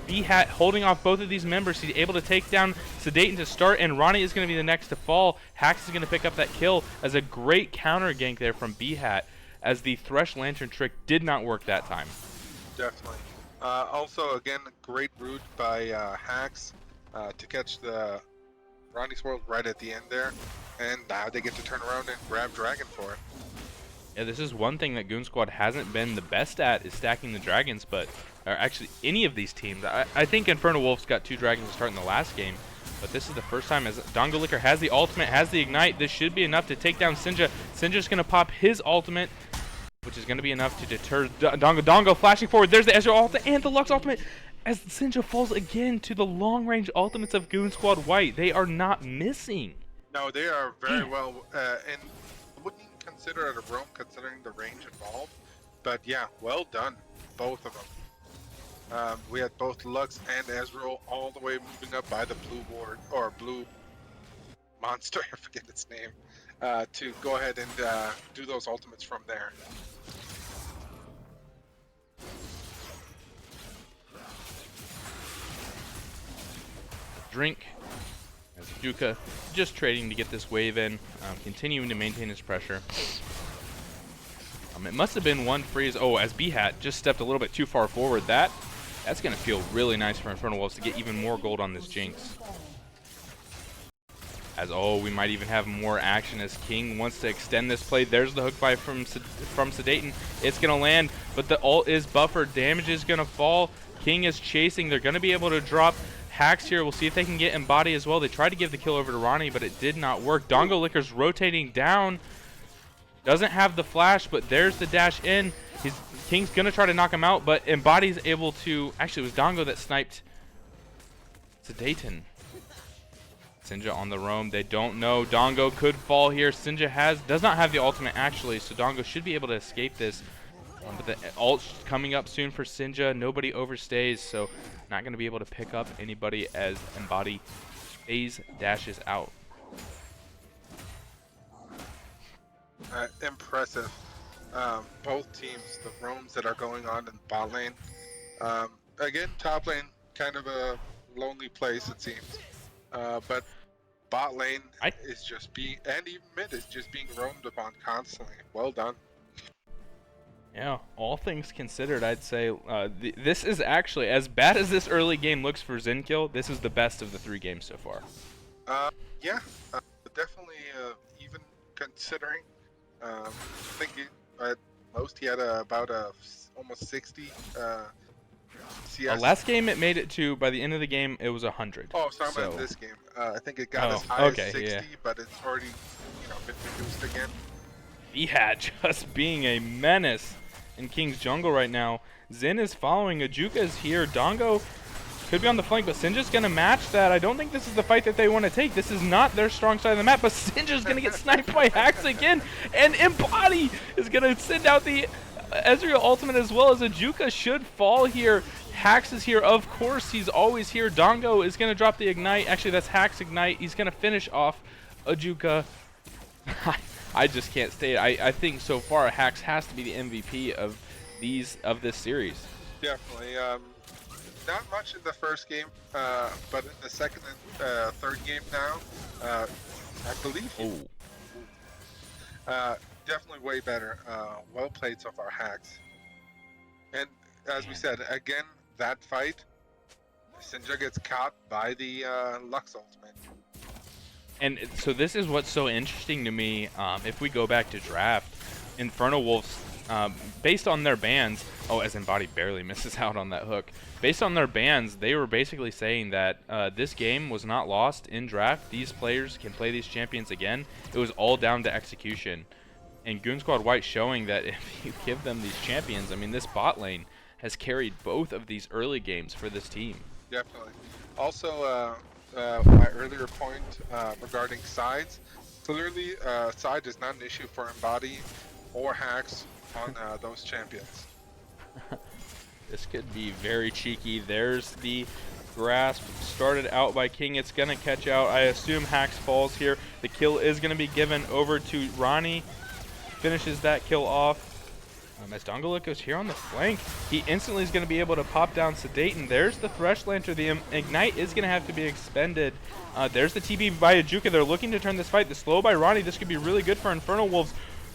B-Hat holding off both of these members. He's able to take down Sedaten to start, and Ronnie is going to be the next to fall. Hax is going to pick up that kill as a great counter gank there from B-Hat, as the Thresh Lantern trick did not work that time. Definitely. Also, again, great route by Hax to catch the Ronnie's World right at the end there, and now they get to turn around and grab Dragon for it. Yeah, this is one thing that Goon Squad hasn't been the best at, is stacking the dragons, but or actually any of these teams. I think InfernoWolf's got 2 dragons to start in the last game, but this is the first time as Dongo Licker has the ultimate, has the ignite. This should be enough to take down Sinja. Sinja's going to pop his ultimate, which is going to be enough to deter Dongo flashing forward. There's the Ezreal ultimate and the Lux ultimate as Sinja falls again to the long-range ultimates of Goon Squad White. They are not missing. No, they are very well, and I wouldn't consider it a roam considering the range involved, but yeah, well done, both of them. We had both Lux and Ezreal all the way moving up by the blue ward, or blue monster, I forget its name, to go ahead and do those ultimates from there. Drink as Duka just trading to get this wave in, continuing to maintain his pressure. It must have been one freeze. Oh, as B-Hat just stepped a little bit too far forward. That's going to feel really nice for InfernoWolves to get even more gold on this Jinx. As we might even have more action as King wants to extend this play. There's the hook buy from Sedaten. It's going to land, but the ult is buffered. Damage is going to fall. King is chasing. They're going to be able to drop Hax here. We'll see if they can get Embody as well. They tried to give the kill over to Ronnie, but it did not work. Dongo Licker's rotating down. Doesn't have the flash, but there's the dash in. King's going to try to knock him out, but Embody's able to... Actually, it was Dongo that sniped Sedaten. Sinja on the roam. They don't know. Dongo could fall here. Sinja does not have the ultimate, actually, so Dongo should be able to escape this. But the ult's coming up soon for Sinja. Nobody overstays, so not going to be able to pick up anybody as Embody phase dashes out. Impressive. Both teams, the roams that are going on in bot lane. Again, top lane, kind of a lonely place, it seems. But bot lane is just being, and even mid is just being roamed upon constantly. Well done. Yeah, all things considered, I'd say this is actually, as bad as this early game looks for Zinkill, this is the best of the 3 games so far. Yeah, definitely, even considering, I think at most he had about almost 60 CS. Last game it made it to, by the end of the game, it was 100. Oh, sorry about this game. I think it got as high as 60, but it's already been reduced again. Vihat just being a menace in King's jungle right now. Zin is following. Ajuka is here. Dongo could be on the flank, but Sinja's going to match that. I don't think this is the fight that they want to take. This is not their strong side of the map, but Sinja's going to get sniped by Hax again, and Embody is going to send out the Ezreal ultimate as well as Ajuka should fall here. Hax is here, of course, he's always here. Dongo is going to drop the ignite. Actually, that's Hax ignite. He's going to finish off Ajuka. I just can't stay it. I think so far Hax has to be the MVP of this series. Definitely. Not much in the first game, but in the second and third game now, I believe. Definitely way better. Well played so far, Hax. And as we said, again, that fight, Sinja gets caught by the Lux ultimate. And so this is what's so interesting to me. If we go back to draft, InfernoWolf's based on their bans, as Embody barely misses out on that hook. Based on their bans, they were basically saying that this game was not lost in draft. These players can play these champions again. It was all down to execution. And Goon Squad White showing that if you give them these champions, I mean, this bot lane has carried both of these early games for this team. Definitely. Also, my earlier point regarding sides, clearly side is not an issue for Embody or Hax on those champions. This could be very cheeky. There's the grasp started out by King. It's going to catch out. I assume Hax falls here. The kill is going to be given over to Ronnie. Finishes that kill off. As Dongo goes here on the flank, he instantly is going to be able to pop down Sedate, and there's the Thresh Lantern. The Ignite is going to have to be expended. There's the TB by Ajuka. They're looking to turn this fight. The slow by Ronnie. This could be really good for InfernoWolves.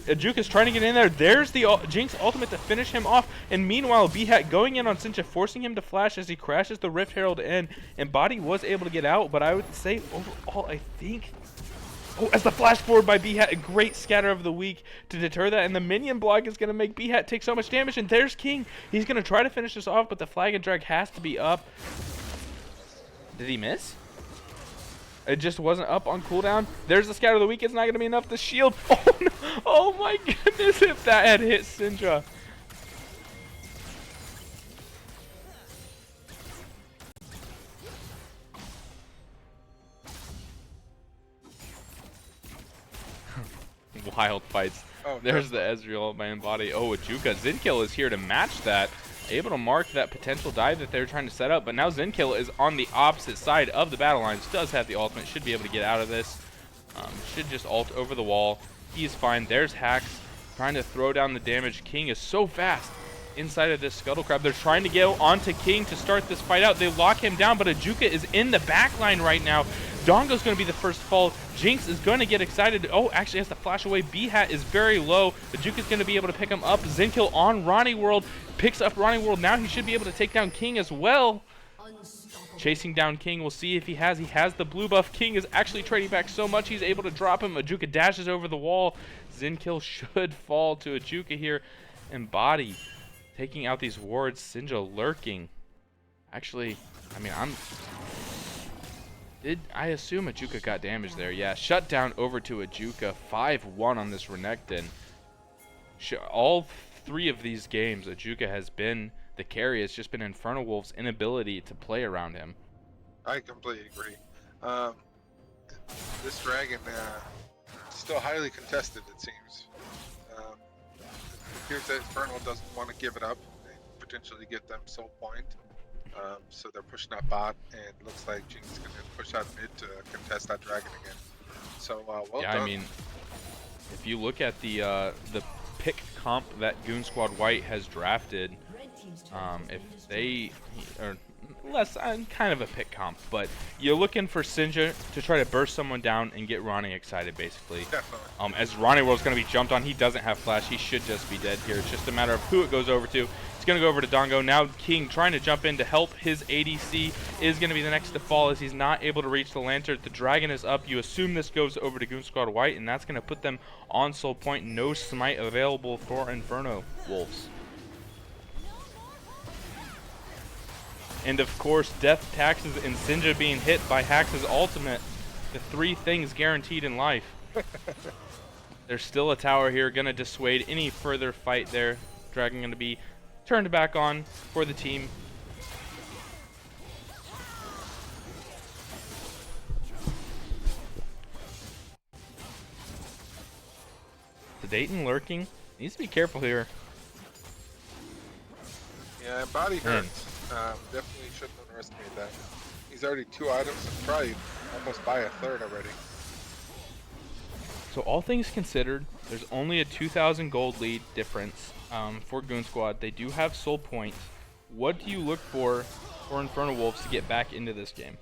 Ajuka's trying to get in there. There's the Jinx ultimate to finish him off. And meanwhile, Bhat going in on Sinja, forcing him to flash as he crashes the Rift Herald in. And Body was able to get out, but I would say overall, I think... as the flash forward by Bhat, a great scatter of the week to deter that. And the minion block is going to make Bhat take so much damage. And there's King. He's going to try to finish this off, but the flag and drag has to be up. Did he miss? It just wasn't up on cooldown. There's the scatter of the week. It's not going to be enough to shield. Oh, no. Oh my goodness, if that had hit Syndra. Wild fights. There's the Ezreal by Embody. Ajuka. Zinkill is here to match that. Able to mark that potential dive that they're trying to set up, but now Zinkill is on the opposite side of the battle lines. Does have the ultimate, should be able to get out of this. Should just ult over the wall. He's fine. There's Hax trying to throw down the damage. King is so fast inside of this Scuttle Crab. They're trying to go onto King to start this fight out. They lock him down, but Ajuka is in the back line right now. Dongo's going to be the first fall. Jinx is going to get excited. Actually has to flash away. Bhat is very low. Ajuka's going to be able to pick him up. Zinkill on Ronnie World. Picks up Ronnie World. Now he should be able to take down King as well. Chasing down King. We'll see if he has. He has the blue buff. King is actually trading back so much he's able to drop him. Ajuka dashes over the wall. Zinkill should fall to Ajuka here. And Body taking out these wards. Sinja lurking. Actually, I mean, I assume Ajuka got damage there. Yeah, shut down over to Ajuka. 5-1 on this Renekton. All three of these games, Ajuka has been the carry. It's just been InfernoWolf's inability to play around him. I completely agree. This dragon still highly contested, it seems. It appears that Inferno doesn't want to give it up and potentially get them soul point. So they're pushing that bot, and looks like Jinx is going to push out mid to contest that dragon again. So well yeah, done. I mean, if you look at the pick comp that Goon Squad White has drafted, if they are less kind of a pick comp, but you're looking for Sinja to try to burst someone down and get Ronnie excited, basically. Definitely. As Ronnie World's going to be jumped on, he doesn't have flash. He should just be dead here. It's just a matter of who it goes over to. It's going to go over to Dongo. Now King trying to jump in to help his ADC is going to be the next to fall as he's not able to reach the lantern. The dragon is up. You assume this goes over to Goon Squad White, and that's going to put them on soul point. No smite available for InfernoWolves. And of course, death, taxes, and Sinja being hit by Hax's ultimate. The three things guaranteed in life. There's still a tower here, gonna dissuade any further fight there. Dragon gonna be turned back on for the team. The Dayton lurking. Needs to be careful here. Yeah, and body hurts. Definitely shouldn't underestimate that. He's already 2 items and probably almost by a third already. So all things considered, there's only a 2,000 gold lead difference for Goon Squad. They do have soul points. What do you look for InfernoWolves to get back into this game?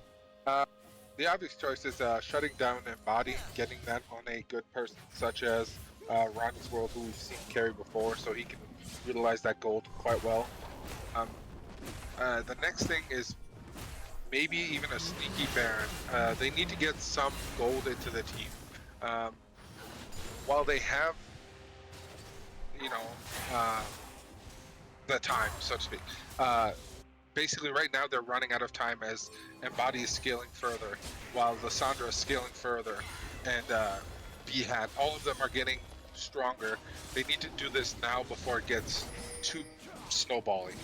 The obvious choice is shutting down Embody, getting that on a good person such as Ronnie's World, who we've seen carry before, so he can utilize that gold quite well. The next thing is maybe even a sneaky Baron. They need to get some gold into the team. While they have, you know, the time, so to speak. Basically, right now they're running out of time as Embody is scaling further, while Lissandra is scaling further, and B-Hat. All of them are getting stronger. They need to do this now before it gets too snowballing.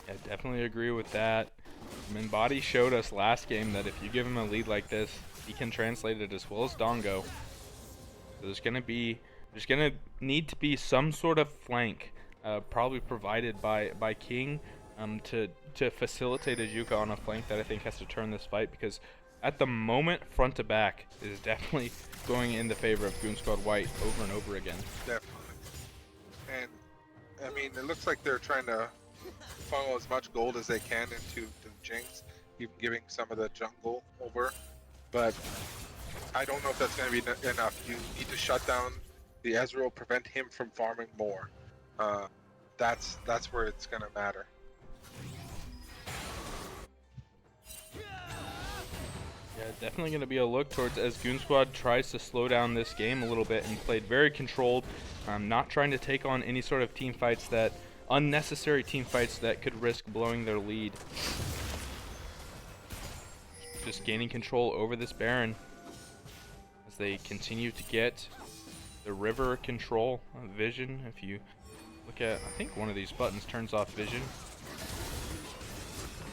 I definitely agree with that. Embody showed us last game that if you give him a lead like this, he can translate it as well as Dongo. So there's gonna need to be some sort of flank, probably provided by King, to facilitate Ajuka on a flank that I think has to turn this fight, because at the moment, front to back is definitely going in the favor of Goon Squad White over and over again. Definitely. And I mean, it looks like they're trying to funnel as much gold as they can into the Jinx, even giving some of the jungle over. But I don't know if that's going to be enough. You need to shut down the Ezreal, prevent him from farming more. That's where it's going to matter. Yeah, definitely going to be a look towards as Goon Squad tries to slow down this game a little bit and played very controlled, not trying to take on any sort of team fights unnecessary team fights that could risk blowing their lead. Just gaining control over this Baron as they continue to get the river control vision. If you look at, I think one of these buttons turns off vision.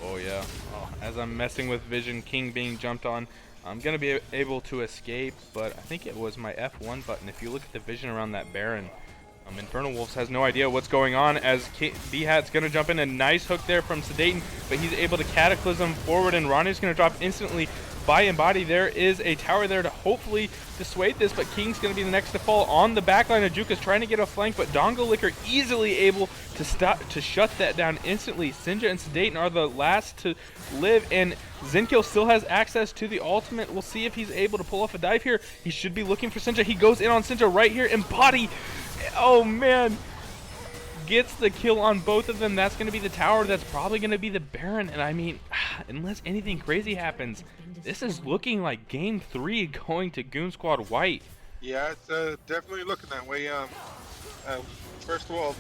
Oh yeah. Oh, as I'm messing with vision, King being jumped on, I'm gonna be able to escape, but I think it was my F1 button. If you look at the vision around that Baron, InfernoWolves has no idea what's going on as B-Hat's going to jump in. A nice hook there from Sedaten, but he's able to Cataclysm forward, and Ronnie's going to drop instantly by Embody. There is a tower there to hopefully dissuade this, but King's going to be the next to fall on the backline. Ajuka's trying to get a flank, but Dongo Licker easily able to shut that down instantly. Sinja and Sedaten are the last to live, and Zenkill still has access to the ultimate. We'll see if he's able to pull off a dive here. He should be looking for Sinja. He goes in on Sinja right here. Embody, oh man, gets the kill on both of them. That's going to be the tower. That's probably going to be the Baron. And I mean, unless anything crazy happens, this is looking like game 3 going to Goon Squad White. Yeah, it's definitely looking that way. First of all,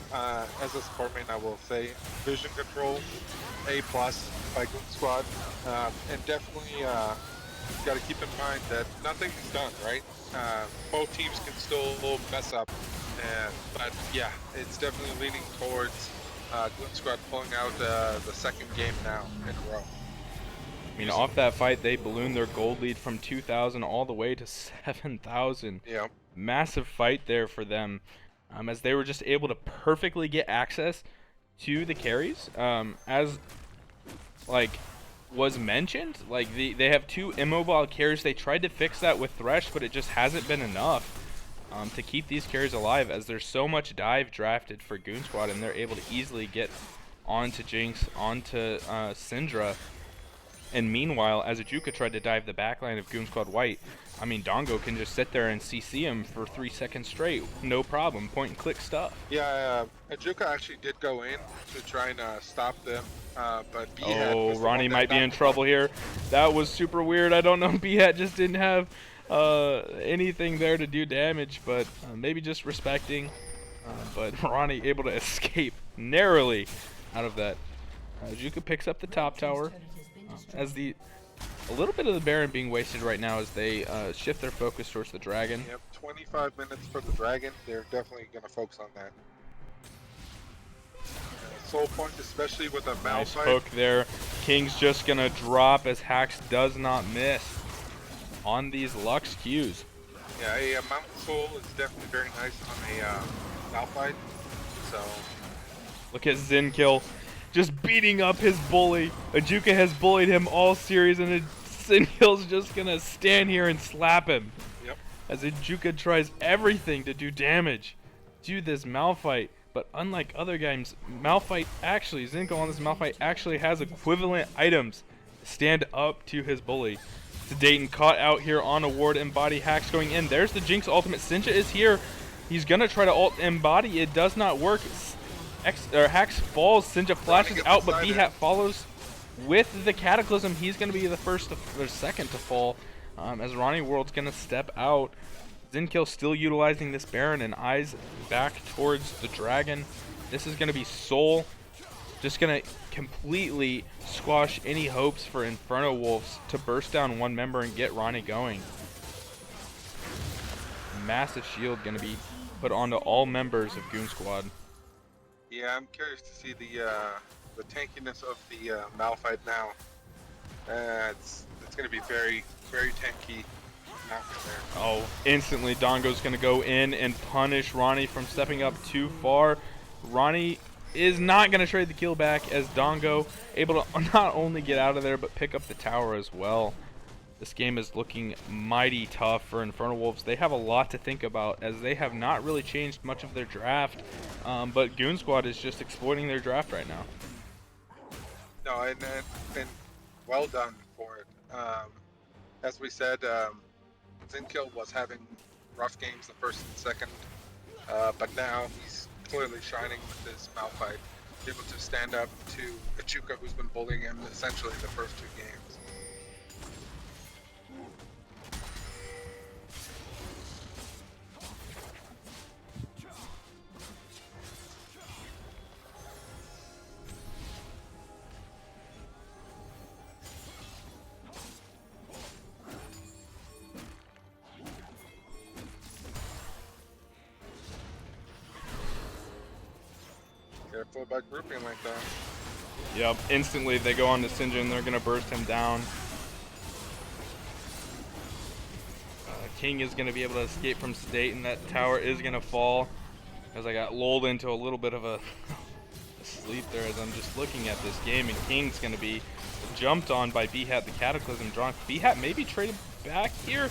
as a support main, I will say vision control A+ by Goon Squad, and definitely got to keep in mind that nothing is done, right? Both teams can still mess up, but yeah, it's definitely leaning towards Goon Squad pulling out the second game now in a row. I mean, off that fight, they ballooned their gold lead from 2,000 all the way to 7,000. Yeah. Massive fight there for them, as they were just able to perfectly get access to the carries. As like was mentioned, like they have 2 immobile carries. They tried to fix that with Thresh, but it just hasn't been enough to keep these carries alive, as there's so much dive drafted for Goon Squad, and they're able to easily get onto Jinx, onto Syndra. And meanwhile, as Ajuka tried to dive the backline of Goon Squad White, I mean, Dongo can just sit there and CC him for 3 seconds straight, no problem, point and click stuff. Yeah, Ajuka actually did go in to try and stop them, but B-Hat was Ronnie might be in trouble here. That was super weird. I don't know, B-Hat just didn't have anything there to do damage, but maybe just respecting. But Ronnie able to escape narrowly out of that. Ajuka picks up the top tower. As the a little bit of the Baron being wasted right now as they shift their focus towards the Dragon. Yep, 25 minutes for the Dragon. They're definitely going to focus on that. Soul point, especially with a Nice Malphite. hook there. King's just going to drop as Hax does not miss on these Lux Qs. Yeah, a Mountain Soul is definitely very nice on a Malphite. So, Look at Zinkill just beating up his bully. Ajuka has bullied him all series, and Zinkill's just going to stand here and slap him. yep. As Ajuka tries everything to do damage to this Malphite. But unlike other games, Zinkill on this Malphite actually has equivalent items to stand up to his bully. Dayton caught out here on a ward. Embody Hax going in. There's the Jinx ultimate. Sinja is here. He's going to try to ult Embody. It does not work. Hax falls. Sinja flashes out, but B-Hat follows with the Cataclysm. He's going to be the first or second to fall as Ronnie World's going to step out. Zinkill still utilizing this Baron and eyes back towards the Dragon. This is going to be Soul. Just going to completely squash any hopes for InfernoWolves to burst down one member and get Ronnie going. Massive shield going to be put onto all members of Goon Squad. Yeah, I'm curious to see the tankiness of the Malphite now. It's going to be very, very tanky. Oh, instantly Dongo's going to go in and punish Ronnie from stepping up too far. Ronnie is not going to trade the kill back as Dongo able to not only get out of there but pick up the tower as well. This game is looking mighty tough for InfernoWolves. They have a lot to think about as they have not really changed much of their draft, but Goon Squad is just exploiting their draft right now. No, and well done for it. As we said, Zinkill was having rough games the first and second, but now he's clearly shining with his Malphite, able to stand up to Achuka, who's been bullying him essentially the first two games. Careful about grouping like that. Yep, instantly they go on to Sinja and they're going to burst him down. King is going to be able to escape from State, and that tower is going to fall as I got lulled into a little bit of a sleep there as I'm just looking at this game, and King's going to be jumped on by B-Hat, the Cataclysm drunk. B-Hat maybe traded back here.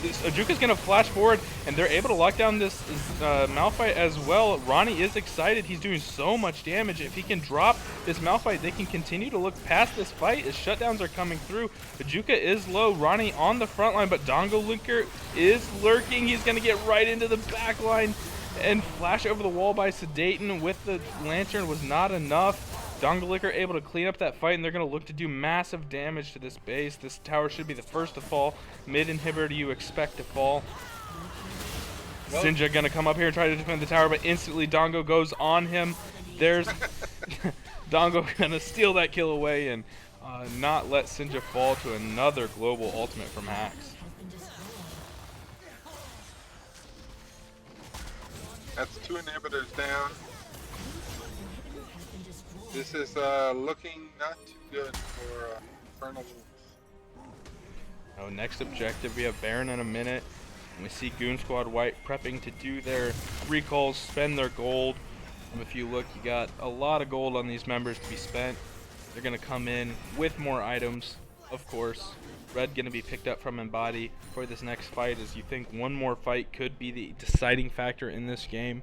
Ajuka's going to flash forward, and they're able to lock down this Malphite as well. Ronnie is excited. He's doing so much damage. If he can drop this Malphite, they can continue to look past this fight as shutdowns are coming through. Ajuka is low. Ronnie on the front line, but Dongo Linker is lurking. He's going to get right into the back line, and flash over the wall by Sedaten with the Lantern was not enough. Dongolicker able to clean up that fight, and they're going to look to do massive damage to this base. This tower should be the first to fall. Mid inhibitor you expect to fall. Well, Sinja going to come up here and try to defend the tower, but instantly Dongo goes on him. There's Dongo going to steal that kill away and not let Sinja fall to another global ultimate from Hax. That's two inhibitors down. This is looking not too good for InfernoWolf. Oh, next objective, we have Baron in a minute. And we see Goon Squad White prepping to do their recalls, spend their gold. And if you look, you got a lot of gold on these members to be spent. They're going to come in with more items, of course. Red going to be picked up from Embody for this next fight, as you think one more fight could be the deciding factor in this game.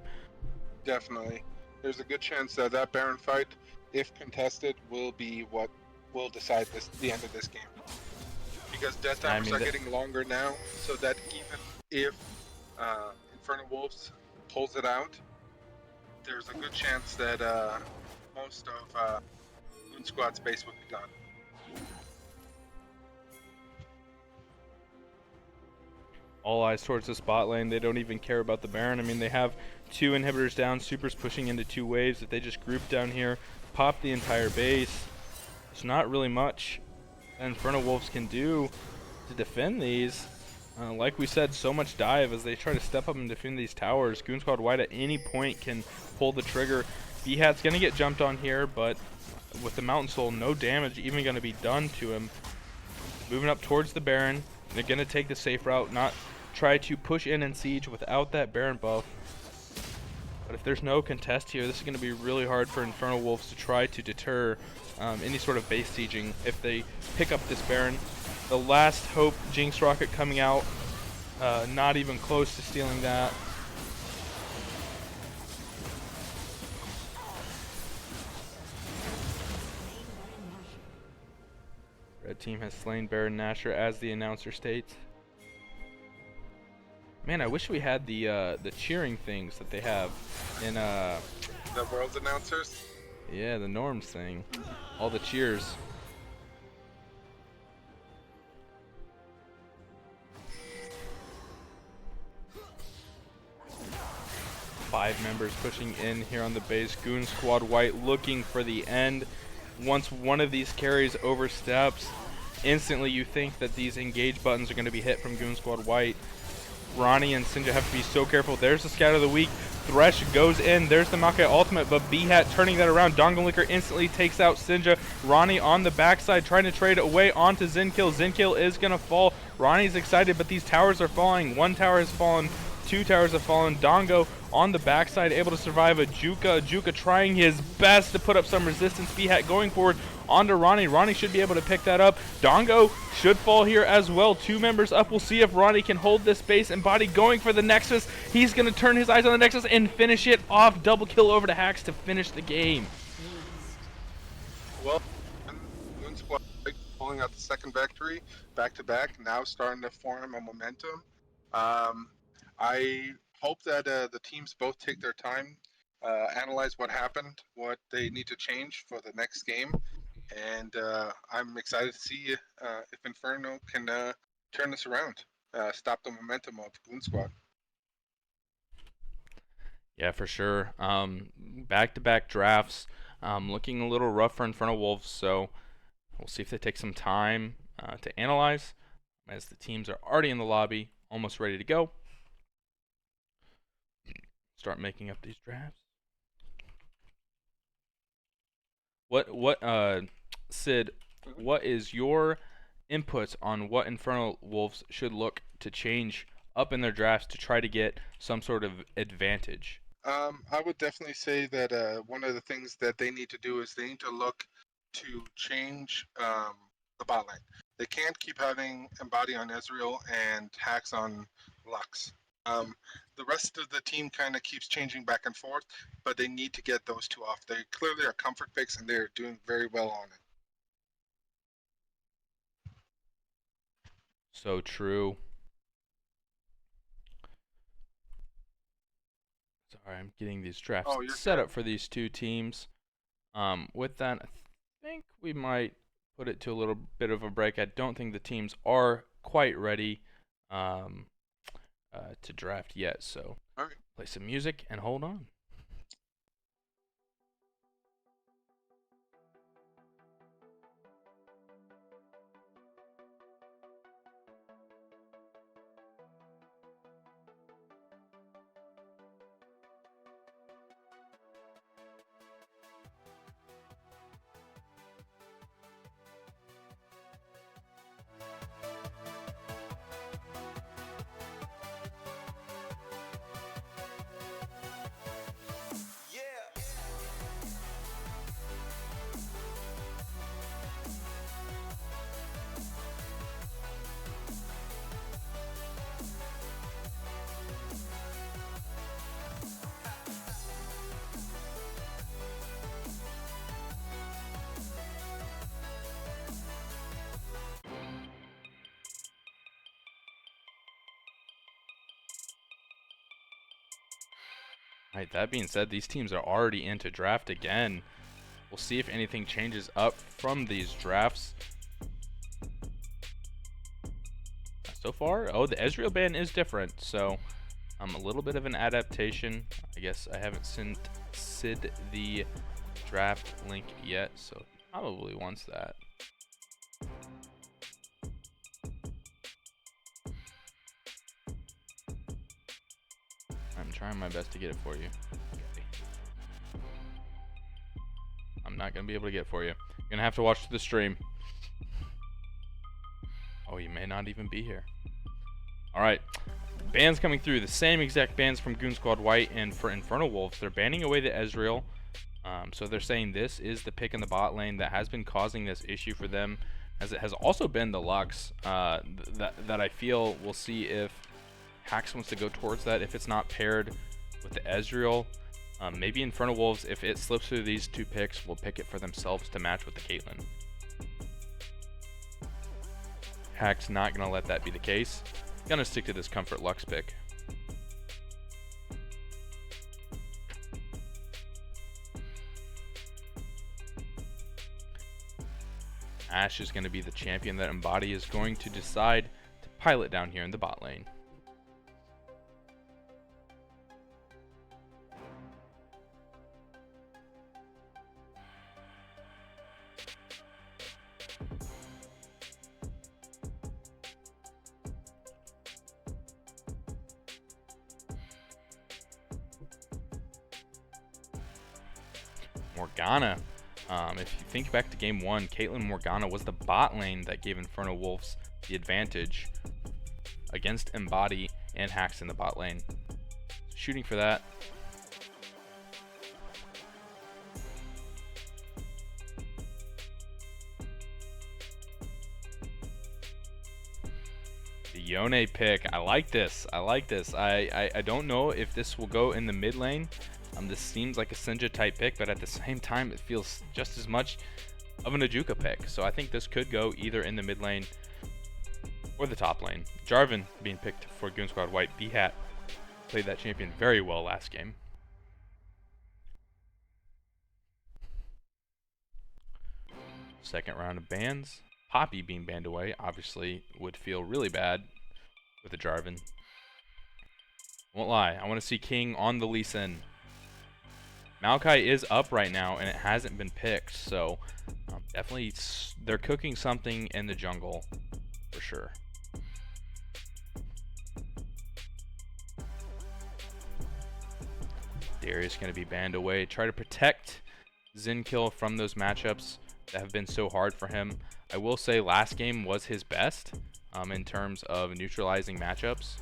Definitely. There's a good chance that that Baron fight, if contested, will be what will decide the end of this game. Because death timers are getting longer now, so that even if InfernoWolves pulls it out, there's a good chance that most of Goon Squad's base would be gone. All eyes towards the spot lane. They don't even care about the Baron. I mean, they have two inhibitors down, Super's pushing into two waves. If they just group down here, pop the entire base, it's not really much InfernoWolves can do to defend these. Like we said, so much dive as they try to step up and defend these towers. Goon Squad White at any point can pull the trigger. B-Hat's going to get jumped on here, but with the Mountain Soul, no damage even going to be done to him. Moving up towards the Baron. They're going to take the safe route, not try to push in and siege without that Baron buff. But if there's no contest here, this is going to be really hard for InfernoWolves to try to deter any sort of base sieging if they pick up this Baron. The last hope, Jinx Rocket coming out, not even close to stealing that. Red team has slain Baron Nashor, as the announcer states. Man, I wish we had the cheering things that they have in The world's announcers? yeah, the norms thing. All the cheers. Five members pushing in here on the base. Goon Squad White looking for the end. Once one of these carries oversteps, instantly you think that these engage buttons are going to be hit from Goon Squad White. Ronnie and Sinja have to be so careful. There's the Scout of the Week. Thresh goes in. There's the Maokai ultimate, but B-Hat turning that around. Dongle instantly takes out Sinja. Ronnie on the backside trying to trade away onto Zinkill. Zinkill is going to fall. Ronnie's excited, but these towers are falling. One tower has fallen. Two towers have fallen. Dongo on the backside able to survive a Juka. Juka trying his best to put up some resistance. B-Hat going forward onto Ronnie. Ronnie should be able to pick that up. Dongo should fall here as well. Two members up. We'll see if Ronnie can hold this base. And Body going for the Nexus. He's going to turn his eyes on the Nexus and finish it off. Double kill over to Hacks to finish the game. Well, Goon Squad pulling out the second victory back to back, now starting to form a momentum. I hope that the teams both take their time, analyze what happened, what they need to change for the next game, and I'm excited to see if Inferno can turn this around, stop the momentum of Goon Squad. Yeah, for sure. Back-to-back drafts, looking a little rough for InfernoWolves, so we'll see if they take some time to analyze, as the teams are already in the lobby, almost ready to go. Start making up these drafts. Sid, what is your input on what InfernoWolves should look to change up in their drafts to try to get some sort of advantage? I would definitely say that one of the things that they need to do is they need to look to change the bot lane. They can't keep having Embody on Ezreal and Hacks on Lux. The rest of the team kind of keeps changing back and forth, but they need to get those two off. They clearly are comfort picks, and they're doing very well on it. So true. Sorry, I'm getting these drafts set up for these two teams. With that, I think we might put it to a little bit of a break. I don't think the teams are quite ready to draft yet, so play some music and hold on. Alright, that being said, these teams are already into draft again. We'll see if anything changes up from these drafts. So far, oh, the Ezreal ban is different, so a little bit of an adaptation. I guess I haven't sent Sid the draft link yet, so he probably wants that. trying my best to get it for you. Okay. I'm not gonna be able to get it for you. You're gonna have to watch the stream. Oh, you may not even be here. All right. Bans coming through. The same exact bans from Goon Squad White, and for InfernoWolf, they're banning away the Ezreal. So they're saying this is the pick in the bot lane that has been causing this issue for them, as it has also been the Lux. That I feel we'll see if Hax wants to go towards that. If it's not paired with the Ezreal, maybe InfernoWolves, if it slips through these two picks, will pick it for themselves to match with the Caitlyn. Hack's not going to let that be the case. Going to stick to this Comfort Lux pick. Ashe is going to be the champion that Embody is going to decide to pilot down here in the bot lane. Morgana. If you think back to game 1, Caitlyn Morgana was the bot lane that gave InfernoWolves the advantage against Embody and Hax in the bot lane. Shooting for that. The Yone pick. I like this. I like this. I don't know if this will go in the mid lane. This seems like a Sinja type pick, but at the same time it feels just as much of an Ajuka pick. So I think this could go either in the mid lane or the top lane. Jarvan being picked for Goon Squad White. B-Hat played that champion very well last game. Second round of bans. Poppy being banned away obviously would feel really bad with a Jarvan. Won't lie, I want to see King on the Lee Sin. Maokai is up right now, and it hasn't been picked, so definitely they're cooking something in the jungle for sure. Darius going to be banned away. Try to protect Zinkill from those matchups that have been so hard for him. I will say last game was his best in terms of neutralizing matchups.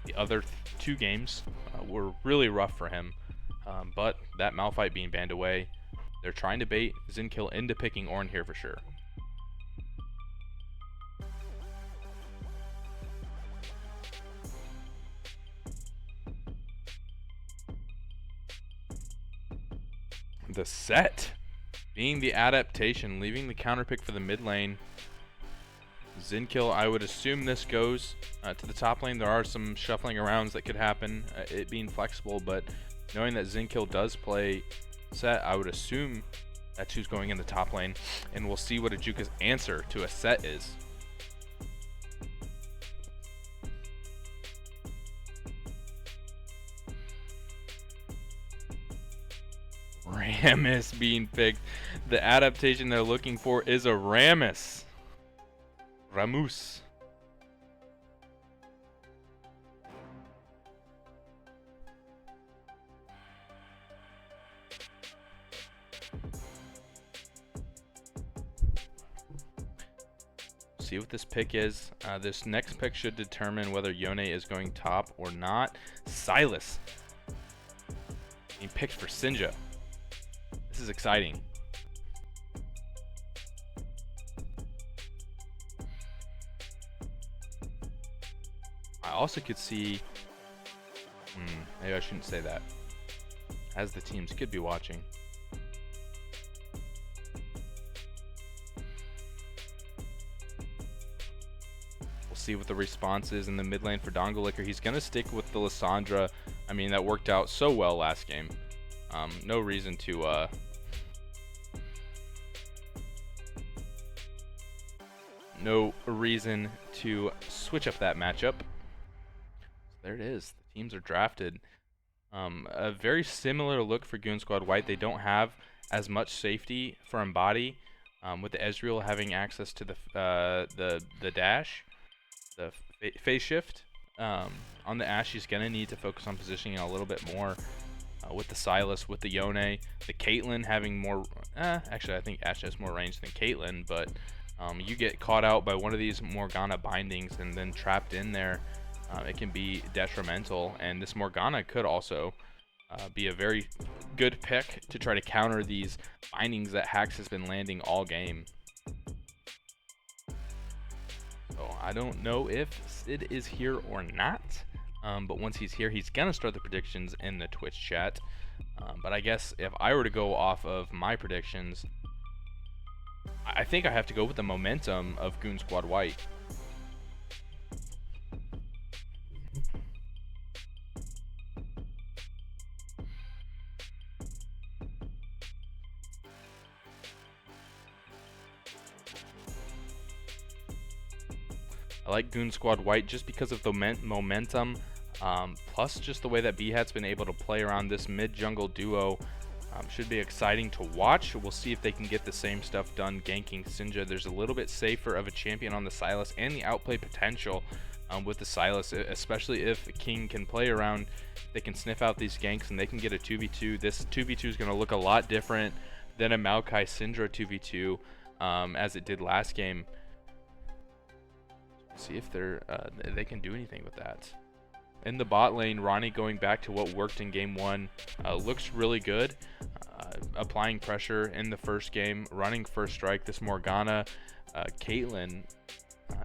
The other two games were really rough for him. But that Malphite being banned away, they're trying to bait Zinkill into picking Ornn here for sure. The set being the adaptation, leaving the counter pick for the mid lane. Zinkill, I would assume this goes to the top lane. There are some shuffling arounds that could happen, it being flexible, but knowing that Zinkill does play set, I would assume that's who's going in the top lane, and we'll see what Ajuka's answer to a set is. Rammus being picked. The adaptation they're looking for is a Rammus. Rammus. See what this pick is. This next pick should determine whether Yone is going top or not. Silas being picked for Sinja. This is exciting. I also could see, maybe I shouldn't say that, as the teams could be watching. We'll see what the response is in the mid lane for Dongolicker. He's going to stick with the Lissandra. I mean, that worked out so well last game. No reason to switch up that matchup. So there it is. The teams are drafted. A very similar look for Goon Squad White. They don't have as much safety for Embody, with the Ezreal having access to the dash, the phase shift. on the Ashe, he's going to need to focus on positioning a little bit more with the Sylas, with the Yone, the Caitlyn having more, actually I think Ashe has more range than Caitlyn, but you get caught out by one of these Morgana bindings and then trapped in there, it can be detrimental, and this Morgana could also be a very good pick to try to counter these bindings that Hax has been landing all game. So I don't know if Sid is here or not, but once he's here, he's going to start the predictions in the Twitch chat. But I guess if I were to go off of my predictions, I think I have to go with the momentum of Goonz Squad White. I like Goonz Squad White just because of the momentum, plus just the way that BHAT's been able to play around this mid-jungle duo. Should be exciting to watch. We'll see if they can get the same stuff done ganking Sinja. There's a little bit safer of a champion on the Sylas and the outplay potential with the Sylas, especially if King can play around. They can sniff out these ganks and they can get a 2v2. This 2v2 is going to look a lot different than a Maokai Syndra 2v2 as it did last game. See if they can do anything with that. In the bot lane, Ronnie going back to what worked in game 1 looks really good. Applying pressure in the first game, running first strike. This Morgana, Caitlyn,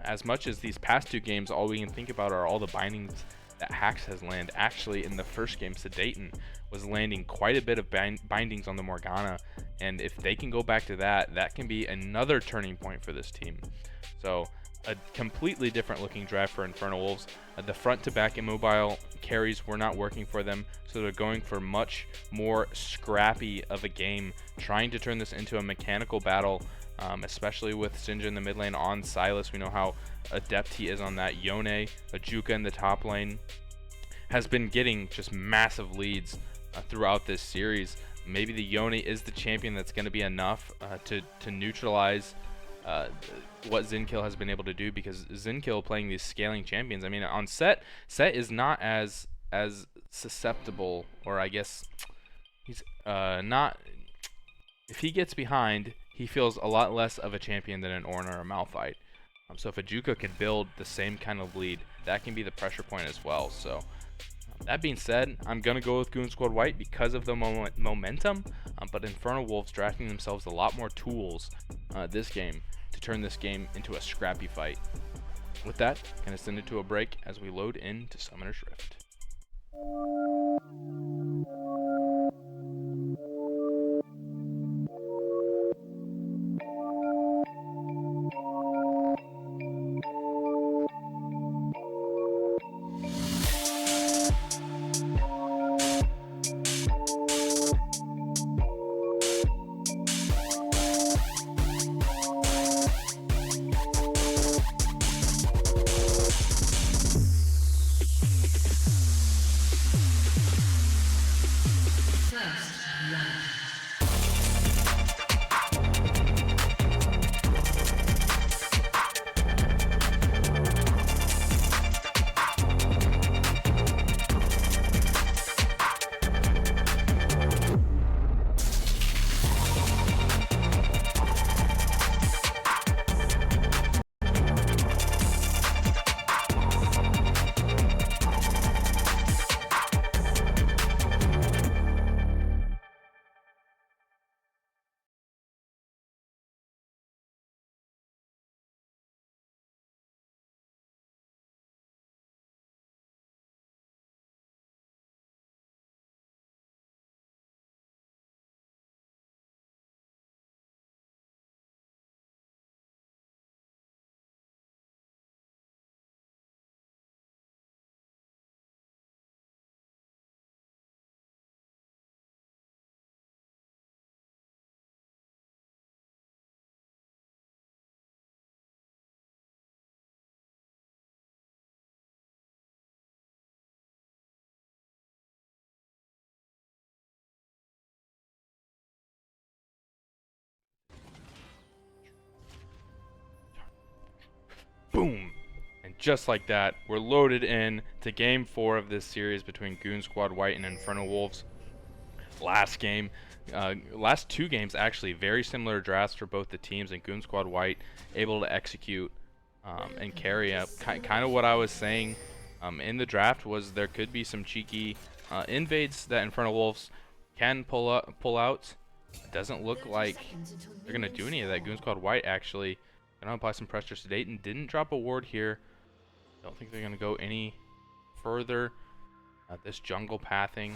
as much as these past 2 games, all we can think about are all the bindings that Hax has landed. Actually, in the first game, Sedaten was landing quite a bit of bindings on the Morgana, and if they can go back to that, that can be another turning point for this team. So a completely different looking draft for InfernoWolves. The front to back immobile carries were not working for them, so they're going for much more scrappy of a game, trying to turn this into a mechanical battle, especially with Sinja in the mid lane on Sylas. We know how adept he is on that. Yone, Ajuka in the top lane, has been getting just massive leads throughout this series. Maybe the Yone is the champion that's going to be enough to neutralize what Zinkill has been able to do, because Zinkill playing these scaling champions, I mean, on Set is not as susceptible, or I guess he's not, if he gets behind, he feels a lot less of a champion than an Ornn or a Malphite. So if Ajuka can build the same kind of lead, that can be the pressure point as well. So that being said, I'm going to go with Goonz Squad White because of the momentum, but InfernoWolves drafting themselves a lot more tools this game to turn this game into a scrappy fight. With that, going to send it to a break as we load into Summoner's Rift. just like that, we're loaded in to Game 4 of this series between Goonz Squad White and InfernoWolves. Last game, last 2 games actually, very similar drafts for both the teams, and Goonz Squad White able to execute and carry up. Kind of what I was saying in the draft was there could be some cheeky invades that InfernoWolves can pull out. It doesn't look like they're going to do any of that. Goonz Squad White actually going to apply some pressure to Dayton. Didn't drop a ward here. Don't think they're going to go any further. This jungle pathing.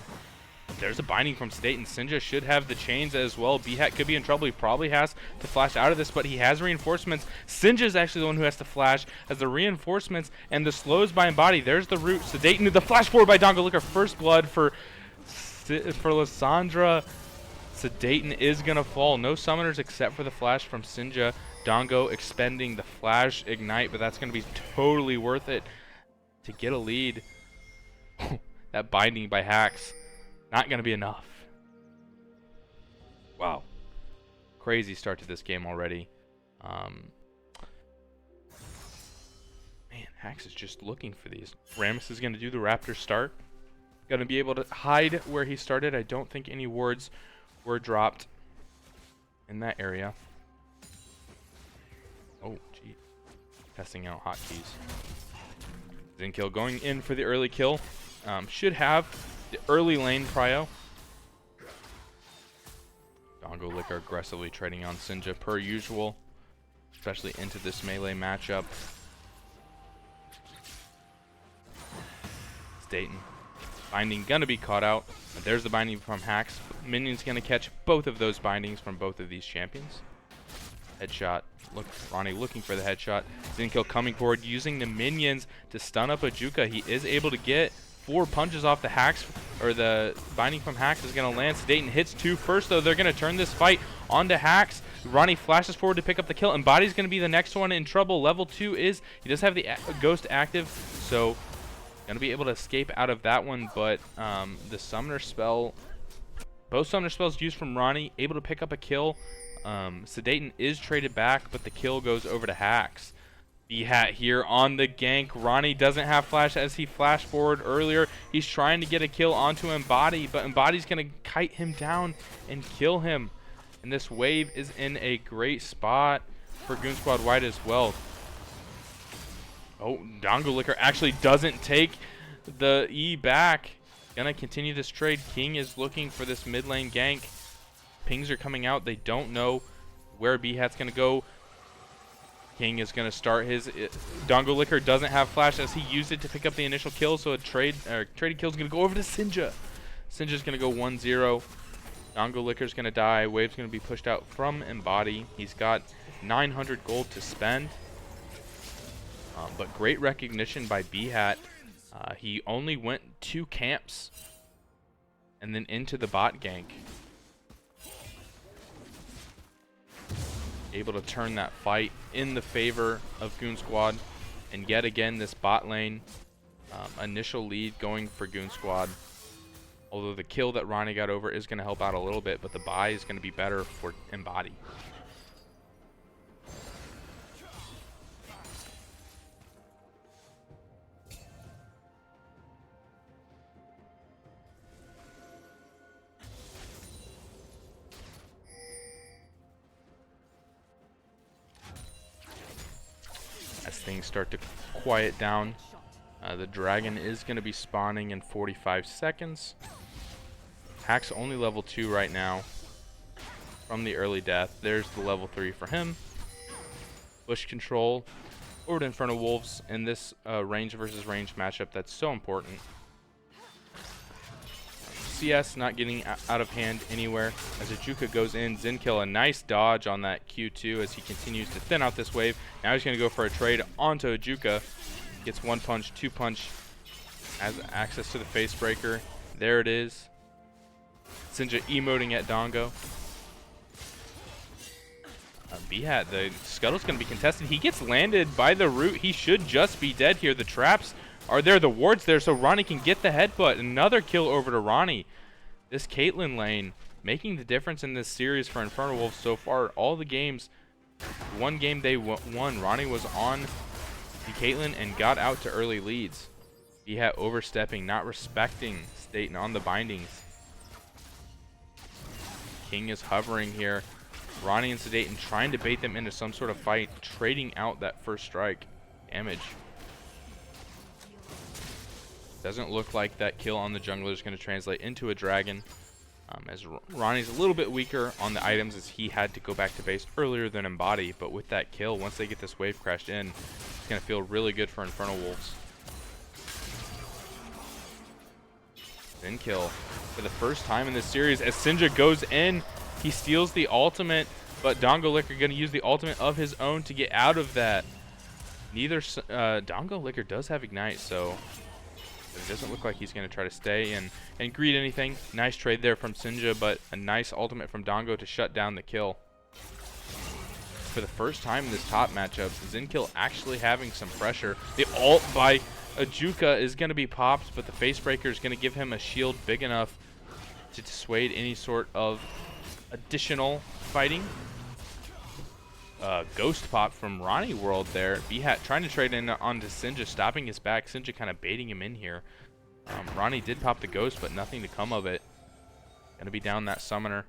There's a binding from Staten. Sinja should have the chains as well. B-Hat could be in trouble. He probably has to flash out of this, but he has reinforcements. Sinja is actually the one who has to flash as the reinforcements and the slows by Embody. There's the root. Sedaten, the flash forward by Dongo. Look, our first blood for Lysandra. Sedaten is going to fall. No summoners except for the flash from Sinja. Dongo expending the flash ignite, but that's going to be totally worth it to get a lead. That binding by Hacks, not going to be enough. Wow. Crazy start to this game already. Man, Hacks is just looking for these. Rammus is going to do the Raptor start. Going to be able to hide where he started. I don't think any wards were dropped in that area. Oh, gee. Testing out hotkeys. Zinkill going in for the early kill. Should have the early lane prio. Dongo Licker aggressively trading on Sinja per usual, especially into this melee matchup. Staten. Binding gonna be caught out. But there's the binding from Hacks. Minion's gonna catch both of those bindings from both of these champions. Headshot. Look, Ronnie looking for the headshot. Zinkill coming forward, using the minions to stun up Ajuka. He is able to get 4 punches off the Hacks, or the binding from Hacks is going to land. Sedaten hits 2 first, though. They're going to turn this fight onto Hacks. Ronnie flashes forward to pick up the kill. Embody's going to be the next one in trouble. Level 2 is, he does have the Ghost active, so going to be able to escape out of that one, but the Summoner spell, both Summoner spells used from Ronnie, able to pick up a kill. Sedaten is traded back, but the kill goes over to Hacks. B-Hat here on the gank. Ronnie doesn't have flash as he flashed forward earlier. He's trying to get a kill onto Embody, but Embody's going to kite him down and kill him. And this wave is in a great spot for Goonz Squad White as well. Oh, Dongo Licker actually doesn't take the E back. Gonna continue this trade. King is looking for this mid lane gank. Pings are coming out. They don't know where B-Hat's going to go. King is going to start his... Dongo Licker doesn't have flash as he used it to pick up the initial kill, so a traded kill is going to go over to Sinja. Sinja's going to go 1-0. Dongo Licker's going to die. Wave's going to be pushed out from Embody. He's got 900 gold to spend. But great recognition by B-Hat. He only went 2 camps and then into the bot gank. Able to turn that fight in the favor of Goonz Squad. And yet again, this bot lane initial lead going for Goonz Squad. Although the kill that Ronnie got over is going to help out a little bit, but the buy is going to be better for Embody. As things start to quiet down, the dragon is going to be spawning in 45 seconds. Hack's only level 2 right now from the early death. There's the level 3 for him. Bush control over to InfernoWolves in this range versus range matchup that's so important. CS not getting out of hand anywhere as Ajuka goes in. Zinkill, a nice dodge on that Q2 as he continues to thin out this wave. Now he's going to go for a trade onto Ajuka. Gets 1 punch, 2 punch, has access to the face breaker. There it is. Sinja emoting at Dongo. B-Hat, the scuttle's going to be contested. He gets landed by the root. He should just be dead here. The traps are there, the ward's there, so Ronnie can get the headbutt. Another kill over to Ronnie. This Caitlyn lane making the difference in this series for InfernoWolf so far. All the games, one game they won, Ronnie was on Caitlyn and got out to early leads. Behat overstepping, not respecting Staten on the bindings. King is hovering here. Ronnie and Sedaten trying to bait them into some sort of fight, trading out that first strike damage. Doesn't look like that kill on the jungler is going to translate into a dragon. As Ronnie's a little bit weaker on the items as he had to go back to base earlier than Embody, but with that kill, once they get this wave crashed in, it's going to feel really good for InfernoWolves. Then kill for the first time in this series as Sinja goes in. He steals the ultimate, but Dongo Liquor going to use the ultimate of his own to get out of that. Neither Dongo Liquor does have Ignite, so it doesn't look like he's going to try to stay and greet anything. Nice trade there from Sinja, but a nice ultimate from Dongo to shut down the kill. For the first time in this top matchup, Zinkill actually having some pressure. The ult by Ajuka is going to be popped, but the Facebreaker is going to give him a shield big enough to dissuade any sort of additional fighting. Ghost pop from Ronnie World there. Behat trying to trade in onto Sinja, stopping his back. Sinja kind of baiting him in here. Ronnie did pop the Ghost, but nothing to come of it. Gonna be down that Summoner.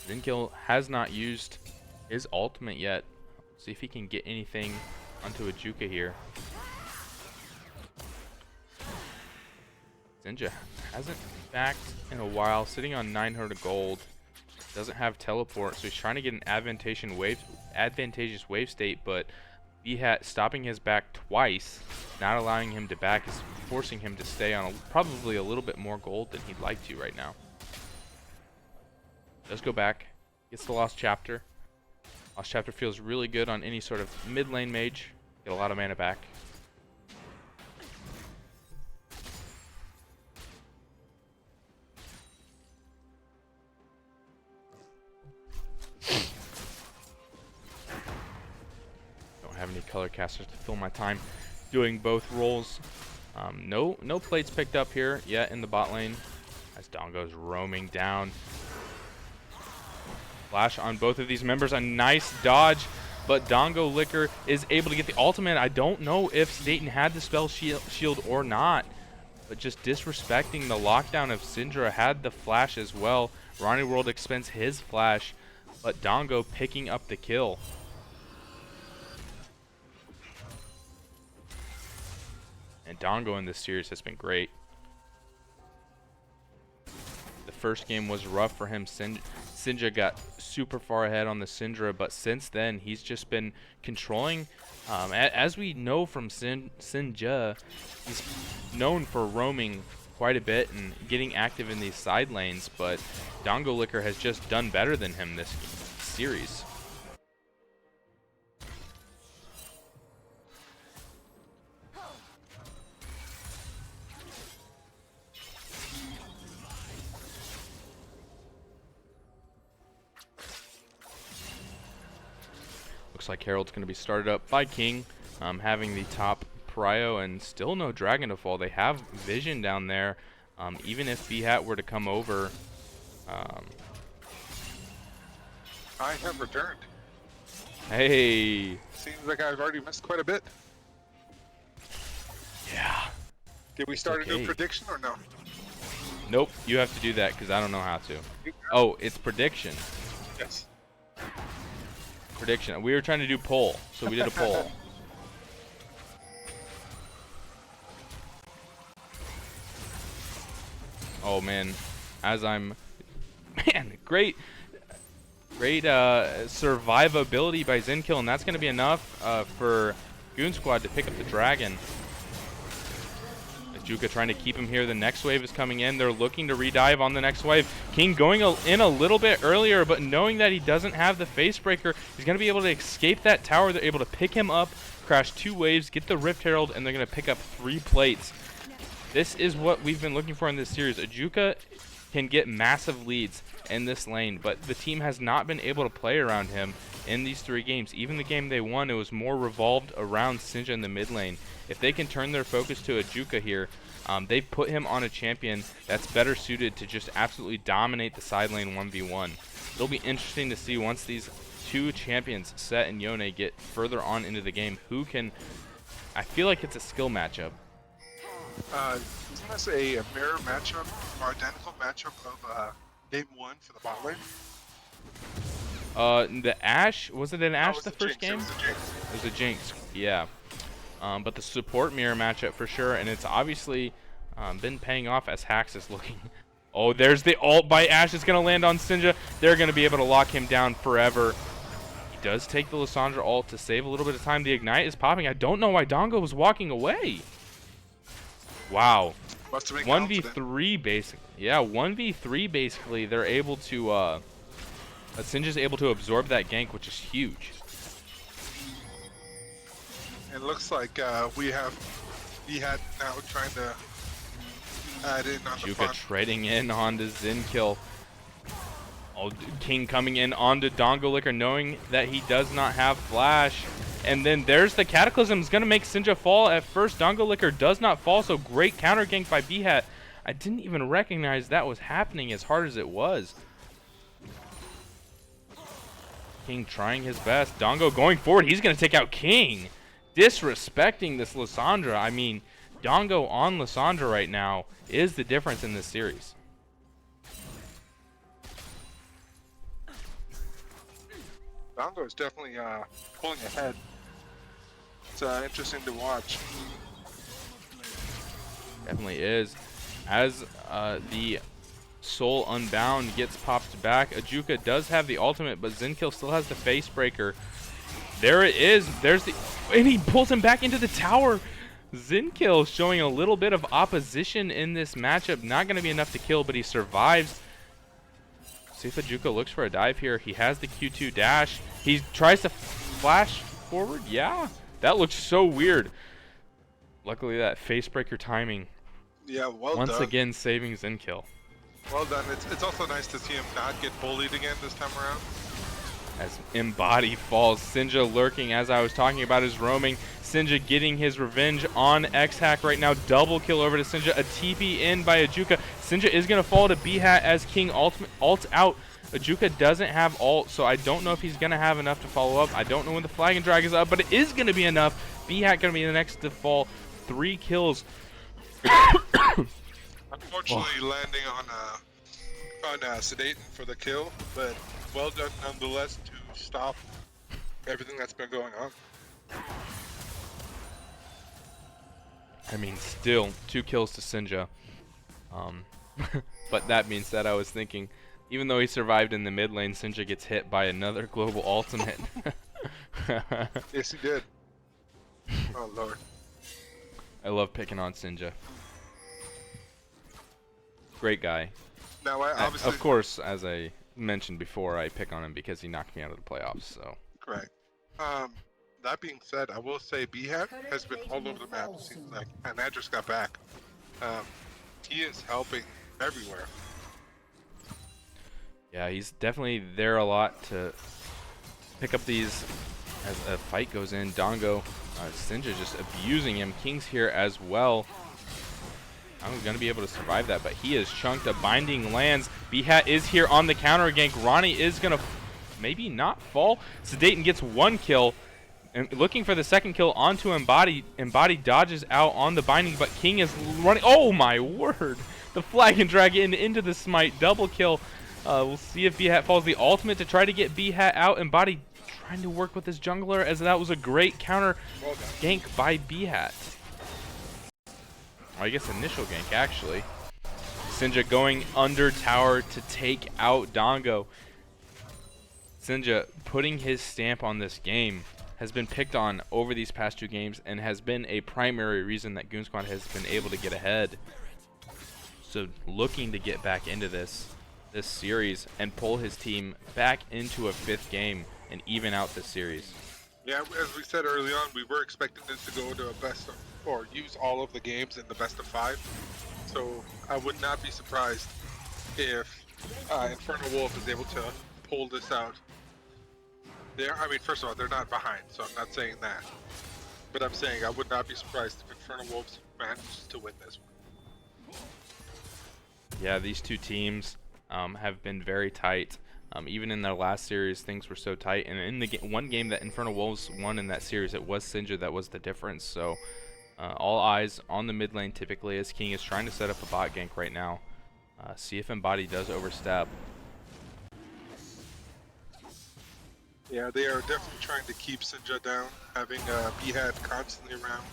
Zinkill has not used his ultimate yet. See if he can get anything onto Ajuka here. Sinja hasn't backed in a while, sitting on 900 gold. Doesn't have teleport, so he's trying to get an advantageous wave state, but Behat stopping his back twice, not allowing him to back, is forcing him to stay on probably a little bit more gold than he'd like to right now. Does go back, gets the Lost Chapter. Lost Chapter feels really good on any sort of mid lane mage. Get a lot of mana back. Have any color casters to fill my time doing both roles. No plates picked up here yet in the bot lane as Dongo's roaming down. Flash on both of these members, a nice dodge, but Dongo Liquor is able to get the ultimate. I don't know if Dayton had the spell shield or not, but just disrespecting the lockdown of Syndra. Had the flash as well. Ronnie World expends his flash, but Dongo picking up the kill. And Dongo in this series has been great. The first game was rough for him. Sinja got super far ahead on the Syndra, but since then he's just been controlling. As we know from Sinja, he's known for roaming quite a bit and getting active in these side lanes, but Dongo Liquor has just done better than him this series. Looks like Herald's going to be started up by King, having the top prio, and still no dragon to fall. They have vision down there. Even if Behat were to come over, I have returned. Hey. Seems like I've already missed quite a bit. Yeah. Did we start a new prediction or no? Nope, you have to do that because I don't know how to. Oh, it's prediction. Yes. Prediction. We were trying to do poll, so we did a poll. Oh man, great survivability by Zinkill, and that's going to be enough for Goon Squad to pick up the dragon. Juka trying to keep him here. The next wave is coming in. They're looking to redive on the next wave. King going in a little bit earlier, but knowing that he doesn't have the Facebreaker, he's going to be able to escape that tower. They're able to pick him up, crash 2 waves, get the Rift Herald, and they're going to pick up 3 plates. This is what we've been looking for in this series. Ajuka can get massive leads in this lane, but the team has not been able to play around him in these 3 games. Even the game they won, it was more revolved around Sinja in the mid lane. If they can turn their focus to Ajuka here, they've put him on a champion that's better suited to just absolutely dominate the side lane 1v1. It'll be interesting to see once these two champions, Set and Yone, get further on into the game, who can... I feel like it's a skill matchup. Isn't this a mirror matchup or identical matchup of game 1 for the bot lane? The Ashe, was it an Ashe the first Jinx. game? It was a Jinx. It was a Jinx, yeah. But the support mirror matchup for sure, and it's obviously been paying off as Hax is looking. Oh, there's the ult by Ashe. It's going to land on Sinja. They're going to be able to lock him down forever. He does take the Lissandra ult to save a little bit of time. The Ignite is popping. I don't know why Dongo was walking away. Wow. 1v3 basically. Yeah, 1v3 basically. They're able to... Sinja's able to absorb that gank, which is huge. It looks like we had now trying to add in on the Juka front. trading in onto Zinkill. Oh, King coming in onto Dongo Licker, knowing that he does not have flash. And then there's the Cataclysm. It's going to make Sinja fall at first. Dongo Licker does not fall, so great counter gank by Bhat. I didn't even recognize that was happening as hard as it was. King trying his best. Dongo going forward. He's going to take out King. Disrespecting this Lissandra. I mean, Dongo on Lissandra right now is the difference in this series. Dongo is definitely pulling ahead. It's interesting to watch. Definitely is. As the Soul Unbound gets popped back, Ajuka does have the ultimate, but Zinkill still has the face breaker. There it is. There's the... And he pulls him back into the tower. Zinkill showing a little bit of opposition in this matchup. Not going to be enough to kill, but he survives. See if Ajuka looks for a dive here. He has the Q2 dash. He tries to flash forward. Yeah, that looks so weird. Luckily, that face breaker timing. Yeah, well Once done. again, saving Zinkill. Well done. It's also nice to see him not get bullied again this time around. As Embody falls, Sinja lurking, as I was talking about, his roaming. Sinja getting his revenge on X-Hack right now. Double kill over to Sinja. A TP in by Ajuka. Sinja is going to fall to Bhat as King ults out. Ajuka doesn't have ult, so I don't know if he's going to have enough to follow up. I don't know when the Flag and Drag is up, but it is going to be enough. Bhat going to be the next to fall. 3 kills. Unfortunately, landing on Sedaten for the kill, but well done nonetheless to stop everything that's been going on. I mean, still 2 kills to Sinja. But that being said, I was thinking, even though he survived in the mid lane, Sinja gets hit by another global ultimate. Yes, he did. Oh, Lord. I love picking on Sinja. Great guy. Now, I obviously... Of course, as I mentioned before, I pick on him because he knocked me out of the playoffs, so. Correct. That being said, I will say Bhat has been all over the map, it seems like, and that just got back. He is helping everywhere. Yeah, he's definitely there a lot to pick up these as a fight goes in. Dongo, Sinja just abusing him. King's here as well. I'm going to be able to survive that, but he is chunked. A binding lands. Bhat is here on the counter gank. Ronnie is going to maybe not fall. Sedaten gets 1 kill. And looking for the second kill onto Embody. Embody dodges out on the binding, but King is running. Oh my word! The Flag and Drag into the smite. Double kill. We'll see if Bhat falls. The ultimate to try to get Bhat out. Embody trying to work with his jungler, as that was a great counter gank by Bhat. Or I guess initial gank, actually. Sinja going under tower to take out Dongo. Sinja putting his stamp on this game. Has been picked on over these past 2 games and has been a primary reason that Goonz Squad has been able to get ahead. So looking to get back into this series and pull his team back into a 5th game and even out this series. Yeah, as we said early on, we were expecting this to go to a best of, or use all of the games in the best of 5. So I would not be surprised if InfernoWolf is able to pull this out. I mean, first of all, they're not behind, so I'm not saying that. But I'm saying I would not be surprised if InfernoWolves manages to win this one. Yeah, these 2 teams have been very tight. Even in their last series, things were so tight. And in the one game that InfernoWolves won in that series, it was Sinja that was the difference. So all eyes on the mid lane typically, as King is trying to set up a bot gank right now. See if Embody does overstep. Yeah, they are definitely trying to keep Sinja down, having B-Hat constantly around.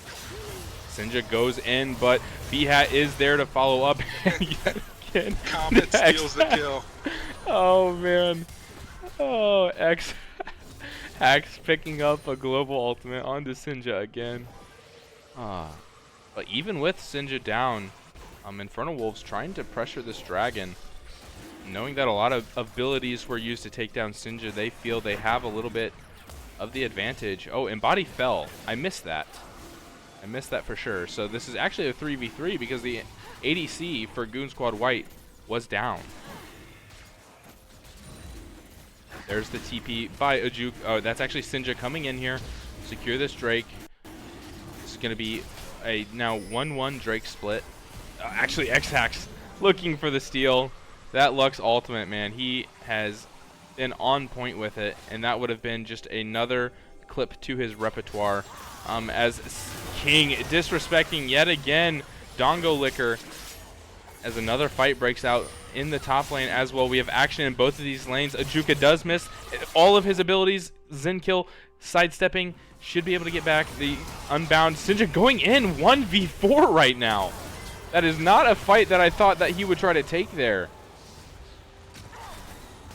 Sinja goes in, but B-Hat is there to follow up. Yet again, Comet steals the kill. Oh man. Oh, Hax picking up a global ultimate onto Sinja again. But even with Sinja down, InfernoWolves trying to pressure this dragon. Knowing that a lot of abilities were used to take down Sinja, they feel they have a little bit of the advantage. Oh, Embody fell. I missed that. I missed that for sure. So this is actually a 3v3 because the ADC for Goonz Squad White was down. There's the TP by Ajuk. Oh, that's actually Sinja coming in here. Secure this Drake. This is going to be a now 1-1 Drake split. Actually, X-Hax looking for the steal. That Lux ultimate, man, he has been on point with it, and that would have been just another clip to his repertoire. As King disrespecting yet again Dongo Licker, as another fight breaks out in the top lane as well. We have action in both of these lanes. Ajuka does miss all of his abilities. Zenkill sidestepping, should be able to get back the unbound. Sinja going in 1v4 right now. That is not a fight that I thought that he would try to take there.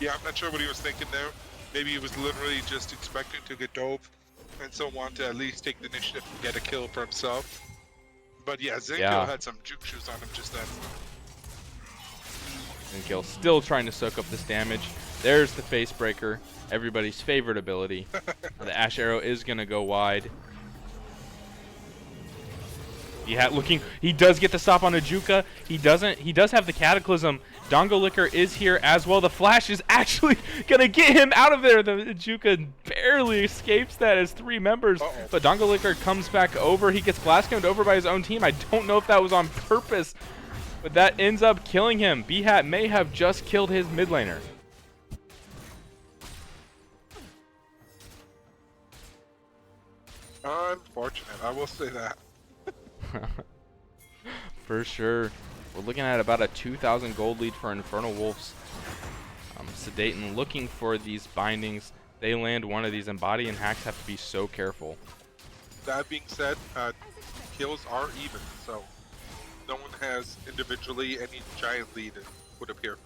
Yeah, I'm not sure what he was thinking there. Maybe he was literally just expecting to get dove and so want to at least take the initiative and get a kill for himself. But yeah, Zenkill had some juke shoes on him just then. Zenkill still trying to soak up this damage. There's the face breaker, everybody's favorite ability. The Ash Arrow is going to go wide. He does get the stop on Ajuka. He does have the Cataclysm. Dongo Licker is here as well. The flash is actually gonna get him out of there. The Ajuka barely escapes that as 3 members. But Dongo Licker comes back over. He gets blast camped over by his own team. I don't know if that was on purpose, but that ends up killing him. B-Hat may have just killed his mid laner. Unfortunate, I will say that. For sure. We're looking at about a 2,000 gold lead for InfernoWolves. Sedaten looking for these bindings. They land one of these. Embody and Hax have to be so careful. That being said, kills are even, so no one has individually any giant lead, it would appear.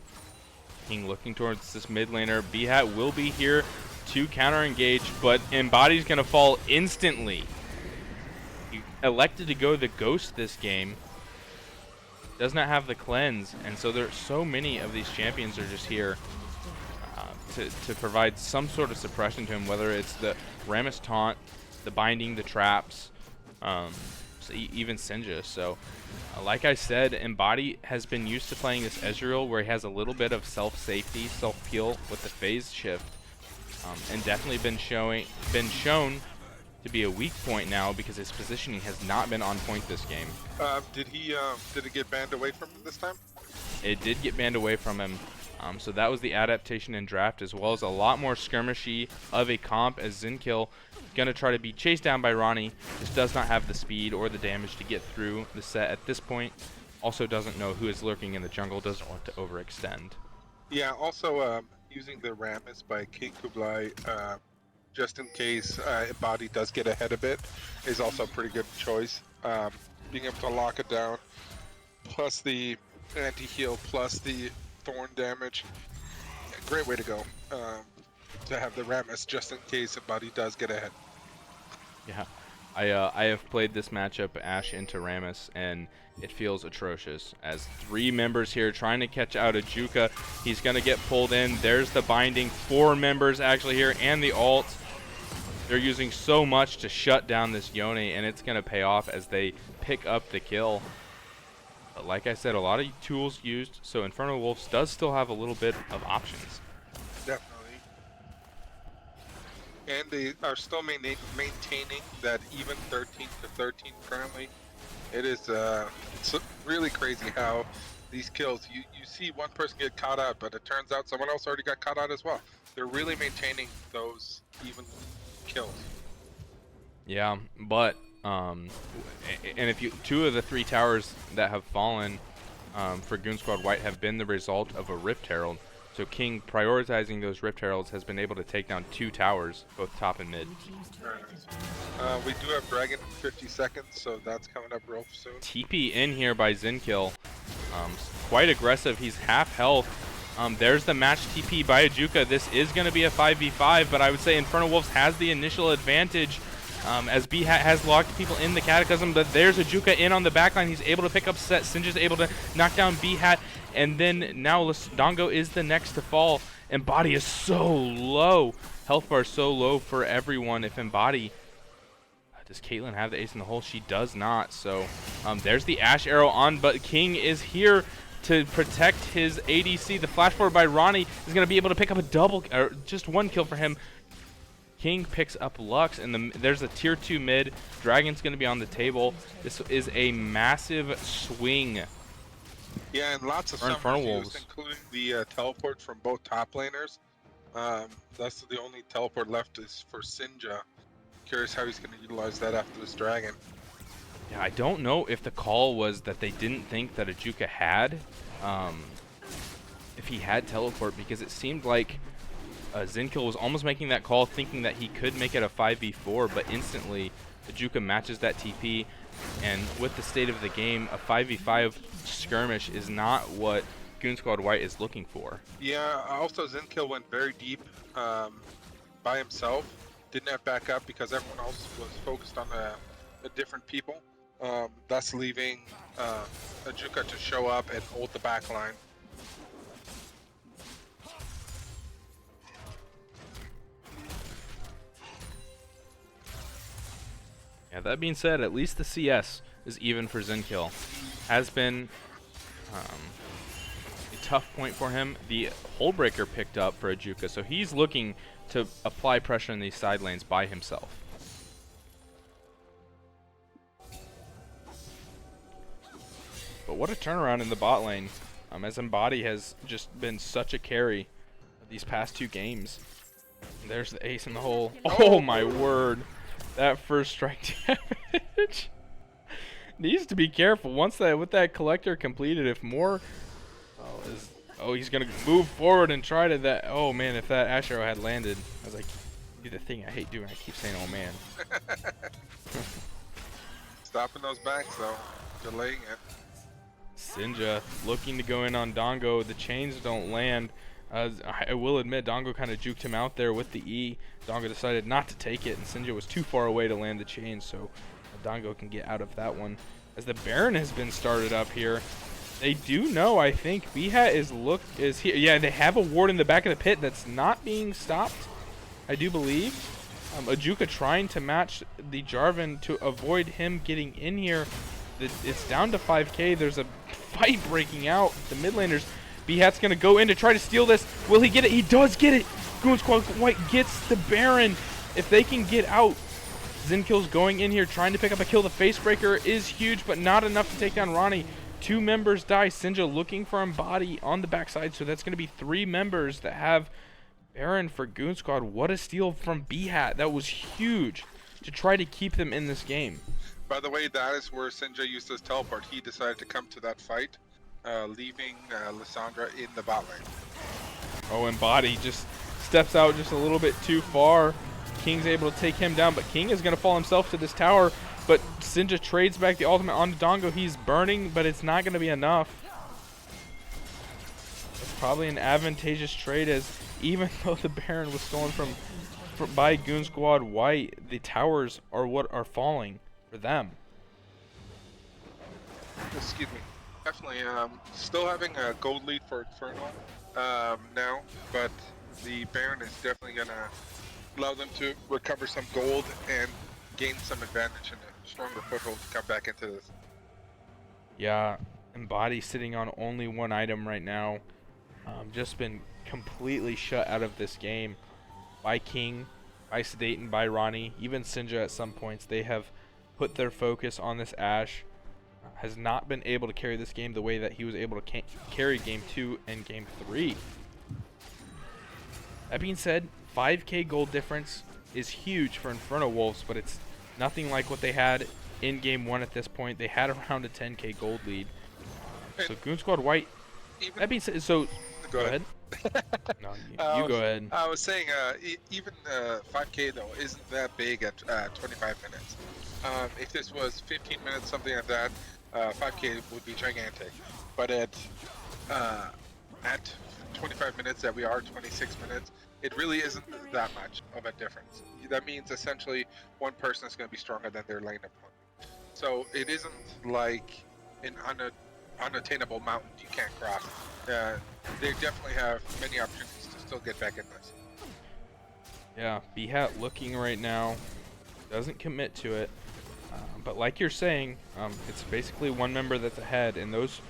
King looking towards this mid laner. B-Hat will be here to counter engage, but Embody's going to fall instantly. He elected to go the Ghost this game. Does not have the cleanse, and so there are so many of these champions are just here to provide some sort of suppression to him, whether it's the Rammus taunt, the binding, the traps, so even Sinja. So like I said, Embody has been used to playing this Ezreal where he has a little bit of self-safety, self-peel with the phase shift, and definitely been shown to be a weak point now because his positioning has not been on point this game. Did it get banned away from him this time? It did get banned away from him. So that was the adaptation in draft, as well as a lot more skirmishy of a comp, as Zenkill gonna try to be chased down by Ronnie. Just does not have the speed or the damage to get through the set at this point. Also doesn't know who is lurking in the jungle, doesn't want to overextend. Yeah, also using the Rammus by King Kublai, just in case Embody does get ahead of it, is also a pretty good choice. Being able to lock it down, plus the anti-heal, plus the thorn damage. Great way to go, to have the Rammus just in case Embody does get ahead. Yeah, I have played this matchup Ashe into Rammus, and it feels atrocious. As 3 members here trying to catch out Ajuka, he's gonna get pulled in. There's the binding. 4 members actually here, and the ult. They're using so much to shut down this Yone, and it's gonna pay off as they pick up the kill. But like I said, a lot of tools used, so InfernoWolf does still have a little bit of options. Definitely. And they are still maintaining that even 13-13 currently. It is it's really crazy how these kills. You see one person get caught out, but it turns out someone else already got caught out as well. They're really maintaining those even kills. Yeah, but and if you 2 of the 3 towers that have fallen for Goon Squad White have been the result of a Rift Herald. So King, prioritizing those Rift Heralds, has been able to take down 2 towers, both top and mid. We do have Dragon in 50 seconds, so that's coming up real soon. TP in here by Zinkill. Quite aggressive. He's half health. There's the match TP by Ajuka. This is going to be a 5v5, but I would say InfernoWolves has the initial advantage as B-Hat has locked people in the Cataclysm. But there's Ajuka in on the backline. He's able to pick up set. Sinja's able to knock down B-Hat. And then now Dongo is the next to fall. Embody is so low. Health bar so low for everyone. If Embody... Does Caitlyn have the ace in the hole? She does not. So there's the Ash Arrow on, but King is here to protect his ADC. The flash forward by Ronnie is going to be able to pick up a double, or just 1 kill for him. King picks up Lux, and there's a tier 2 mid. Dragon's going to be on the table. This is a massive swing. Yeah, and lots of summons used, including the teleport from both top laners. That's the only teleport left is for Sinja. Curious how he's going to utilize that after this Dragon. Yeah, I don't know if the call was that they didn't think that Ajuka had, if he had teleport, because it seemed like Zinkill was almost making that call thinking that he could make it a 5v4, but instantly Ajuka matches that TP, and with the state of the game, a 5v5 skirmish is not what Goon Squad White is looking for. Yeah, also Zinkill went very deep by himself. Didn't have backup because everyone else was focused on the different people. Thus leaving Ajuka to show up and hold the back line. Yeah, that being said, at least the CS is even for Zinkill. Has been a tough point for him. The Hullbreaker picked up for Ajuka, so he's looking to apply pressure in these side lanes by himself. But what a turnaround in the bot lane, as Embody has just been such a carry these past 2 games. There's the ace in the hole. Oh my word. That first strike damage. Needs to be careful. Once that, with that collector completed, if more... Oh, he's going to move forward and try to that. Oh, man, if that Ash Arrow had landed. I was like, do the thing I hate doing. I keep saying, oh, man. Stopping those backs, though. Delaying it. Sinja looking to go in on Dongo. The chains don't land. I will admit, Dongo kind of juked him out there with the E. Dongo decided not to take it, and Sinja was too far away to land the chain, so Dongo can get out of that one. As the Baron has been started up here, they do know, I think, B-Hat is here. Yeah, they have a ward in the back of the pit that's not being stopped, I do believe. Ajuka trying to match the Jarvan to avoid him getting in here. It's down to 5k. There's a fight breaking out. The mid laners. B-Hat's going to go in to try to steal this. Will he get it? He does get it. Goon Squad White gets the Baron. If they can get out, Zinkill's going in here trying to pick up a kill. The Facebreaker is huge, but not enough to take down Ronnie. 2 members die. Sinja looking for Embody on the backside, so that's going to be 3 members that have Baron for Goon Squad. What a steal from B-Hat. That was huge to try to keep them in this game. By the way, that is where Sinja used his teleport. He decided to come to that fight, leaving Lissandra in the bot lane. Oh, Embody just steps out just a little bit too far. King's able to take him down, but King is going to fall himself to this tower. But Sinja trades back the ultimate onto Dongo. He's burning, but it's not going to be enough. It's probably an advantageous trade, as even though the Baron was stolen by Goon Squad White, the towers are what are falling for them. Excuse me. Definitely. Still having a gold lead for Inferno now, but the Baron is definitely going to allow them to recover some gold and gain some advantage and a stronger foothold to come back into this. Yeah, Embody sitting on only 1 item right now. Just been completely shut out of this game by King, by Sedate, and by Ronnie. Even Sinja at some points. They have put their focus on this Ashe. has not been able to carry this game the way that he was able to carry Game 2 and Game 3. That being said, 5K gold difference is huge for InfernoWolves, but it's nothing like what they had in Game 1 at this point. They had around a 10K gold lead. So Goonz Squad White, that being said, so go ahead. No, you go ahead. I was saying, even 5K though isn't that big at 25 minutes. If this was 15 minutes, something like that, 5K would be gigantic. But at 25 minutes that we are, 26 minutes, it really isn't that much of a difference. That means essentially one person is going to be stronger than their lane opponent. So it isn't like an unattainable mountain you can't cross. They definitely have many opportunities to still get back in this. Yeah, BHAT looking right now, doesn't commit to it. But like you're saying, it's basically one member that's ahead, and those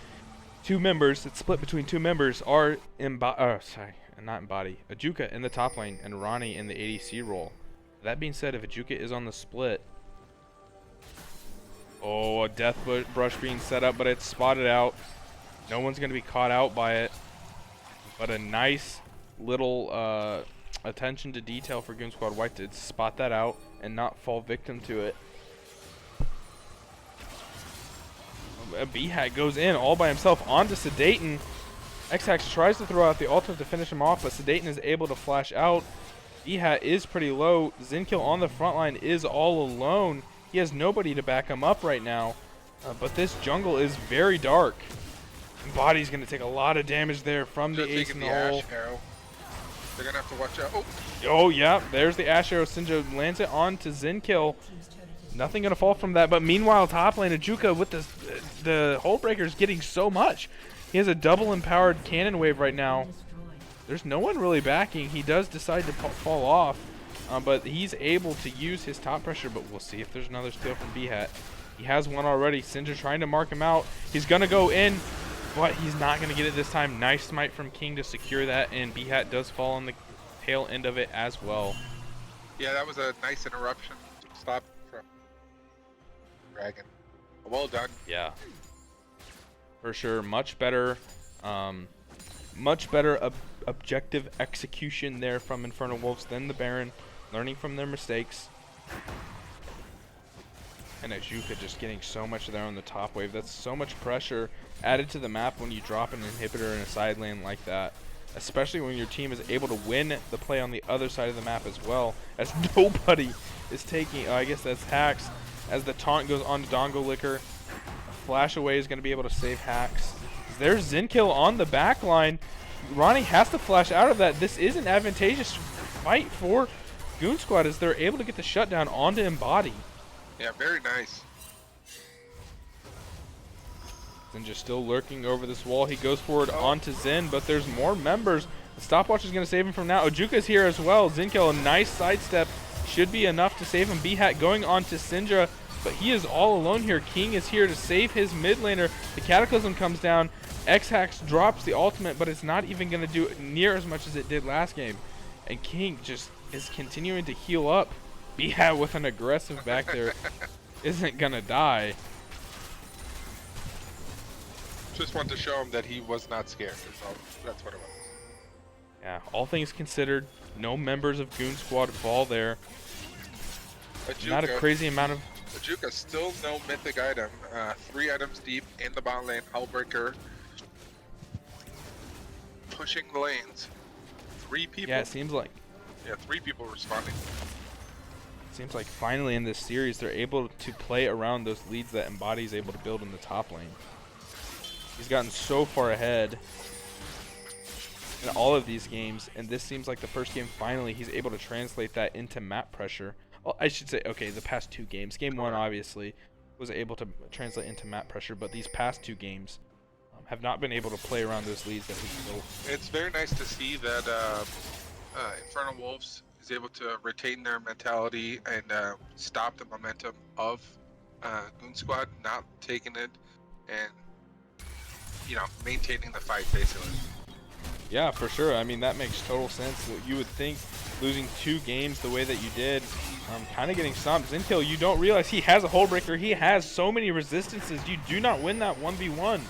two members, it's split between two members, are not Embody, Ajuka in the top lane and Ronnie in the ADC role. That being said, if Ajuka is on the split, oh, a death brush being set up, but it's spotted out. No one's going to be caught out by it. But a nice little attention to detail for Goonz Squad White to spot that out and not fall victim to it. BHAT goes in all by himself onto Sedaten. X-Hax tries to throw out the ultimate to finish him off, but Sedaten is able to flash out. BHAT is pretty low. Zinkill on the front line is all alone. He has nobody to back him up right now. But this jungle is very dark. Body's going to take a lot of damage there from the ace in the hole. They're going to have to watch out. Oh, yeah. There's the Ash Arrow. Sinja lands it on to Zinkill. Nothing going to fall from that. But meanwhile, top lane, Ajuka with the Hull Breaker's getting so much. He has a double empowered cannon wave right now. There's no one really backing. He does decide to fall off. But he's able to use his top pressure. But we'll see if there's another steal from BHAT. He has one already. Sinja trying to mark him out. He's going to go in. But he's not going to get it this time. Nice smite from King to secure that, and BHAT does fall on the tail end of it as well. Yeah, that was a nice interruption to stop from Dragon. Well done. Yeah, for sure. Much better objective execution there from InfernoWolves than the Baron, learning from their mistakes. And Ajuka just getting so much there on the top wave. That's so much pressure added to the map when you drop an inhibitor in a side lane like that. Especially when your team is able to win the play on the other side of the map as well. As nobody is taking, I guess that's Hax. As the taunt goes on to Dongo Licker. Flash away is going to be able to save Hax. There's Zinkill on the back line. Ronnie has to flash out of that. This is an advantageous fight for Goonz Squad as they're able to get the shutdown onto Embody. Yeah, very nice. Zinja still lurking over this wall. He goes forward onto Zen, but there's more members. The stopwatch is going to save him from now. Ajuka's here as well. Zinkill, a nice sidestep. Should be enough to save him. BHAT going on to Syndra, but he is all alone here. King is here to save his mid laner. The Cataclysm comes down. X-Hax drops the ultimate, but it's not even going to do near as much as it did last game. And King just is continuing to heal up. BHAT with an aggressive back there isn't going to die. Just wanted to show him that he was not scared. That's what it was. Yeah, all things considered, no members of Goonz Squad fall there. Ajuka, not a crazy amount of... Ajuka still no mythic item. 3 items deep in the bot lane. Hullbreaker pushing the lanes. 3 people. Yeah, it seems like... Yeah, 3 people responding. Seems like finally in this series they're able to play around those leads that Embody is able to build in the top lane. He's gotten so far ahead in all of these games, and this seems like the first game finally he's able to translate that into map pressure. Well, I should say, okay, the past 2 games. Game 1 obviously was able to translate into map pressure, but these past 2 games have not been able to play around those leads that he's built. It's very nice to see that InfernoWolves is able to retain their mentality and stop the momentum of Goonz Squad, not taking it and, you know, maintaining the fight basically. Yeah, for sure. I mean, that makes total sense. You would think losing 2 games the way that you did, kind of getting stomped. Zinkill, you don't realize he has a hold breaker. He has so many resistances. You do not win that 1v1.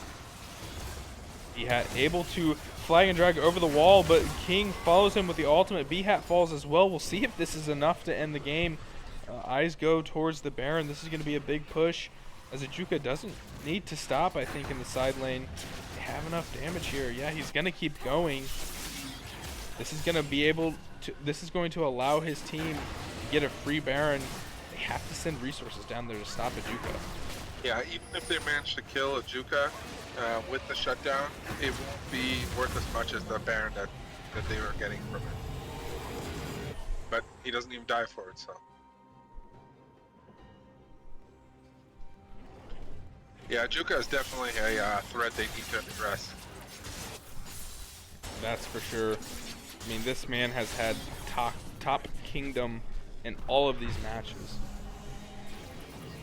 He had able to flag and drag over the wall, but King follows him with the ultimate. B-Hat falls as well. We'll see if this is enough to end the game. Eyes go towards the Baron. This is going to be a big push, as Ajuka doesn't need to stop, I think, in the side lane. They have enough damage here. Yeah, he's going to keep going. This is going to be able to, this is going to allow his team to get a free Baron. They have to send resources down there to stop Ajuka. Yeah, even if they manage to kill Ajuka with the shutdown, it won't be worth as much as the Baron that they were getting from it. But he doesn't even die for it, so. Yeah, Ajuka is definitely a threat they need to address. That's for sure. I mean, this man has had top kingdom in all of these matches.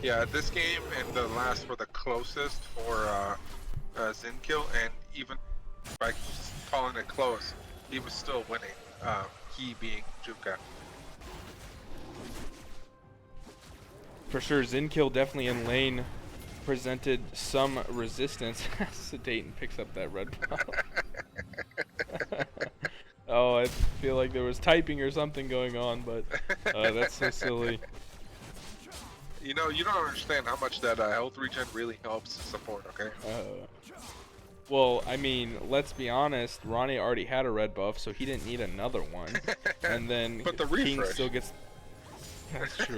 Yeah, this game and the last were the closest for Zinkill, and even by calling it close, he was still winning, he being Ajuka. For sure, Zinkill definitely in lane presented some resistance. Sedaten picks up that red ball. Oh, I feel like there was typing or something going on, but that's so silly. You know, you don't understand how much that health regen really helps support, okay? Well, I mean, let's be honest, Ronnie already had a red buff, so he didn't need another one. And then but the King refresh still gets... That's true.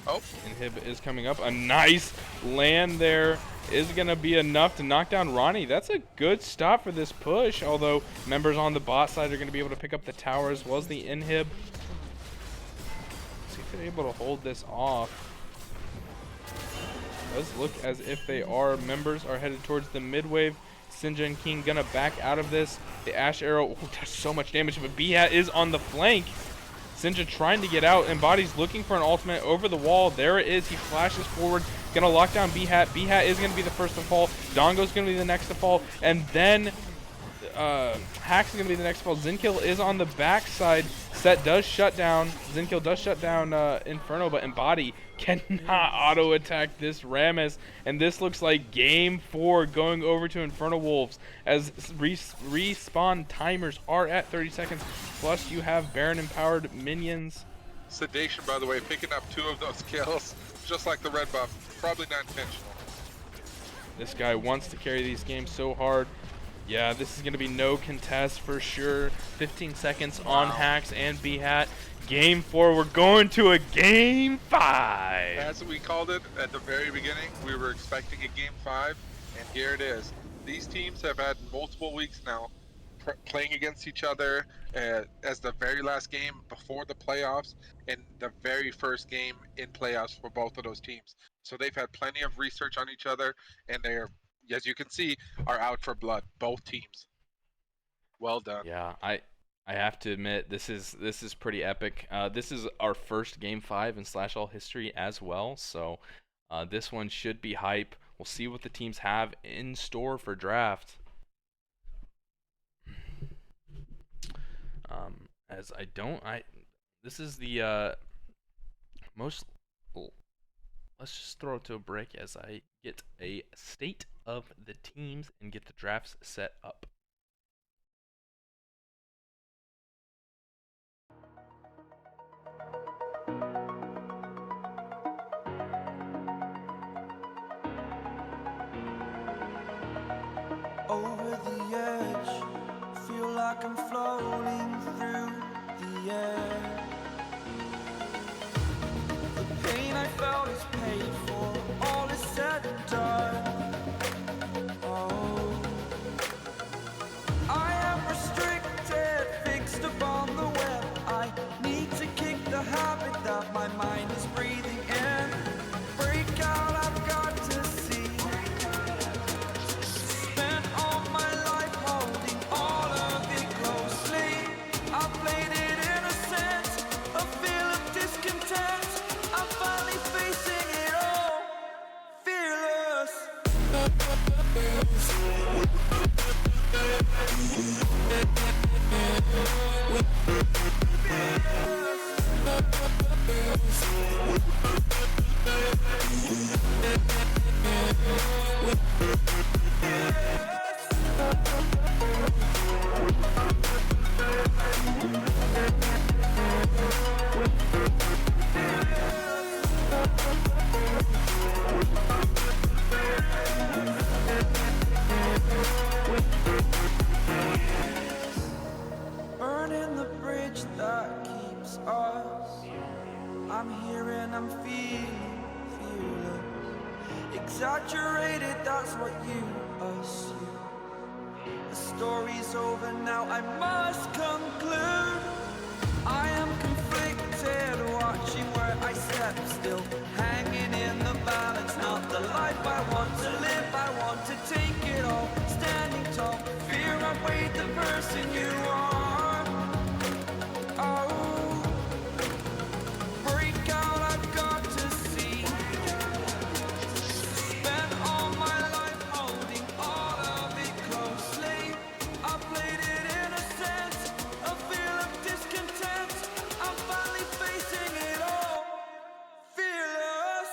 Oh, inhib is coming up. A nice land there is going to be enough to knock down Ronnie. That's a good stop for this push, although members on the bot side are going to be able to pick up the tower as well as the inhib. See if they're able to hold this off. It does look as if they are. Members are headed towards the mid wave. Sinja and King gonna back out of this. The Ash Arrow does so much damage, but B-Hat is on the flank. Sinja trying to get out, and Body's looking for an ultimate over the wall. There it is. He flashes forward, gonna lock down B-Hat. B-Hat is gonna be the first to fall. Dongo's gonna be the next to fall, and then Hack's gonna be the next to fall. Zinkill is on the backside. Set does shut down. Zinkill does shut down Inferno, but Embody cannot auto attack this Rammus, and this looks like game 4 going over to InfernoWolves as respawn timers are at 30 seconds. Plus, you have Baron empowered minions. Sedation, by the way, picking up 2 of those kills, just like the red buff. Probably not intentional. This guy wants to carry these games so hard. Yeah, this is going to be no contest for sure. 15 seconds on Hacks and B-Hat. Game 4, we're going to a game 5. As we called it at the very beginning, we were expecting a game 5, and here it is. These teams have had multiple weeks now playing against each other as the very last game before the playoffs and the very first game in playoffs for both of those teams. So they've had plenty of research on each other, and they're, as you can see, are out for blood, both teams. Well done. Yeah, I have to admit, this is pretty epic. This is our first game 5 in Slash All history as well, so this one should be hype. We'll see what the teams have in store for draft. This is the most. Let's just throw it to a break as I get a state of the teams and get the drafts set up. Over the edge, feel like I'm floating through the air. The pain I felt is paid for, all is said and done. Oh, I am restricted, fixed upon the web. I need to kick the habit that my mind is breathing in. Break out, I've got to see. Spent all my life holding all of it closely. I played it innocent, a feel of discontent. Burning the bridge that keeps us. I'm here and I'm feeling fearless. Exaggerated, that's what you assume. The story's over now, I must conclude. I am conflicted, watching where I step still, hanging in the balance. Not the life I want to live, I want to take it all. Standing tall, fear outweighed the person you are. Oh, break out, I've got to see. Spent all my life holding all of it closely. I played it innocent, a feel of discontent. I'm finally facing it all, fearless.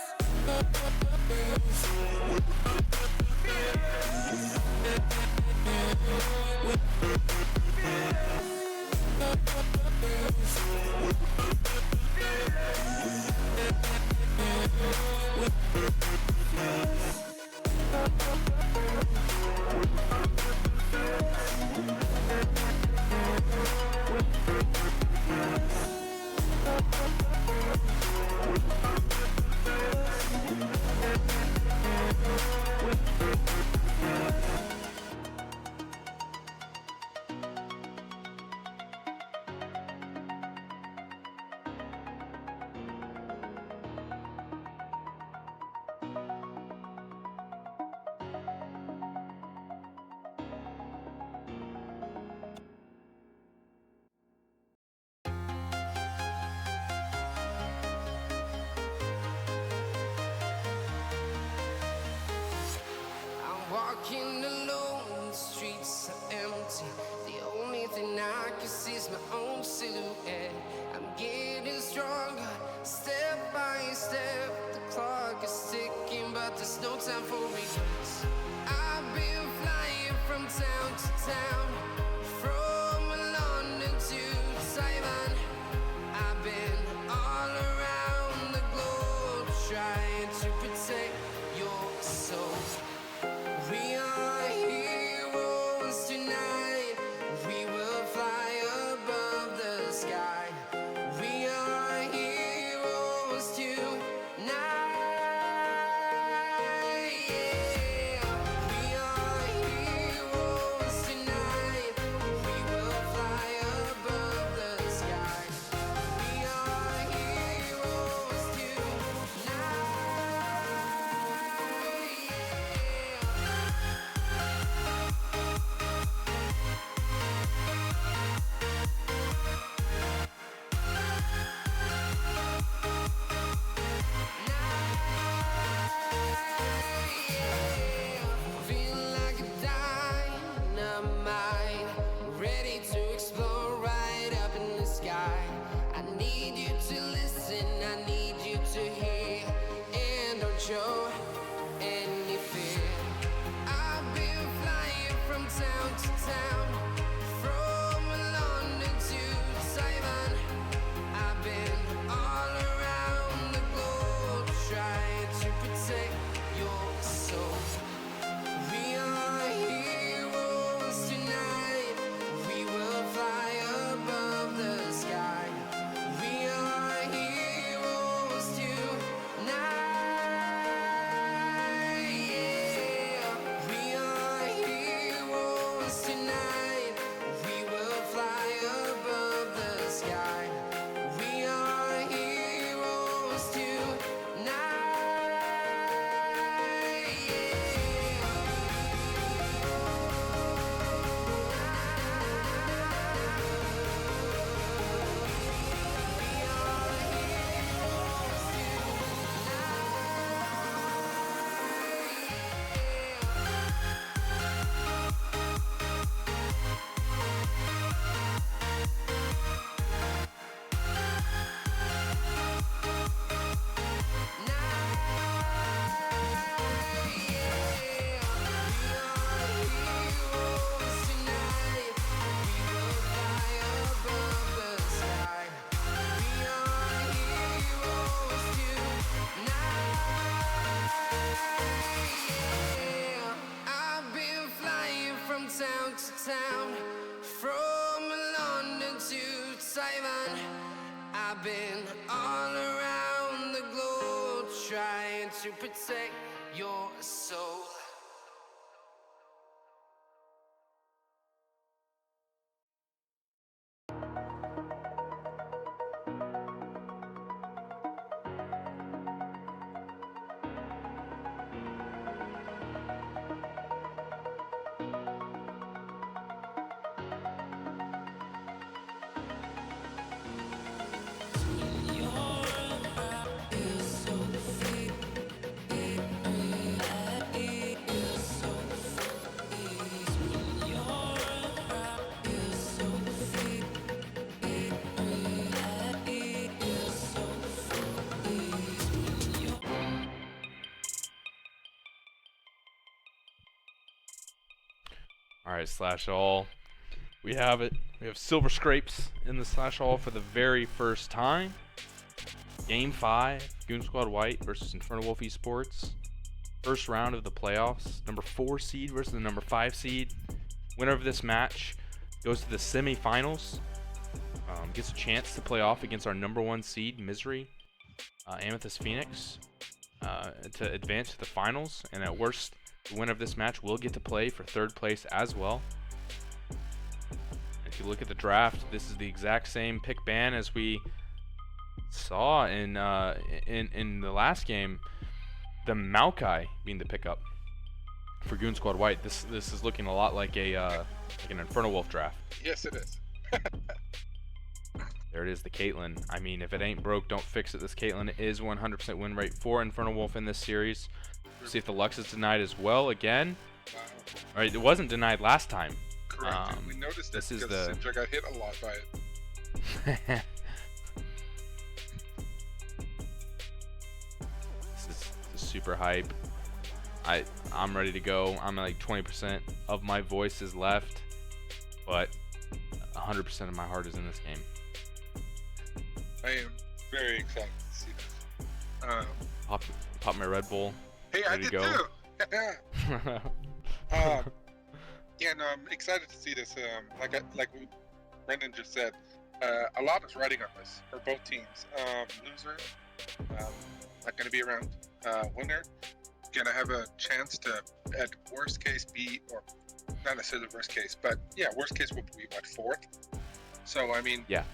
I'm walking alone, the streets are empty. The only thing I can see is my own silhouette. I'm getting stronger, step by step. The clock is ticking, but there's no time for regrets. I've been flying from town to town, from London to Taiwan. I've been all around the globe, trying to protect your soul. We are heroes tonight. We will fly above the sky. We are heroes tonight. Yeah. We are heroes tonight. all around the globe, trying to protect your soul. All right, slash all. We have it. We have silver scrapes in the slash all for the very first time. Game 5, Goon Squad White versus InfernoWolf eSports. First round of the playoffs. Number 4 seed versus the number 5 seed. Winner of this match goes to the semifinals. Gets a chance to play off against our number 1 seed, Misery, Amethyst Phoenix, to advance to the finals. And at worst, the winner of this match will get to play for 3rd place as well. If you look at the draft, this is the exact same pick ban as we saw in the last game. The Maokai being the pickup for Goon Squad White. This is looking a lot like an InfernoWolf draft. Yes, it is. There it is, the Caitlyn. I mean, if it ain't broke, don't fix it. This Caitlyn is 100% win rate for InfernoWolf in this series. See if the Lux is denied as well again. Wow. All right, it wasn't denied last time. Correct. We noticed this it is because the Sindra got hit a lot by it. This is super hype. I'm ready to go. I'm at like 20% of my voice is left, but 100% of my heart is in this game. I am very excited to see this. Pop my Red Bull. Hey, I ready did to go. too. Yeah, no, I'm excited to see this. Like Brendan just said, a lot is riding on this for both teams. Loser, not going to be around. Winner, going to have a chance to, at worst case, be, or not necessarily worst case, but yeah, worst case would be what, 4th? So, I mean, Yeah.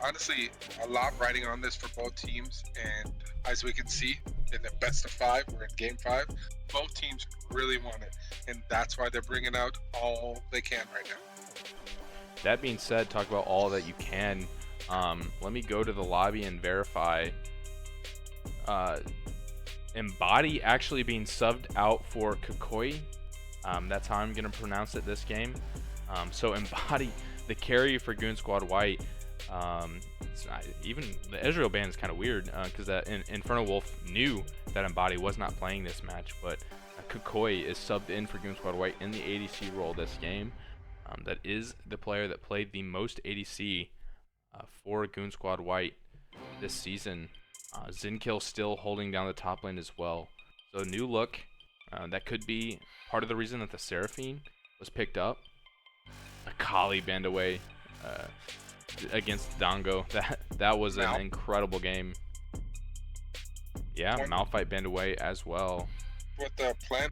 Honestly, a lot riding on this for both teams, and as we can see in the best of 5, we're in game 5, both teams really want it, and that's why they're bringing out all they can right now. That being said, talk about all that you can. Let me go to the lobby and verify. Embody actually being subbed out for Kakoi. That's how I'm going to pronounce it this game. So Embody, the carry for Goon Squad White, even the Israel ban is kind of weird because InfernoWolf knew that Embody was not playing this match, but Kakoi is subbed in for Goon Squad White in the ADC role this game. That is the player that played the most ADC for Goon Squad White this season. Zinkill still holding down the top lane as well. So new look. That could be part of the reason that the Seraphine was picked up. Akali banned away against Dango. That was an incredible game. Yeah, Malphite banned away as well. With the plan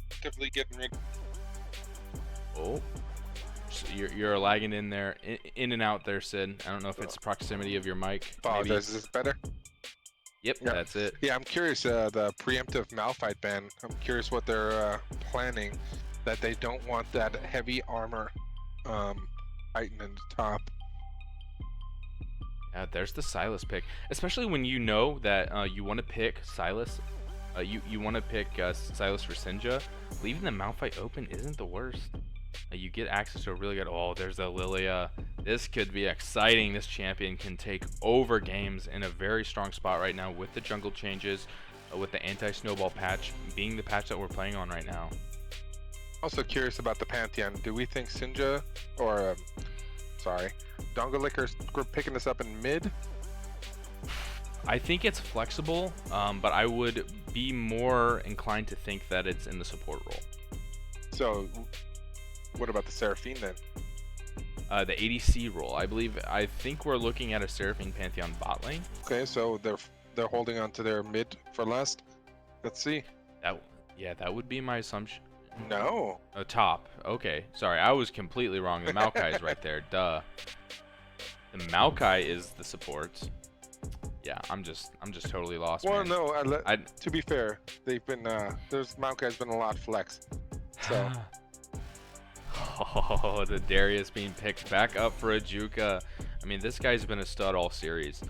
actively getting rid. Oh, so you're lagging in there, in and out there, Sid. I don't know if it's proximity of your mic. Apologize. Is this better? Yep, Yeah. That's it. Yeah, I'm curious. The preemptive Malphite ban. I'm curious what they're planning. That they don't want that heavy armor Titan in the top. Yeah, there's the Sylas pick, especially when you know that you want to pick Sylas. You want to pick Sylas for Sinja. Leaving the Malphite open isn't the worst. You get access to a really good. Oh, there's a Lilia. This could be exciting. This champion can take over games in a very strong spot right now with the jungle changes, with the anti-snowball patch being the patch that we're playing on right now. Also curious about the Pantheon. Do we think Sinja or Dongolicker are picking this up in mid? I think it's flexible, but I would be more inclined to think that it's in the support role. So, what about the Seraphine then? the ADC role. I think we're looking at a Seraphine Pantheon bot lane. Okay, so they're holding on to their mid for last. Let's see. That would be my assumption. No. Top. Okay, sorry, I was completely wrong. The Maokai is right there. Duh. The Maokai is the support. Yeah, I'm just totally lost. Well, man. no. To be fair, they've been Maokai's been a lot flex. So. Oh, the Darius being picked back up for a Juka. I mean, this guy's been a stud all series,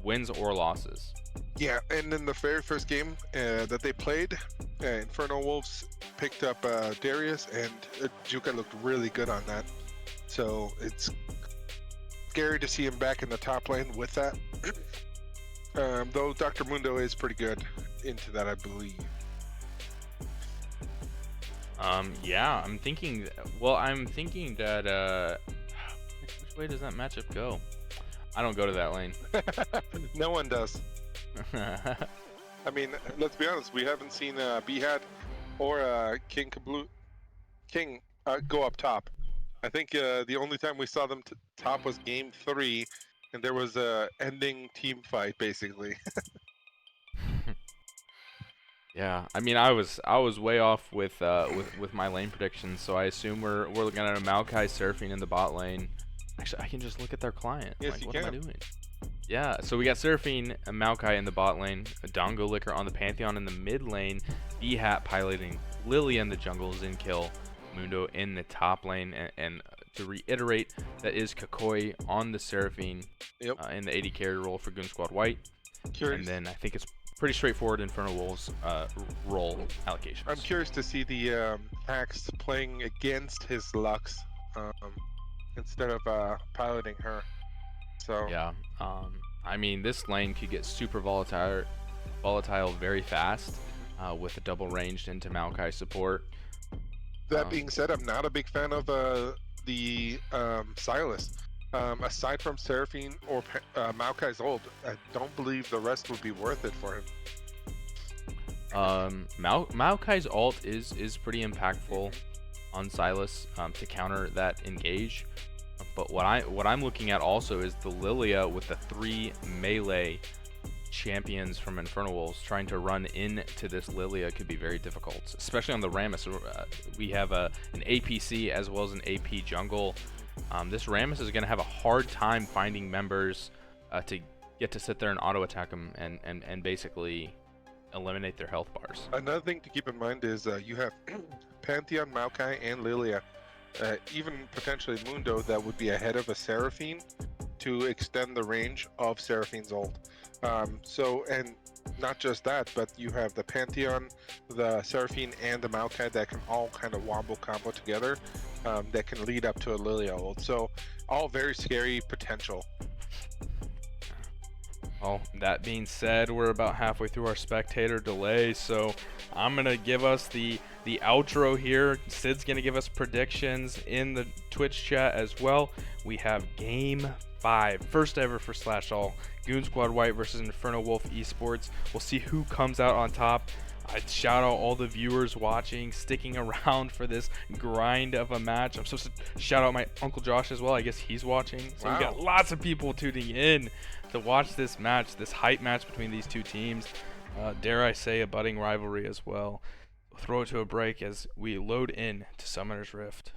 wins or losses. Yeah, and in the very first game that they played, InfernoWolves picked up Darius, and Juka looked really good on that. So it's scary to see him back in the top lane with that. Though Dr. Mundo is pretty good into that, I believe. Yeah, I'm thinking that which way does that matchup go? I don't go to that lane. No one does. I mean, let's be honest, we haven't seen Behat or King go up top. I think the only time we saw them top was game 3, and there was a ending team fight basically. Yeah, I mean, I was way off with my lane predictions, so I assume we're looking at a Maokai Seraphine in the bot lane. Actually, I can just look at their client. Yes, like, you what can. am I doing? Yeah, so we got Seraphine and Maokai in the bot lane, a Dongo Licker on the Pantheon in the mid lane, B-Hat piloting Lilia in the jungle, Zinkill, Mundo in the top lane, and to reiterate, that is Kakoi on the Seraphine in the AD carry role for Goonz Squad White. Curious. And then I think it's pretty straightforward InfernoWolves role allocations. I'm curious to see the Axe playing against his Lux instead of piloting her. So yeah, I mean, this lane could get super volatile very fast with a double ranged into Maokai support. that being said, I'm not a big fan of the Silas. Aside from Seraphine or Maokai's ult, I don't believe the rest would be worth it for him. Maokai's ult is pretty impactful on Silas to counter that engage. But what I'm looking at also is the Lilia with the 3 melee champions from InfernoWolves trying to run into this Lilia could be very difficult, especially on the Rammus. We have an APC as well as an AP jungle. This Rammus is going to have a hard time finding members to get to sit there and auto attack them and basically eliminate their health bars. Another thing to keep in mind is you have Pantheon, Maokai, and Lilia, even potentially Mundo that would be ahead of a Seraphine to extend the range of Seraphine's ult. And not just that, but you have the Pantheon, the Seraphine, and the Maokai that can all kind of wombo combo together that can lead up to a Lilia ult. So all very scary potential. Well, that being said, we're about halfway through our spectator delay, so I'm going to give us the outro here. Sid's going to give us predictions in the Twitch chat as well. We have Game 5, first ever for Slash All, Goonz Squad White versus InfernoWolf eSports. We'll see who comes out on top. I'd shout out all the viewers watching, sticking around for this grind of a match. I'm supposed to shout out my Uncle Josh as well. I guess he's watching. So wow. We got lots of people tuning in to watch this match, this hype match between these two teams. Dare I say a budding rivalry as well. We'll throw it to a break as we load in to Summoner's Rift.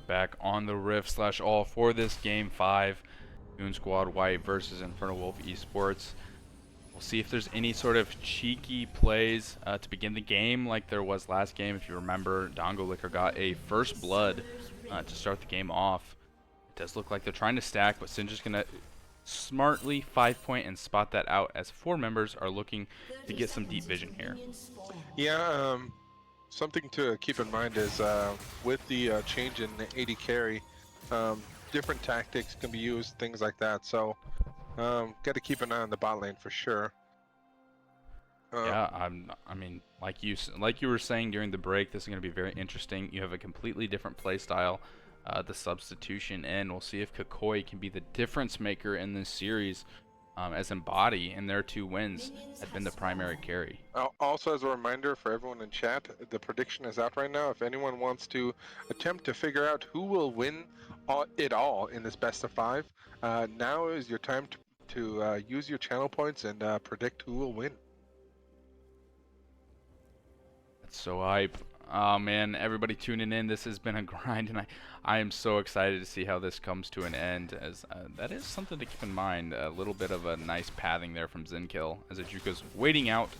back on the Rift/All for this Game 5. Goon Squad White versus InfernoWolf eSports. We'll see if there's any sort of cheeky plays to begin the game like there was last game. If you remember, Dongo Licker got a first blood to start the game off. It does look like they're trying to stack, but Sinja's going to smartly 5-point and spot that out as 4 members are looking to get some deep vision here. Yeah, something to keep in mind is with the change in AD carry, different tactics can be used, things like that. So, got to keep an eye on the bot lane for sure. Yeah, I mean, like you were saying during the break, this is going to be very interesting. You have a completely different play style, the substitution in. We'll see if Kakoi can be the difference maker in this series, as Embody in their 2 wins had been the primary carry. Also, as a reminder for everyone in chat, the prediction is out right now. If anyone wants to attempt to figure out who will win it all in this best of 5, now is your time to use your channel points and predict who will win. That's so hype. Oh man, everybody tuning in. This has been a grind, and I am so excited to see how this comes to an end, as that is something to keep in mind. A little bit of a nice pathing there from Zinkill as Ajuka's waiting out.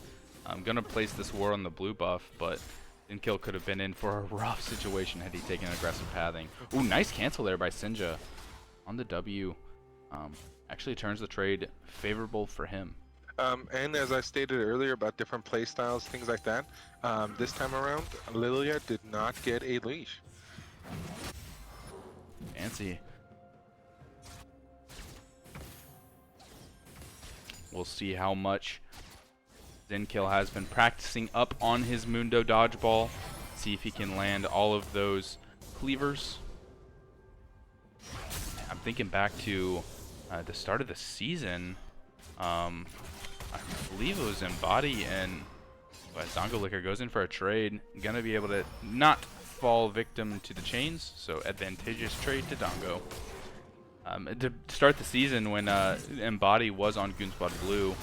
I'm going to place this war on the blue buff, but Zinkill could have been in for a rough situation had he taken aggressive pathing. Ooh, nice cancel there by Sinja on the W. Actually turns the trade favorable for him. And as I stated earlier about different play styles, things like that, this time around, Lilia did not get a leash. Fancy. We'll see how much Zinkill has been practicing up on his Mundo dodgeball. See if he can land all of those cleavers. I'm thinking back to the start of the season. I believe it was Embody, and Dongo Licker goes in for a trade. Gonna be able to not fall victim to the chains, so advantageous trade to Dongo. To start the season when Embody was on Goon Squad Blue,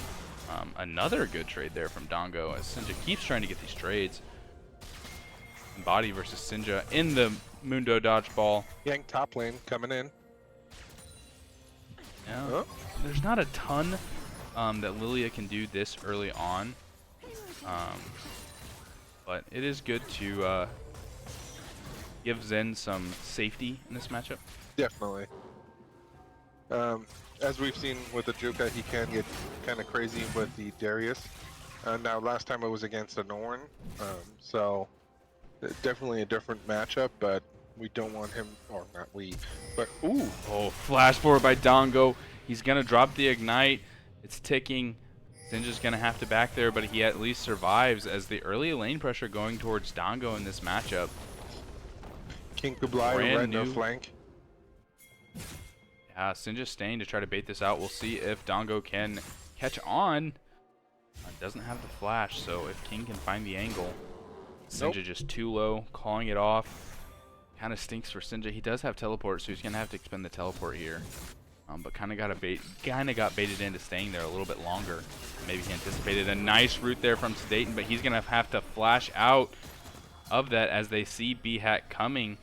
another good trade there from Dongo as Sinja keeps trying to get these trades. Embody versus Sinja in the Mundo dodgeball. Yank top lane coming in. Yeah. Oh. There's not a ton that Lilia can do this early on, but it is good to give Zen some safety in this matchup. Definitely. As we've seen with the Juka, he can get kind of crazy with the Darius. Now, last time it was against a Norn, so definitely a different matchup, but we don't want him, or not we, but ooh. Oh, flash forward by Dongo. He's going to drop the Ignite. It's ticking. Sinja's going to have to back there, but he at least survives as the early lane pressure going towards Dongo in this matchup. King Kublai right no flank. Yeah, Sinja's staying to try to bait this out. We'll see if Dongo can catch on. Doesn't have the flash, so if King can find the angle. Sinja just too low, calling it off. Kind of stinks for Sinja. He does have teleport, so he's going to have to expend the teleport here. But kind of got baited into staying there a little bit longer. Maybe he anticipated a nice route there from Sedaten, but he's going to have to flash out of that as they see B-Hat coming.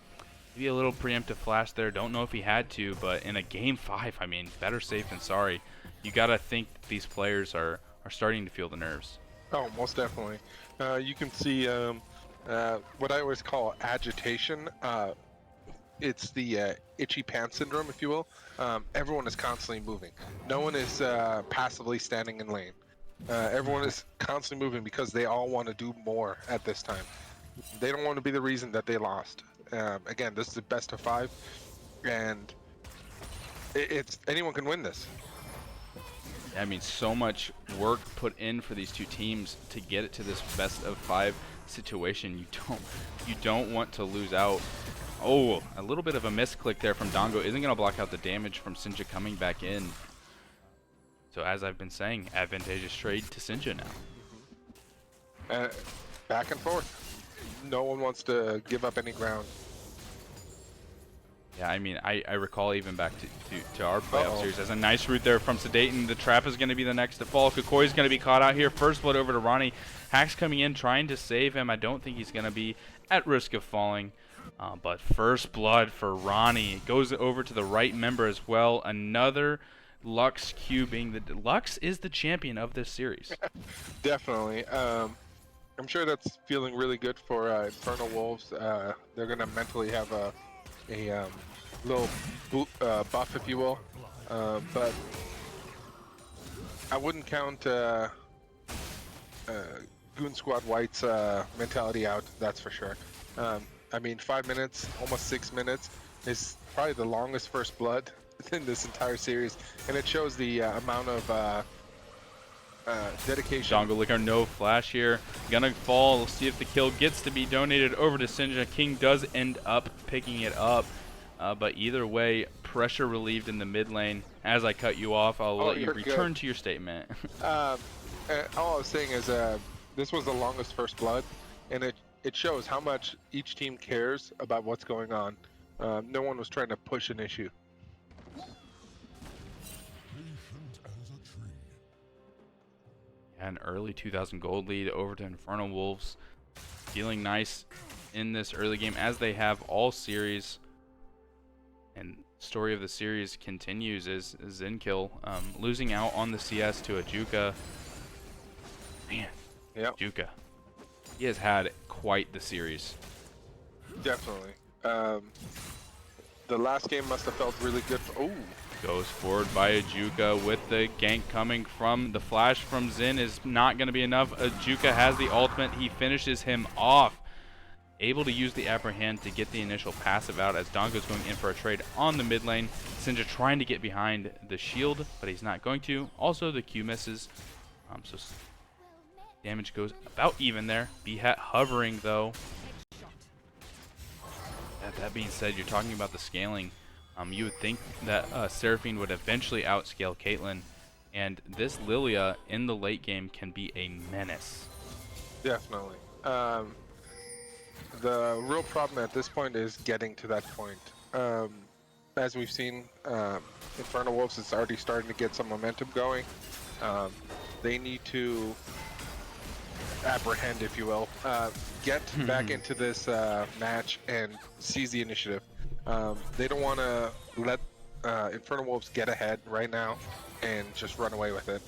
Maybe a little preemptive flash there. Don't know if he had to, but in a game 5, I mean, better safe than sorry. You got to think these players are starting to feel the nerves. Oh, most definitely. You can see what I always call agitation. It's the itchy pants syndrome, if you will. Everyone is constantly moving. No one is passively standing in lane. Everyone is constantly moving because they all want to do more at this time. They don't want to be the reason that they lost. Again, this is the best of 5, and it's anyone can win this. I mean, so much work put in for these two teams to get it to this best of 5 situation. You don't want to lose out. Oh, a little bit of a misclick there from Dongo isn't going to block out the damage from Sinja coming back in. So as I've been saying, advantageous trade to Sinja now. Back and forth. No one wants to give up any ground. Yeah, I mean, I recall even back to our playoff series. There's a nice route there from Sedaten. The trap is going to be the next to fall. Kakoi is going to be caught out here. First blood over to Ronnie. Hack's coming in, trying to save him. I don't think he's going to be at risk of falling. But first blood for Ronnie. It goes over to the right member as well. Another Lux Q being the Lux is the champion of this series. Definitely. I'm sure that's feeling really good for InfernoWolves. They're gonna mentally have a little buff, if you will. But I wouldn't count Goon Squad White's mentality out. That's for sure. I mean, 5 minutes, almost 6 minutes, is probably the longest first blood in this entire series, and it shows the amount of dedication. Dongo Licker, no flash here. Gonna fall. We'll see if the kill gets to be donated over to Sinja. King does end up picking it up, but either way, pressure relieved in the mid lane. As I cut you off, I'll let you return to your statement. All I was saying is this was the longest first blood, and it shows how much each team cares about what's going on. No one was trying to push an issue. An early 2,000 gold lead over to InfernoWolves. Feeling nice in this early game, as they have all series. And story of the series continues is Zinkill losing out on the CS to Ajuka. Man, Yep. Ajuka. He has had quite the series. Definitely. The last game must have felt really good. Oh, Goes forward by Ajuka with the gank coming from the flash from Zin is not going to be enough. Ajuka has the ultimate. He finishes him off. Able to use the upper hand to get the initial passive out as Dongo's going in for a trade on the mid lane. Sinja trying to get behind the shield, but he's not going to. Also, the Q misses. So damage goes about even there. B-Hat hovering, though. That being said, you're talking about the scaling. You would think that Seraphine would eventually outscale Caitlyn, and this Lilia in the late game can be a menace. definitely. The real problem at this point is getting to that point. As we've seen, InfernoWolves is already starting to get some momentum going. They need to apprehend, if you will, get back into this match and seize the initiative. They don't want to let InfernoWolves get ahead right now and just run away with it.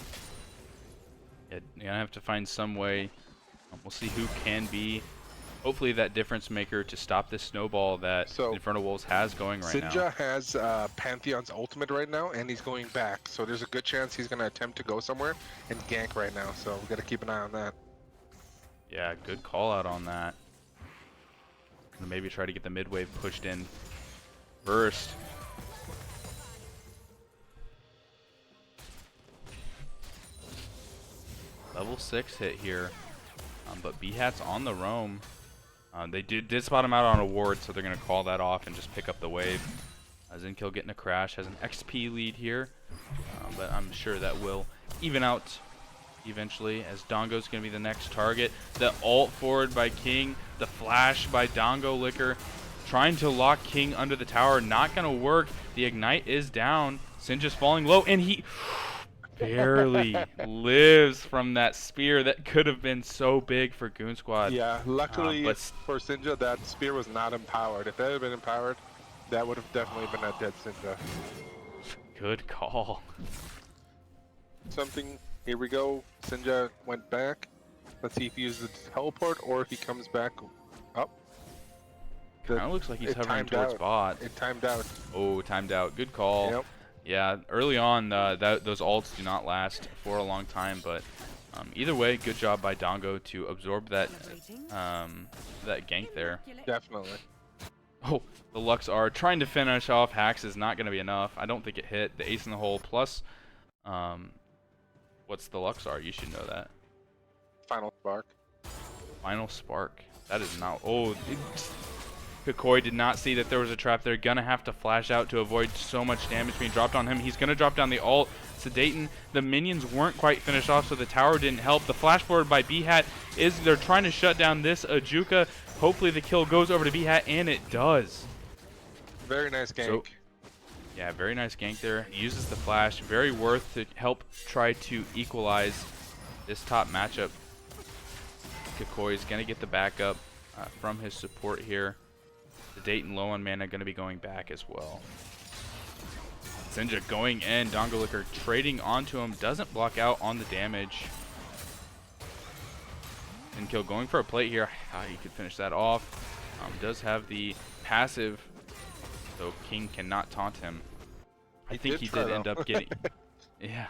Yeah, you're gonna have to find some way. We'll see who can be, hopefully, that difference maker to stop this snowball that InfernoWolves has going right now. Sinja has Pantheon's ultimate right now, and he's going back. So there's a good chance he's going to attempt to go somewhere and gank right now. So we got to keep an eye on that. Yeah, good call out on that. Gonna maybe try to get the mid wave pushed in first. Level 6 hit here, but B-Hat's on the roam. They did spot him out on a ward, so they're going to call that off and just pick up the wave. Zinkill getting a crash, has an XP lead here, but I'm sure that will even out eventually, as Dongo's going to be the next target. The ult forward by King, the flash by Dongo Licker, trying to lock King under the tower, not going to work. The ignite is down. Sinja's falling low, and he barely lives from that spear that could have been so big for Goon Squad. Yeah, luckily for Sinja, that spear was not empowered. If that had been empowered, that would have definitely been a dead Sinja. Good call. Here we go. Sinja went back. Let's see if he uses the teleport or if he comes back up. Kind of looks like he's hovering towards bot. It timed out. Oh, timed out. Good call. Yep. Yeah, early on, those ults do not last for a long time, but either way, good job by Dongo to absorb that that gank there. Definitely. Oh, the Lux are trying to finish off. Hacks is not going to be enough. I don't think it hit. The ace in the hole plus, what's the Lux are? You should know that. Final spark. Final spark. That is not. Oh, Kakoi did not see that there was a trap there. Gonna have to flash out to avoid so much damage being dropped on him. He's gonna drop down the ult. Sedaten, the minions weren't quite finished off, so the tower didn't help. The flash forward by B-Hat is, they're trying to shut down this Ajuka. Hopefully the kill goes over to B-Hat, and it does. Very nice gank. Yeah, very nice gank there. He uses the flash. Very worth to help try to equalize this top matchup. Kakoi is gonna get the backup from his support here. Dayton low on mana, going to be going back as well. Sinja going in, Dongolicker trading onto him, doesn't block out on the damage. And kill going for a plate here. He could finish that off. Does have the passive, so King cannot taunt him. I think he did end up getting, yeah,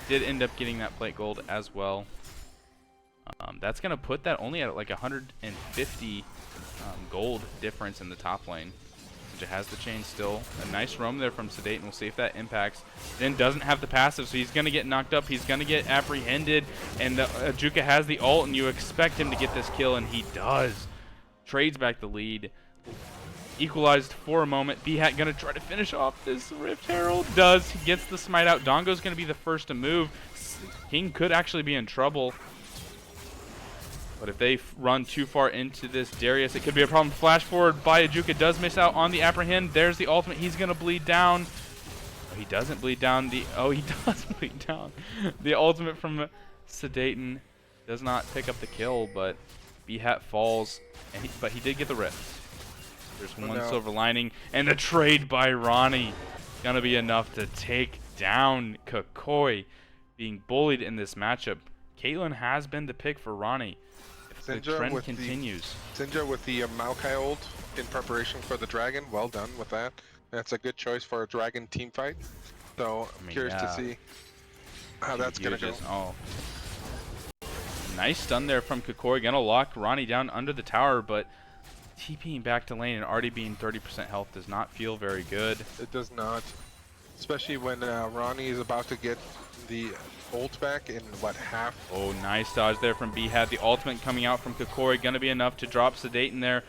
did end up getting that plate gold as well. That's gonna put that only at like 150 gold difference in the top lane. Sinja has the chain still. A nice roam there from Sedate, and we'll see if that impacts. Then doesn't have the passive, so he's gonna get knocked up. He's gonna get apprehended, and Juka has the ult, and you expect him to get this kill, and he does. Trades back the lead. Equalized for a moment. B-Hat gonna try to finish off this Rift Herald. Does. He gets the smite out. Dongo's gonna be the first to move. King could actually be in trouble. But if they run too far into this Darius, it could be a problem. Flash forward by Ajuka, does miss out on the apprehend. There's the ultimate. He's going to bleed down. Oh, he doesn't bleed down. Oh, he does bleed down. The ultimate from Sedaten does not pick up the kill, but B-Hat falls. But he did get the rift. There's one silver lining. And the trade by Ronnie. Going to be enough to take down Kakoi. Being bullied in this matchup. Caitlyn has been the pick for Ronnie. The trend continues. Sinja with the Maokai ult in preparation for the dragon. Well done with that. That's a good choice for a dragon team fight. So I'm curious to see how that's going to go. Oh. Nice stun there from Kakoi. Gonna lock Ronnie down under the tower, but TPing back to lane and already being 30% health does not feel very good. It does not. Especially when Ronnie is about to get the ult back in what, half? Oh, nice dodge there from B-Hat. The ultimate coming out from Kakori, gonna be enough to drop Sedate in there.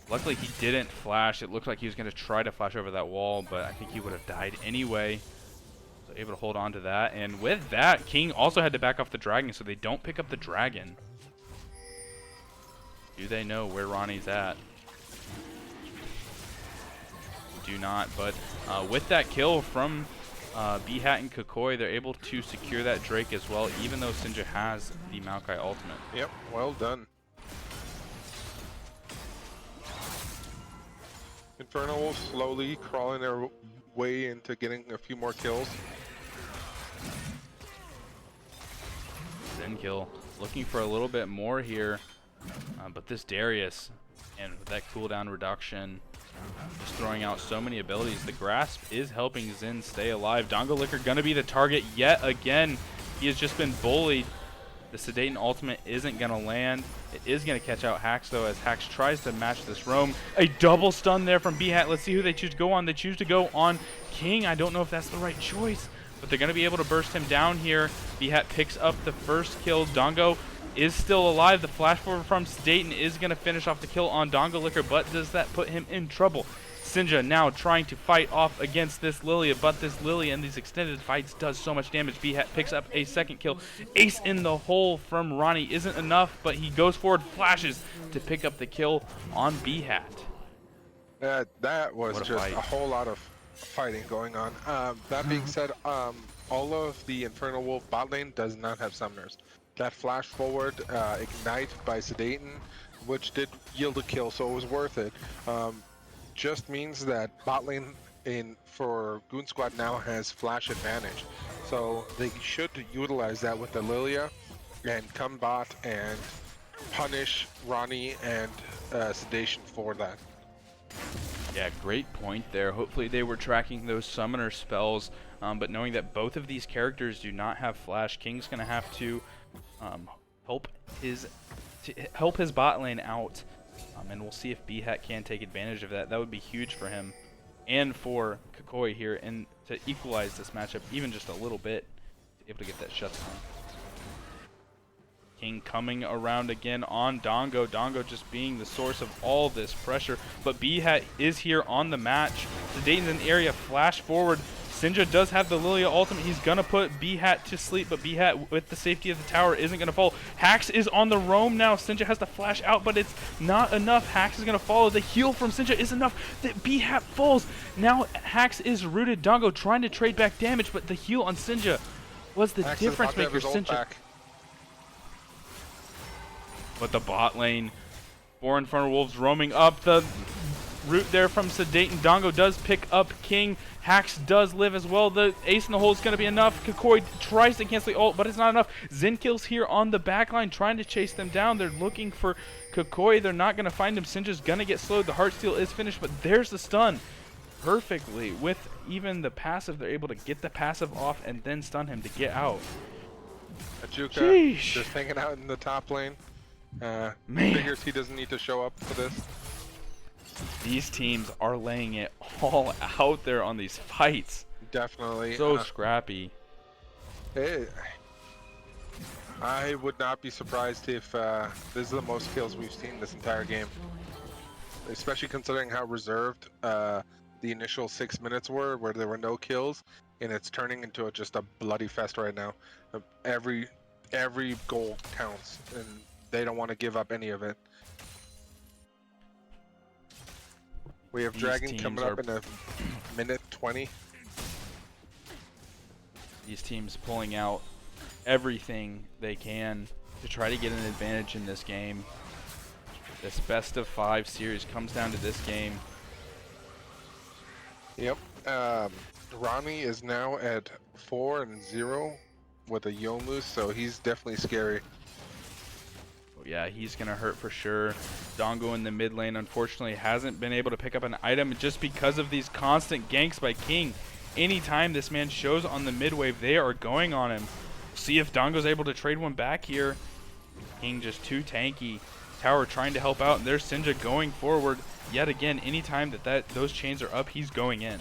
Luckily he didn't flash. It looked like he was gonna try to flash over that wall, but I think he would have died anyway. So able to hold on to that, and with that, King also had to back off the dragon, so they don't pick up the dragon. Do they know where Ronnie's at? Do not, but with that kill from B-Hat and Kakoi, they're able to secure that Drake as well, even though Sinja has the Maokai ultimate. Yep, well done. InfernoWolf slowly crawling their way into getting a few more kills. Zen kill, looking for a little bit more here, but this Darius, and with that cooldown reduction, just throwing out so many abilities. The grasp is helping Zen stay alive. Dongolicker gonna be the target yet again. He has just been bullied. The Sedaten ultimate isn't gonna land. It is gonna catch out Hax though, as Hax tries to match this roam. A double stun there from B-Hat. Let's see who they choose to go on. They choose to go on King. I don't know if that's the right choice, but they're gonna be able to burst him down here. B-Hat picks up the first kill. Dongo is still alive. The flash forward from Dayton is going to finish off the kill on Dongolicker, but does that put him in trouble? Sinja now trying to fight off against this Lilia, but this Lilia in these extended fights does so much damage. B-Hat picks up a second kill. Ace in the hole from Ronnie isn't enough, but he goes forward, flashes to pick up the kill on B-Hat. That was just a whole lot of fighting going on. That being said, all of the InfernoWolf bot lane does not have summoners. That flash forward ignite by Sedaten, which did yield a kill, so it was worth it. Just means that bot lane for Goon Squad now has flash advantage, so they should utilize that with the Lilia and come bot and punish Ronnie and Sedation for that. Yeah, great point there. Hopefully they were tracking those summoner spells, but knowing that both of these characters do not have flash, King's gonna have to help his bot lane out, and we'll see if B-Hat can take advantage of that. That would be huge for him and for Kakoi here, and to equalize this matchup even just a little bit, to be able to get that shutdown. King coming around again on Dongo. Dongo just being the source of all this pressure, but B-Hat is here on the match. Sedaten's in the area, flash forward. Sinja does have the Lilia ultimate. He's gonna put B-Hat to sleep, but B-Hat with the safety of the tower isn't gonna fall. Hax is on the roam now. Sinja has to flash out, but it's not enough. Hax is gonna follow. The heal from Sinja is enough that B-Hat falls. Now Hax is rooted. Dongo trying to trade back damage, but the heal on Sinja was the difference maker. Sinja. But the bot lane, 4 InfernoWolves roaming up. The root there from Sedate, and Dongo does pick up King. Hax does live as well. The ace in the hole is going to be enough. Kakoi tries to cancel the ult, but it's not enough. Zinkill's here on the backline trying to chase them down. They're looking for Kakoi. They're not going to find him. Sinja's going to get slowed. The Heartsteel is finished, but there's the stun. Perfectly. With even the passive, they're able to get the passive off and then stun him to get out. Ajuka just hanging out in the top lane. Man. Figures he doesn't need to show up for this. These teams are laying it all out there on these fights. Definitely. So scrappy. I would not be surprised if this is the most kills we've seen this entire game. Especially considering how reserved the initial 6 minutes were, where there were no kills, and it's turning into just a bloody fest right now. Every goal counts, and they don't want to give up any of it. We have Dragon coming up in a minute 20. These teams pulling out everything they can to try to get an advantage in this game. This best of 5 series comes down to this game. Yep. Ronnie is now at 4-0 with a Yomu, so he's definitely scary. Oh, yeah, he's going to hurt for sure. Dongo in the mid lane, unfortunately, hasn't been able to pick up an item just because of these constant ganks by King. Anytime this man shows on the mid wave, they are going on him. See if Dongo's able to trade one back here. King just too tanky. Tower trying to help out, and there's Sinja going forward. Yet again, anytime that those chains are up, he's going in.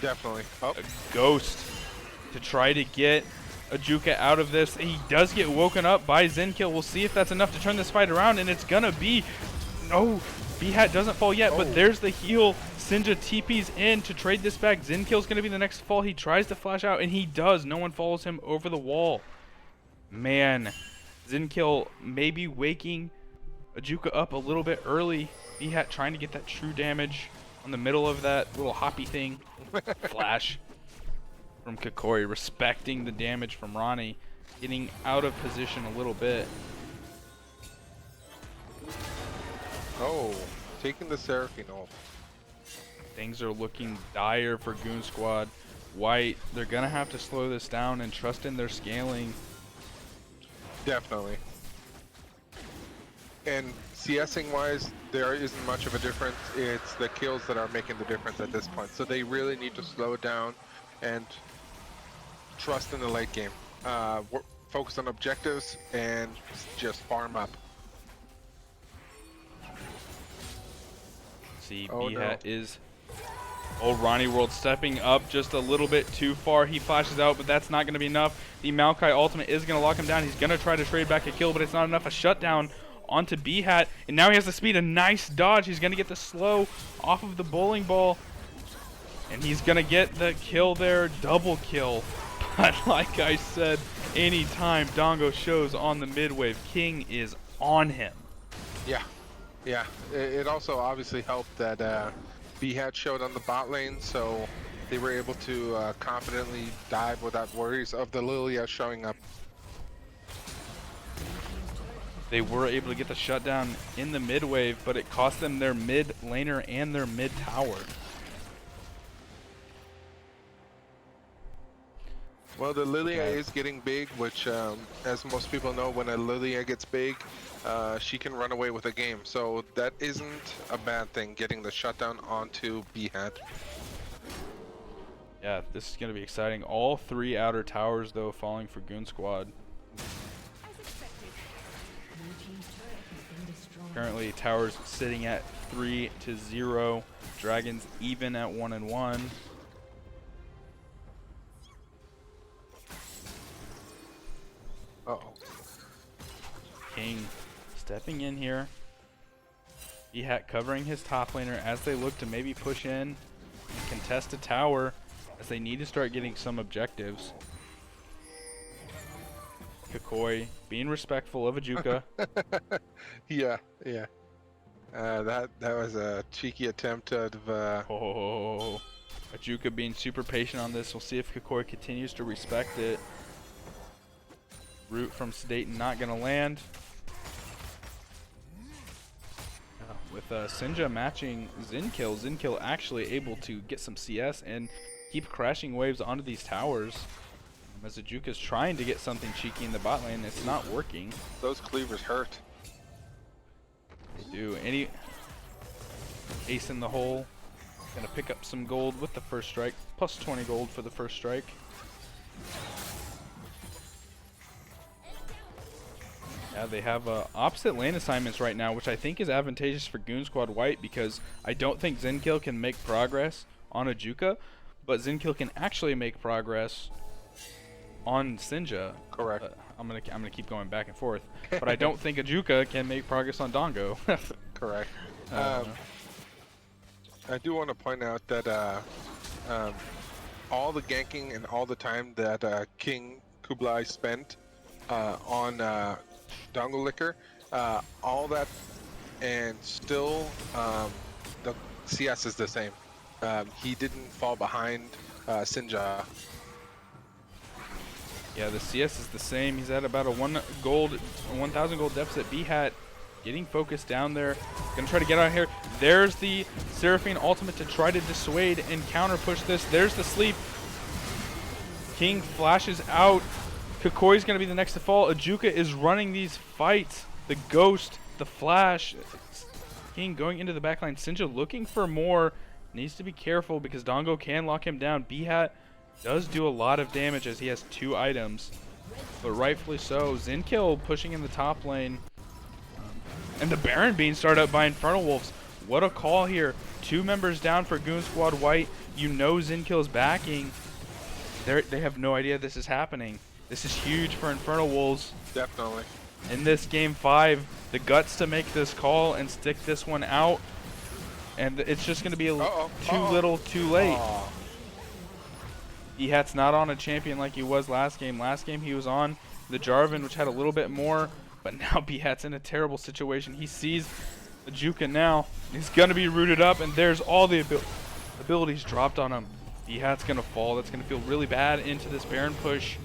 Definitely. Oh. A ghost to try to get Ajuka out of this. He does get woken up by Zenkill. We'll see if that's enough to turn this fight around, and it's gonna be... No, B-Hat doesn't fall yet, but there's the heal. Sinja TP's in to trade this back. Zenkill's gonna be the next fall. He tries to flash out, and he does. No one follows him over the wall. Man, Zenkill maybe waking Ajuka up a little bit early. B-Hat trying to get that true damage on the middle of that little hoppy thing. Flash from Kakori, respecting the damage from Ronnie, getting out of position a little bit. Oh, taking the Seraphine ult. Things are looking dire for Goon Squad. White, they're going to have to slow this down and trust in their scaling. Definitely. And CSing wise, there isn't much of a difference. It's the kills that are making the difference at this point. So they really need to slow down and trust in the late game. Focus on objectives and just farm up. See, B-Hat is... Old Ronnie World stepping up just a little bit too far. He flashes out, but that's not going to be enough. The Maokai ultimate is going to lock him down. He's going to try to trade back a kill, but it's not enough. A shutdown onto B-Hat, and now he has the speed. A nice dodge. He's going to get the slow off of the bowling ball, and he's going to get the kill there. Double kill. But like I said, anytime Dongo shows on the mid-wave, King is on him. Yeah. Yeah. It also obviously helped that B-Hat showed on the bot lane, so they were able to confidently dive without worries of the Lilia showing up. They were able to get the shutdown in the mid wave, but it cost them their mid laner and their mid tower. Well, the Lilia is getting big, which, as most people know, when a Lilia gets big, she can run away with a game. So that isn't a bad thing, getting the shutdown onto B-Hat. Yeah, this is going to be exciting. All 3 outer towers, though, falling for Goon Squad. Currently, towers sitting at 3-0. Dragons even at 1-1. Uh-oh. King stepping in here. B-Hat covering his top laner as they look to maybe push in and contest a tower, as they need to start getting some objectives. Kakoi being respectful of Ajuka. Yeah. That was a cheeky attempt of Ajuka being super patient on this. We'll see if Kakoi continues to respect it. Root from Sedate not gonna land. Oh, with Sinja matching Zinkill. Zinkill actually able to get some CS and keep crashing waves onto these towers. As Ajuka's trying to get something cheeky in the bot lane, it's not working. Those cleavers hurt. They do. Any ace in the hole. Gonna pick up some gold with the first strike. Plus 20 gold for the first strike. Yeah, they have opposite lane assignments right now, which I think is advantageous for Goon Squad White, because I don't think Zinkill can make progress on Ajuka, but Zinkill can actually make progress on Sinja. Correct. I'm gonna keep going back and forth, but I don't think Ajuka can make progress on Dongo. Correct. I do want to point out that all the ganking and all the time that King Kublai spent on Dongle Liquor, all that, and still the CS is the same. He didn't fall behind Sinja. Yeah, the CS is the same. He's at about a 1,000 gold deficit. B-Hat getting focused down there. Gonna try to get out here. There's the Seraphine ultimate to try to dissuade and counter push this. There's the sleep. King flashes out. Kakoi's gonna be the next to fall. Ajuka is running these fights. The ghost, the flash. King going into the backline. Sinja looking for more. Needs to be careful because Dongo can lock him down. B-Hat does do a lot of damage as he has 2 items, but rightfully so. Zinkill pushing in the top lane. And the Baron being started up by InfernoWolves. What a call here. 2 members down for Goon Squad White. You know Zinkill's backing. They have no idea this is happening. This is huge for InfernoWolves. Definitely. In this game 5, the guts to make this call and stick this one out. And it's just going to be too little, too late. B-Hat's not on a champion like he was last game. Last game he was on the Jarvan, which had a little bit more, but now B-Hat's in a terrible situation. He sees Ajuka now. He's going to be rooted up, and there's all the abilities dropped on him. B-Hat's going to fall. That's going to feel really bad into this Baron push.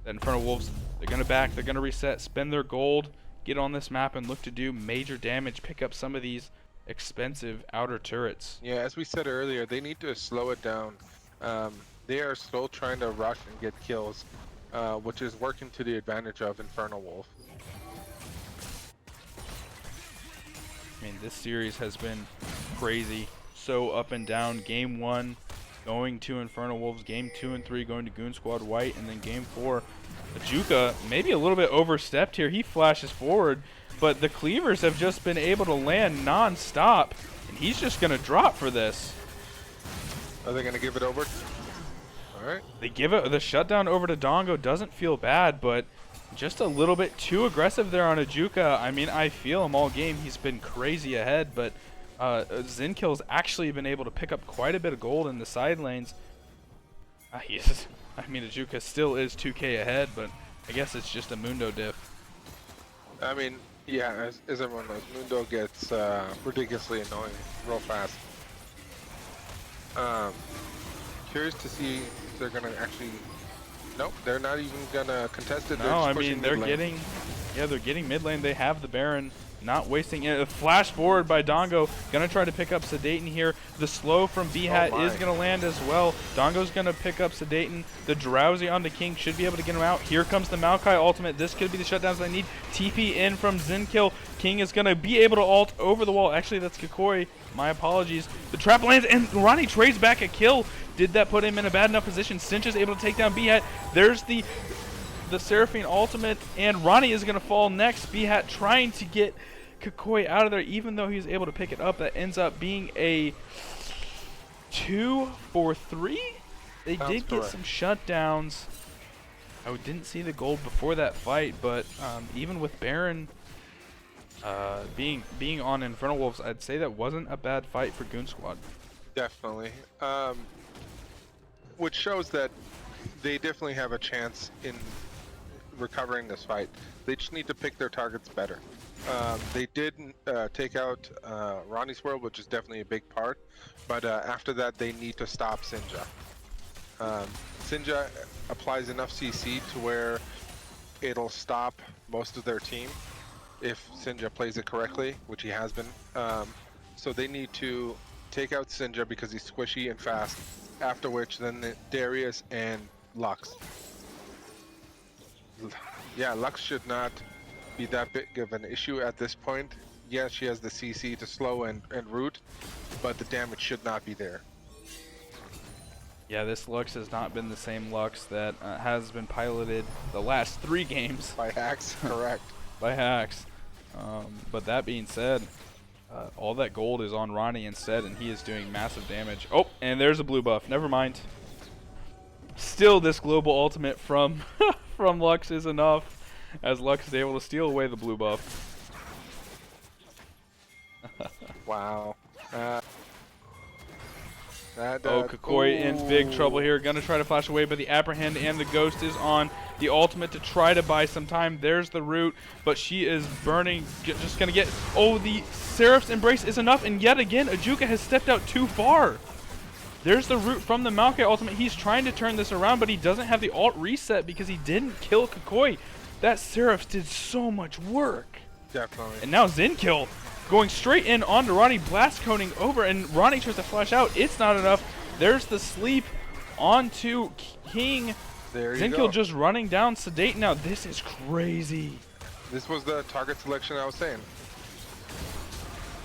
Then InfernoWolves, they're going to back. They're going to reset, spend their gold, get on this map, and look to do major damage, pick up some of these expensive outer turrets. Yeah, as we said earlier, they need to slow it down. They are still trying to rush and get kills, which is working to the advantage of InfernoWolf. I mean, this series has been crazy, so up and down. Game 1 going to InfernoWolves, game 2 and 3 going to Goon Squad White, and then game 4, Ajuka maybe a little bit overstepped here. He flashes forward, but the cleavers have just been able to land non-stop, and he's just going to drop for this. Are they going to give it over? Alright. They give it the shutdown over to Dongo. Doesn't feel bad, but just a little bit too aggressive there on Ajuka. I mean, I feel him all game. He's been crazy ahead, but Zinkill's actually been able to pick up quite a bit of gold in the side lanes. I mean, Ajuka still is 2k ahead, but I guess it's just a Mundo diff. I mean, yeah, as everyone knows, Mundo gets ridiculously annoying real fast. Curious to see if they're gonna actually. Nope, they're not even gonna contest it. No, I mean they're getting mid lane. They have the Baron, not wasting it. A flash forward by Dongo, gonna try to pick up Sedaten here. The slow from B-Hat is gonna land as well. Dongo's gonna pick up Sedaten. The Drowsy on the King should be able to get him out. Here comes the Maokai ultimate. This could be the shutdowns they need. TP in from Zinkill. King is gonna be able to ult over the wall. Actually, that's Kakoi. My apologies. The trap lands and Ronnie trades back a kill. Did that put him in a bad enough position? Cinch is able to take down B-Hat. There's the Seraphine ultimate, and Ronnie is going to fall next. B-Hat trying to get Kakoi out of there, even though he's able to pick it up. That ends up being a 2-for-3. They did get some shutdowns. I didn't see the gold before that fight, but even with Baron being on InfernoWolves, I'd say that wasn't a bad fight for Goon Squad. Definitely. Which shows that they definitely have a chance in recovering this fight. They just need to pick their targets better. They did take out Ronnie's World, which is definitely a big part, but after that they need to stop Sinja. Sinja applies enough CC to where it'll stop most of their team, if Sinja plays it correctly, which he has been. So they need to take out Sinja because he's squishy and fast. After which, then Darius and Lux. Yeah, Lux should not be that big of an issue at this point. Yes, she has the CC to slow and root, but the damage should not be there. Yeah, this Lux has not been the same Lux that has been piloted the last 3 games. By hacks, correct. By hacks. But that being said, all that gold is on Ronnie instead, and he is doing massive damage. Oh, and there's a blue buff. Never mind. Still, this global ultimate from from Lux is enough, as Lux is able to steal away the blue buff. Wow. Kakoi in big trouble here. Gonna try to flash away, but the apprehend and the ghost is on the ultimate to try to buy some time. There's the root, but she is burning. Just gonna get. Oh, the Seraph's embrace is enough, and yet again, Ajuka has stepped out too far. There's the root from the Maokai ultimate. He's trying to turn this around, but he doesn't have the alt reset because he didn't kill Kakoi. That Seraph did so much work. Definitely. And now Zinkill going straight in onto Ronnie, blast coning over, and Ronnie tries to flash out. It's not enough. There's the sleep onto King. There you Zinkill go. just running down Sedate now. This is crazy. This was the target selection I was saying.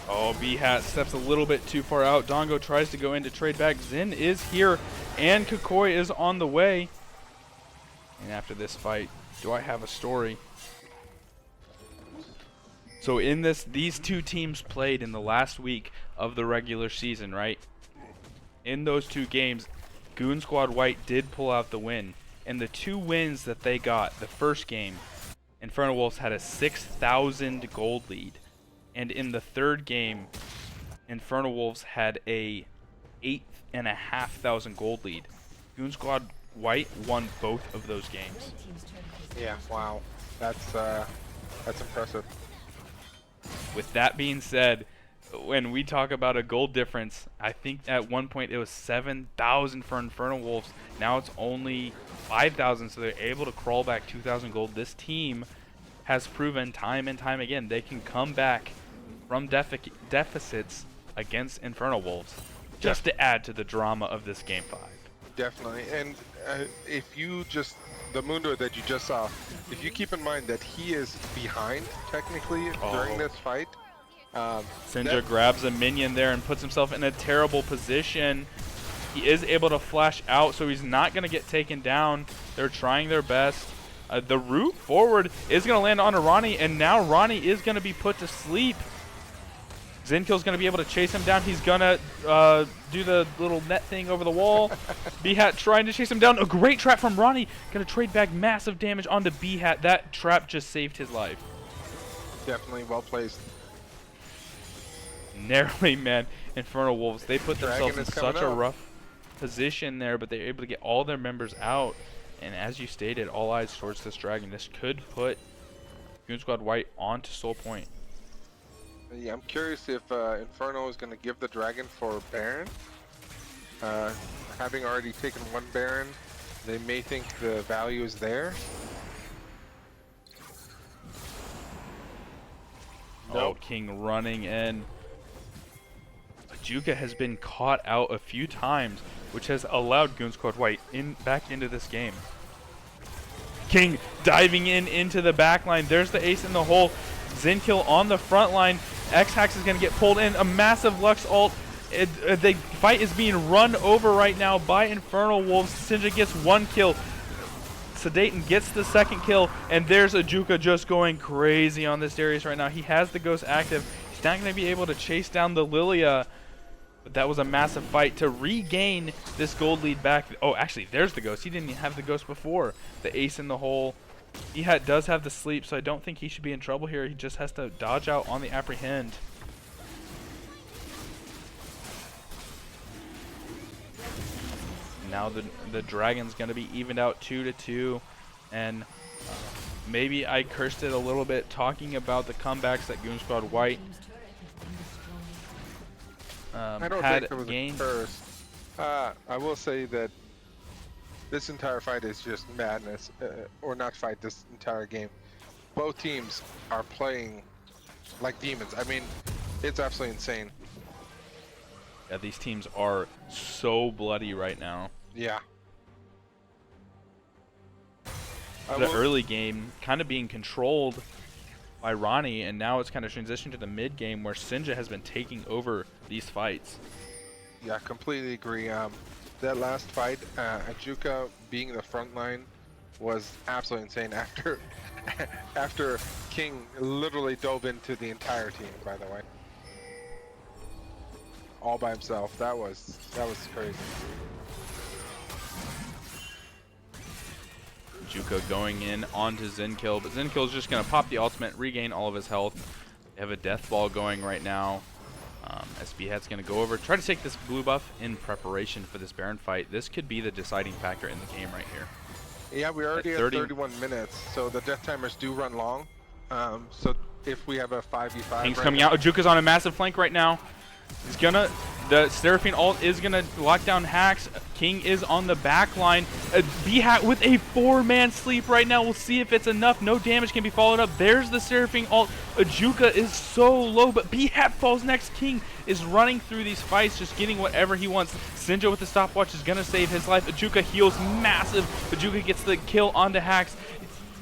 Oh, B-Hat steps a little bit too far out. Dongo tries to go in to trade back. Zin is here, and Kakoi is on the way. And after this fight, do I have a story? So in these 2 teams played in the last week of the regular season, right? In those 2 games, Goon Squad White did pull out the win. And the 2 wins that they got, the first game, InfernoWolves had a 6,000 gold lead. And in the 3rd game, InfernoWolves had a 8,500 gold lead. Goon Squad White won both of those games. Yeah, wow. That's impressive. With that being said, when we talk about a gold difference, I think at one point it was 7,000 for InfernoWolves. Now it's only 5,000, so they're able to crawl back 2,000 gold. This team has proven time and time again they can come back from deficits against InfernoWolves, just to add to the drama of this Game 5. Definitely. And if you just, the Mundo that you just saw, if you keep in mind that he is behind technically during this fight. Sinja grabs a minion there and puts himself in a terrible position. He is able to flash out, so he's not going to get taken down. They're trying their best. The root forward is going to land on Ronnie, and now Ronnie is going to be put to sleep. Zinkill's going to be able to chase him down. He's going to do the little net thing over the wall. B-Hat trying to chase him down. A great trap from Ronnie. Going to trade back massive damage onto B-Hat. That trap just saved his life. Definitely well placed. Narrowly, man. InfernoWolves, they put themselves Dragon in is coming such a up. rough position there, but they're able to get all their members out. And as you stated, all eyes towards this dragon. This could put Goon Squad White onto Soul Point. Yeah, I'm curious if Inferno is going to give the dragon for Baron. Having already taken 1 Baron, they may think the value is there. Oh, Nope. King running in. Ajuka has been caught out a few times, which has allowed Goon Squad White back into this game. King diving into the back line. There's the ace in the hole. Zinkill on the front line. X-Hax is going to get pulled in. A massive Lux ult. The fight is being run over right now by InfernoWolves. Sinja gets 1 kill. Sedaten gets the 2nd kill. And there's Ajuka just going crazy on this Darius right now. He has the Ghost active. He's not going to be able to chase down the Lilia. But that was a massive fight to regain this gold lead back. Oh, actually, there's the Ghost. He didn't even have the Ghost before. The ace in the hole. E-Hat does have the sleep, so I don't think he should be in trouble here. He just has to dodge out on the apprehend. Now the dragon's going to be evened out 2-2. And maybe I cursed it a little bit talking about the comebacks that Goon Squad White I don't had think it was gained. a curse. I will say that this entire fight is just madness, or not fight, this entire game. both teams are playing like demons. I mean, it's absolutely insane. Yeah, these teams are so bloody right now. Yeah. The early game kind of being controlled by Ronnie, and now it's kind of transitioned to the mid game where Sinja has been taking over these fights. Yeah, completely agree. That last fight, Ajuka being the front line was absolutely insane after after King literally dove into the entire team, by the way. All by himself. That was crazy. Juka going in onto Zenkill, but Zenkill's just going to pop the ultimate, regain all of his health. They have a death ball going right now. SBHat's going to go over, try to take this blue buff in preparation for this Baron fight. This could be the deciding factor in the game right here. Yeah, we're already at 31 minutes, so the death timers do run long. So if we have a 5v5... King's coming out. Ajuka's on a massive flank right now. He's gonna, the Seraphine ult is gonna lock down Hacks. King is on the back line. B-Hat with a 4-man sleep right now. We'll see if it's enough. No damage can be followed up. There's the Seraphine ult. Ajuka is so low, but B-Hat falls next. King is running through these fights, just getting whatever he wants. Sinja with the stopwatch is gonna save his life. Ajuka heals massive. Ajuka gets the kill onto Hacks.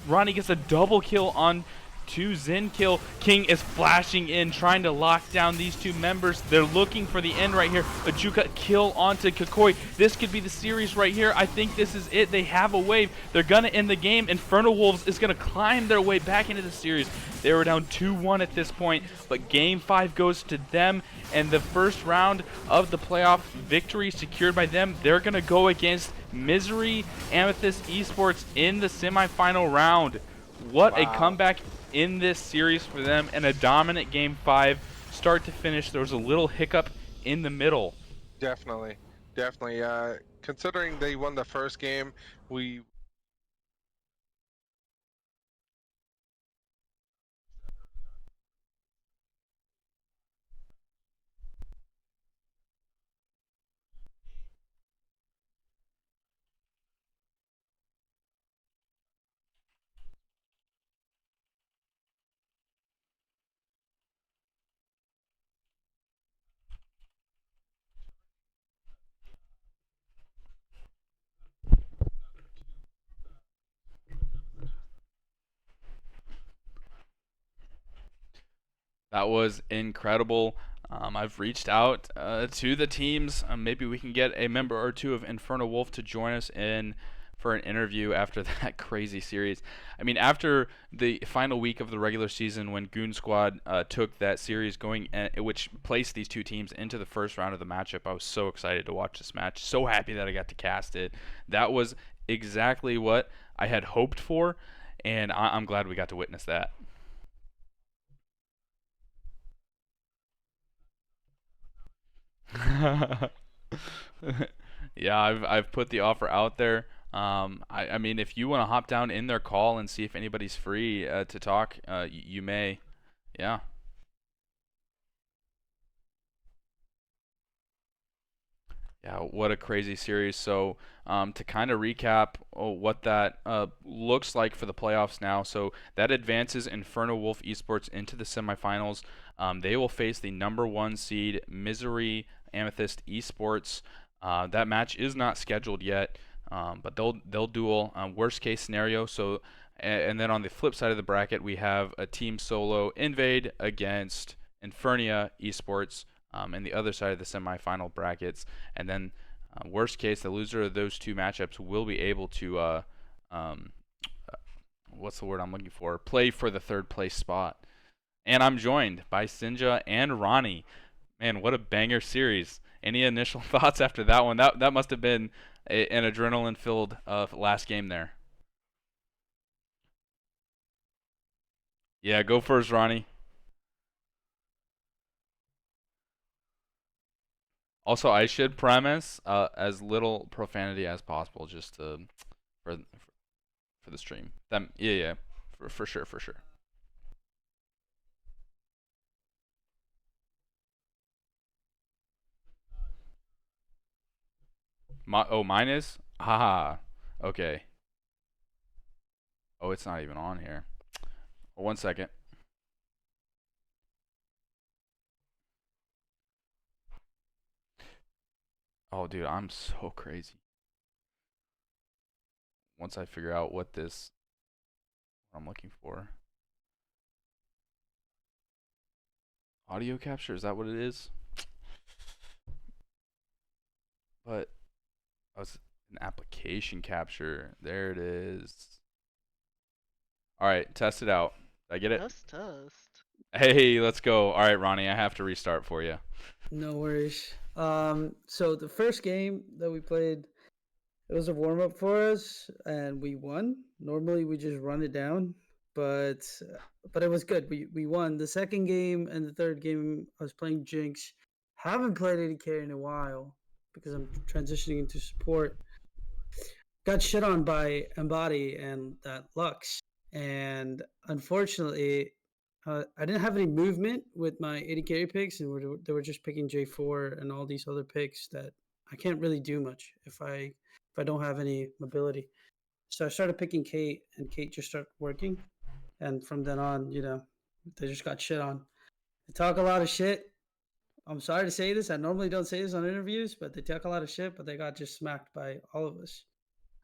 Ronnie gets a double kill on to Zenkill. King is flashing in, trying to lock down these two members. They're looking for the end right here. Ajuka kill onto Kakoi. This could be the series right here. I think this is it. They have a wave. They're gonna end the game. InfernoWolves is gonna climb their way back into the series. They were down 2-1 at this point, but game 5 goes to them, and the first round of the playoff victory secured by them. They're gonna go against Misery Amethyst Esports in the semifinal round. What a comeback in this series for them, and a dominant game 5 start to finish. There was a little hiccup in the middle. Definitely. Considering they won the first game, we That was incredible. I've reached out to the teams. Maybe we can get a member or two of InfernoWolf to join us in for an interview after that crazy series. I mean, after the final week of the regular season when Goonz Squad took that series going, which placed these two teams into the first round of the matchup, I was so excited to watch this match. So happy that I got to cast it. That was exactly what I had hoped for, and I'm glad we got to witness that. Yeah, I've put the offer out there. I mean, if you want to hop down in their call and see if anybody's free to talk, you may. Yeah. Yeah, what a crazy series. So to kind of recap what that looks like for the playoffs now, so that advances InfernoWolf Esports into the semifinals. They will face the #1 seed Misery Amethyst Esports. That match is not scheduled yet, but they'll duel. Worst case scenario. So and then on the flip side of the bracket, we have a team solo Invade against Infernia Esports. And the other side of the semifinal brackets, and then worst case, the loser of those two matchups will be able to what's the word I'm looking for? Play for the 3rd place spot. And I'm joined by Sinja and Ronnie. Man, what a banger series! Any initial thoughts after that one? That must have been an adrenaline-filled last game there. Yeah, go first, Ronnie. Also, I should premise as little profanity as possible, just for for the stream. Yeah, for sure, for sure. Mine is? Haha. Okay. Oh, it's not even on here. 1 second. Oh, dude, I'm so crazy. Once I figure out what I'm looking for. Audio capture, is that what it is? But it's an application capture. There it is. All right, test it out. Did I get it? Test. Hey, let's go. All right, Ronnie, I have to restart for you. No worries. So the first game that we played, it was a warm up for us, and we won. Normally we just run it down, but it was good. We won the second game and the third game. I was playing Jinx. Haven't played AD in a while because I'm transitioning into support. Got shit on by Embody and that Lux, and unfortunately, I didn't have any movement with my AD carry picks, and they were just picking J4 and all these other picks that I can't really do much if I don't have any mobility. So I started picking Kate, and Kate just started working, and from then on, they just got shit on. They talk a lot of shit. I'm sorry to say this. I normally don't say this on interviews, but they talk a lot of shit. But they got just smacked by all of us.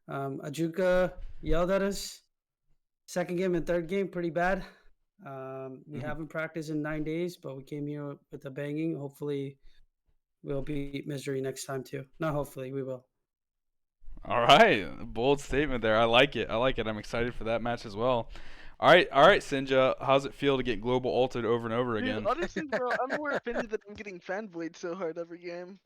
Ajuka yelled at us. Second game and third game, pretty bad. We haven't practiced in 9 days, but we came here with a banging. Hopefully, we'll beat Misery next time too. Not hopefully, we will. All right, bold statement there. I like it. I'm excited for that match as well. All right, Sinja. How's it feel to get global ulted over and over again? Dude, honestly, bro, I'm more offended that I'm getting fanboyed so hard every game.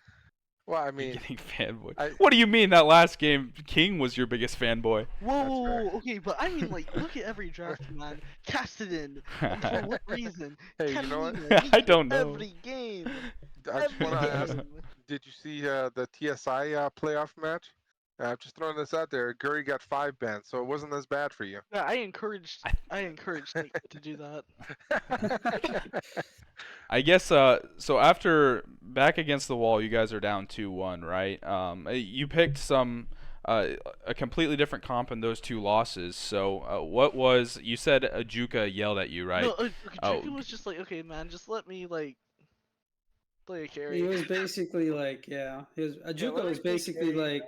Well, I You're mean, getting fanboy. What do you mean that last game, King was your biggest fanboy? Whoa, okay, but I mean, like, look at every draft, man. Kassadin, and for what reason? Hey, you know what? Catalina, I don't know. Every game. I just want to ask, game. did you see the TSI playoff match? I'm just throwing this out there. Guri got 5 bans, so it wasn't as bad for you. Yeah, I encouraged Nick to do that. I guess so after back against the wall, you guys are down 2-1, right? You picked a completely different comp in those 2 losses. So what was you said Ajuka yelled at you, right? No, Juku was just like, okay, man, just let me like play a carry. He was basically like, Ajuka was basically like,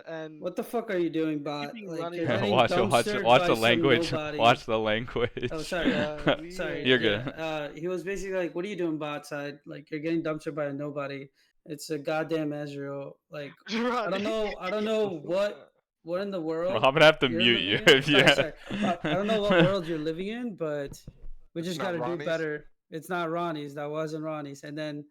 and what the fuck are you doing, bot? keeping Like, running you're around. getting watch dumpstered the by some language. nobody. Watch the language. Oh, sorry. Sorry. You're good. He was basically like, what are you doing, bot side? Like, you're getting dumpstered by a nobody. It's a goddamn Ezreal. Like, I don't know what in the world. Well, I'm gonna have to you're mute you. living in. Yeah. Sorry. I don't know what world you're living in, but we just got to do Ronnie's? better. It's not Ronnie's. That wasn't Ronnie's. And then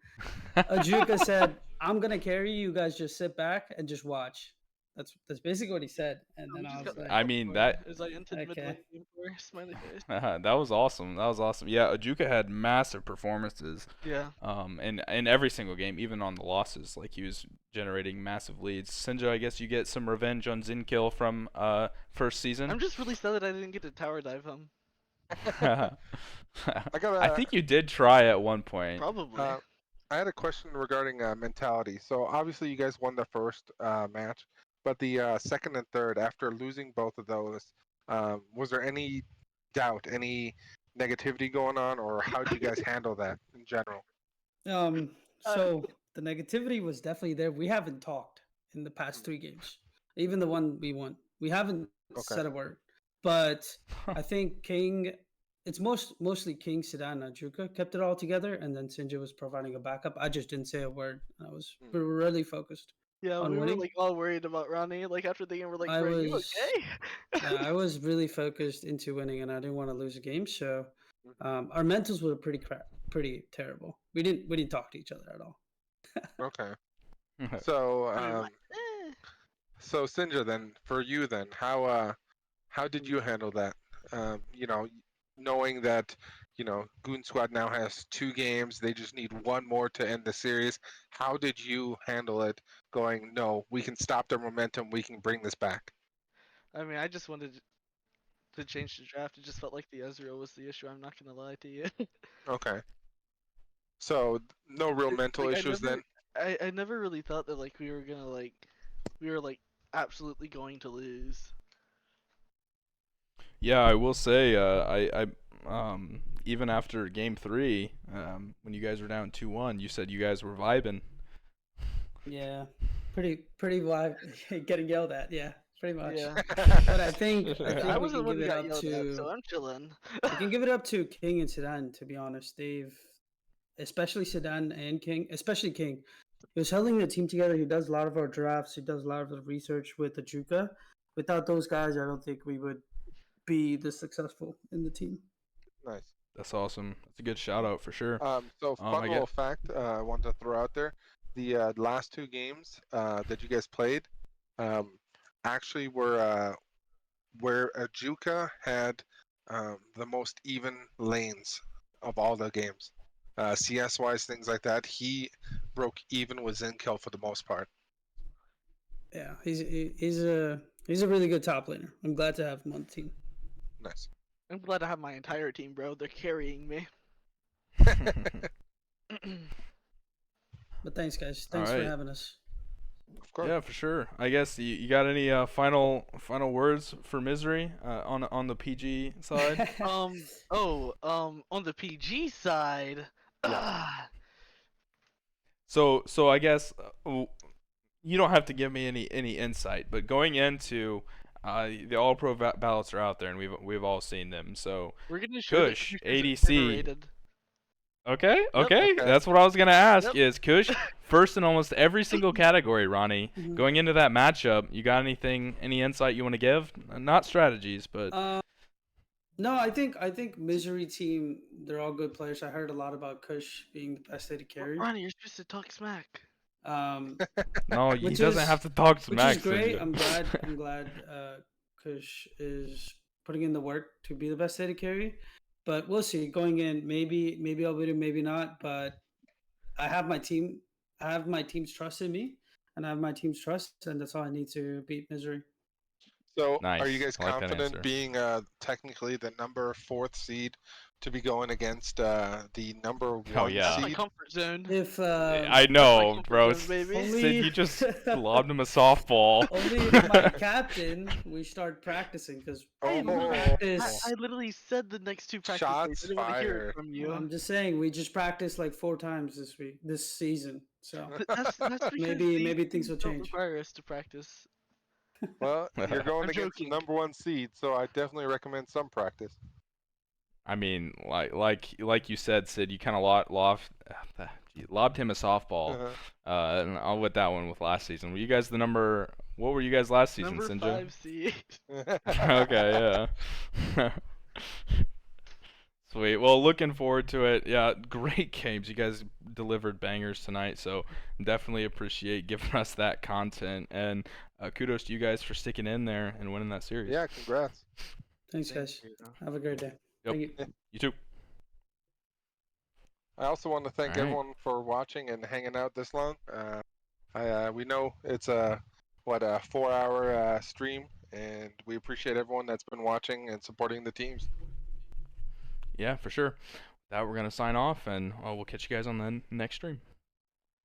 Ajuka said, I'm going to carry you. You guys just sit back and just watch. That's basically what he said. And then I was like, I mean that. Is I entered mid Okay. lane game for smiley face. That was awesome. Yeah, Ajuka had massive performances. Yeah. In every single game, even on the losses, like he was generating massive leads. Sinjo, I guess you get some revenge on Zinkill from first season. I'm just really sad that I didn't get to tower dive him. I think you did try at one point. Probably. I had a question regarding mentality. So obviously you guys won the first match, but the second and third, after losing both of those, was there any doubt, any negativity going on, or how did you guys handle that in general? So the negativity was definitely there. We haven't talked in the past 3 games, even the one we won. We haven't said a word. But I think King, it's mostly King, Sedan, and Ajuka kept it all together, and then Sinja was providing a backup. I just didn't say a word. We were really focused. Yeah, on we winning. were like all worried about Ronnie. Like after the game, we're like, I "Bro, you was- okay?" Yeah, I was really focused into winning, and I didn't want to lose a game. So our mentals were pretty terrible. We didn't talk to each other at all. Okay. So We were like, "Eh." so Sinja, then for you, then how did you handle that? Knowing that Goon Squad now has 2 games, they just need 1 more to end the series. How did you handle it? Going, no, we can stop the momentum. We can bring this back. I mean, I just wanted to change the draft. It just felt like the Ezreal was the issue. I'm not gonna lie to you. Okay. So no real It's mental like, issues then. I never really thought that like we were absolutely going to lose. Yeah, I will say even after Game 3, when you guys were down 2-1, you said you guys were vibing. Yeah, pretty live, getting yelled at. Yeah, pretty much. Yeah. But I think I we wasn't the can one give who it got up yelled at, so to I'm chilling. we can give it up to King and Sedan. To be honest, they've especially Sedan and King, especially King. He was holding the team together. He does a lot of our drafts. He does a lot of the research with the Juka. Without those guys, I don't think we would be this successful in the team. Nice. That's awesome. That's a good shout out for sure. So fun I little get fact I wanted to throw out there: the last 2 games that you guys played actually were where Ajuka had the most even lanes of all the games. CS wise, things like that, he broke even with Zinkill for the most part. Yeah, he's a really good top laner. I'm glad to have him on the team. Nice. I'm glad to have my entire team, bro. They're carrying me. But thanks, guys. All Thanks for right. having us. Of course. Yeah, for sure. I guess you got any final words for Misery on the PG side? On the PG side, So I guess you don't have to give me any insight, but going into the All Pro ballots are out there, and we've all seen them. So we're gonna show Kush, that ADC. overrated. Okay, Yep. okay, Okay. that's what I was gonna ask. Yep. Is Kush first in almost every single category, Ronnie? Mhm. Going into that matchup, you got any insight you want to give? Not strategies, but No, I think Misery team, they're all good players. I heard a lot about Kush being the best AD carry. Ronnie, you're supposed to talk smack. no, he Which doesn't is- have to talk Which smack. is great. Sinja. I'm glad Kush is putting in the work to be the best AD carry. But we'll see. Going in, maybe I'll beat him, maybe not. But I have my team. I have my team's trust in me, and I have my team's trust, and that's all I need to beat Misery. So, are you Nice. guys I like that confident answer. being technically the number 4th seed to be going against the number 1 Oh, yeah. That's my seed? comfort zone. If I know, comfort bro. zone, baby. Only- Sid, you just lobbed him a softball. only if my captain, we start practicing because Oh, practice. I literally said the next two practice Shots days. I didn't want to hear fired. it from you. I'm just saying we just practiced like 4 times this season. So That's because Maybe- these maybe things teams will don't change. require us to practice. Well, you're going I'm against joking. the number 1 seed, so I definitely recommend some practice. I mean, like you said, Sid, you kind of lobbed him a softball. Uh-huh. And I'll with that one with last season. Were you guys the number? What were you guys last season, Number Sinja? 5 seed. Okay, yeah. Sweet. Well, looking forward to it. Yeah, great games. You guys delivered bangers tonight, so definitely appreciate giving us that content. And kudos to you guys for sticking in there and winning that series. Yeah, congrats. thanks, guys. Have a great day. Yep. Thank you. You too. I also want to thank All right. everyone for watching and hanging out this long. We know it's a 4-hour stream, and we appreciate everyone that's been watching and supporting the teams. Yeah, for sure. With that, we're gonna sign off, and we'll catch you guys on the next stream.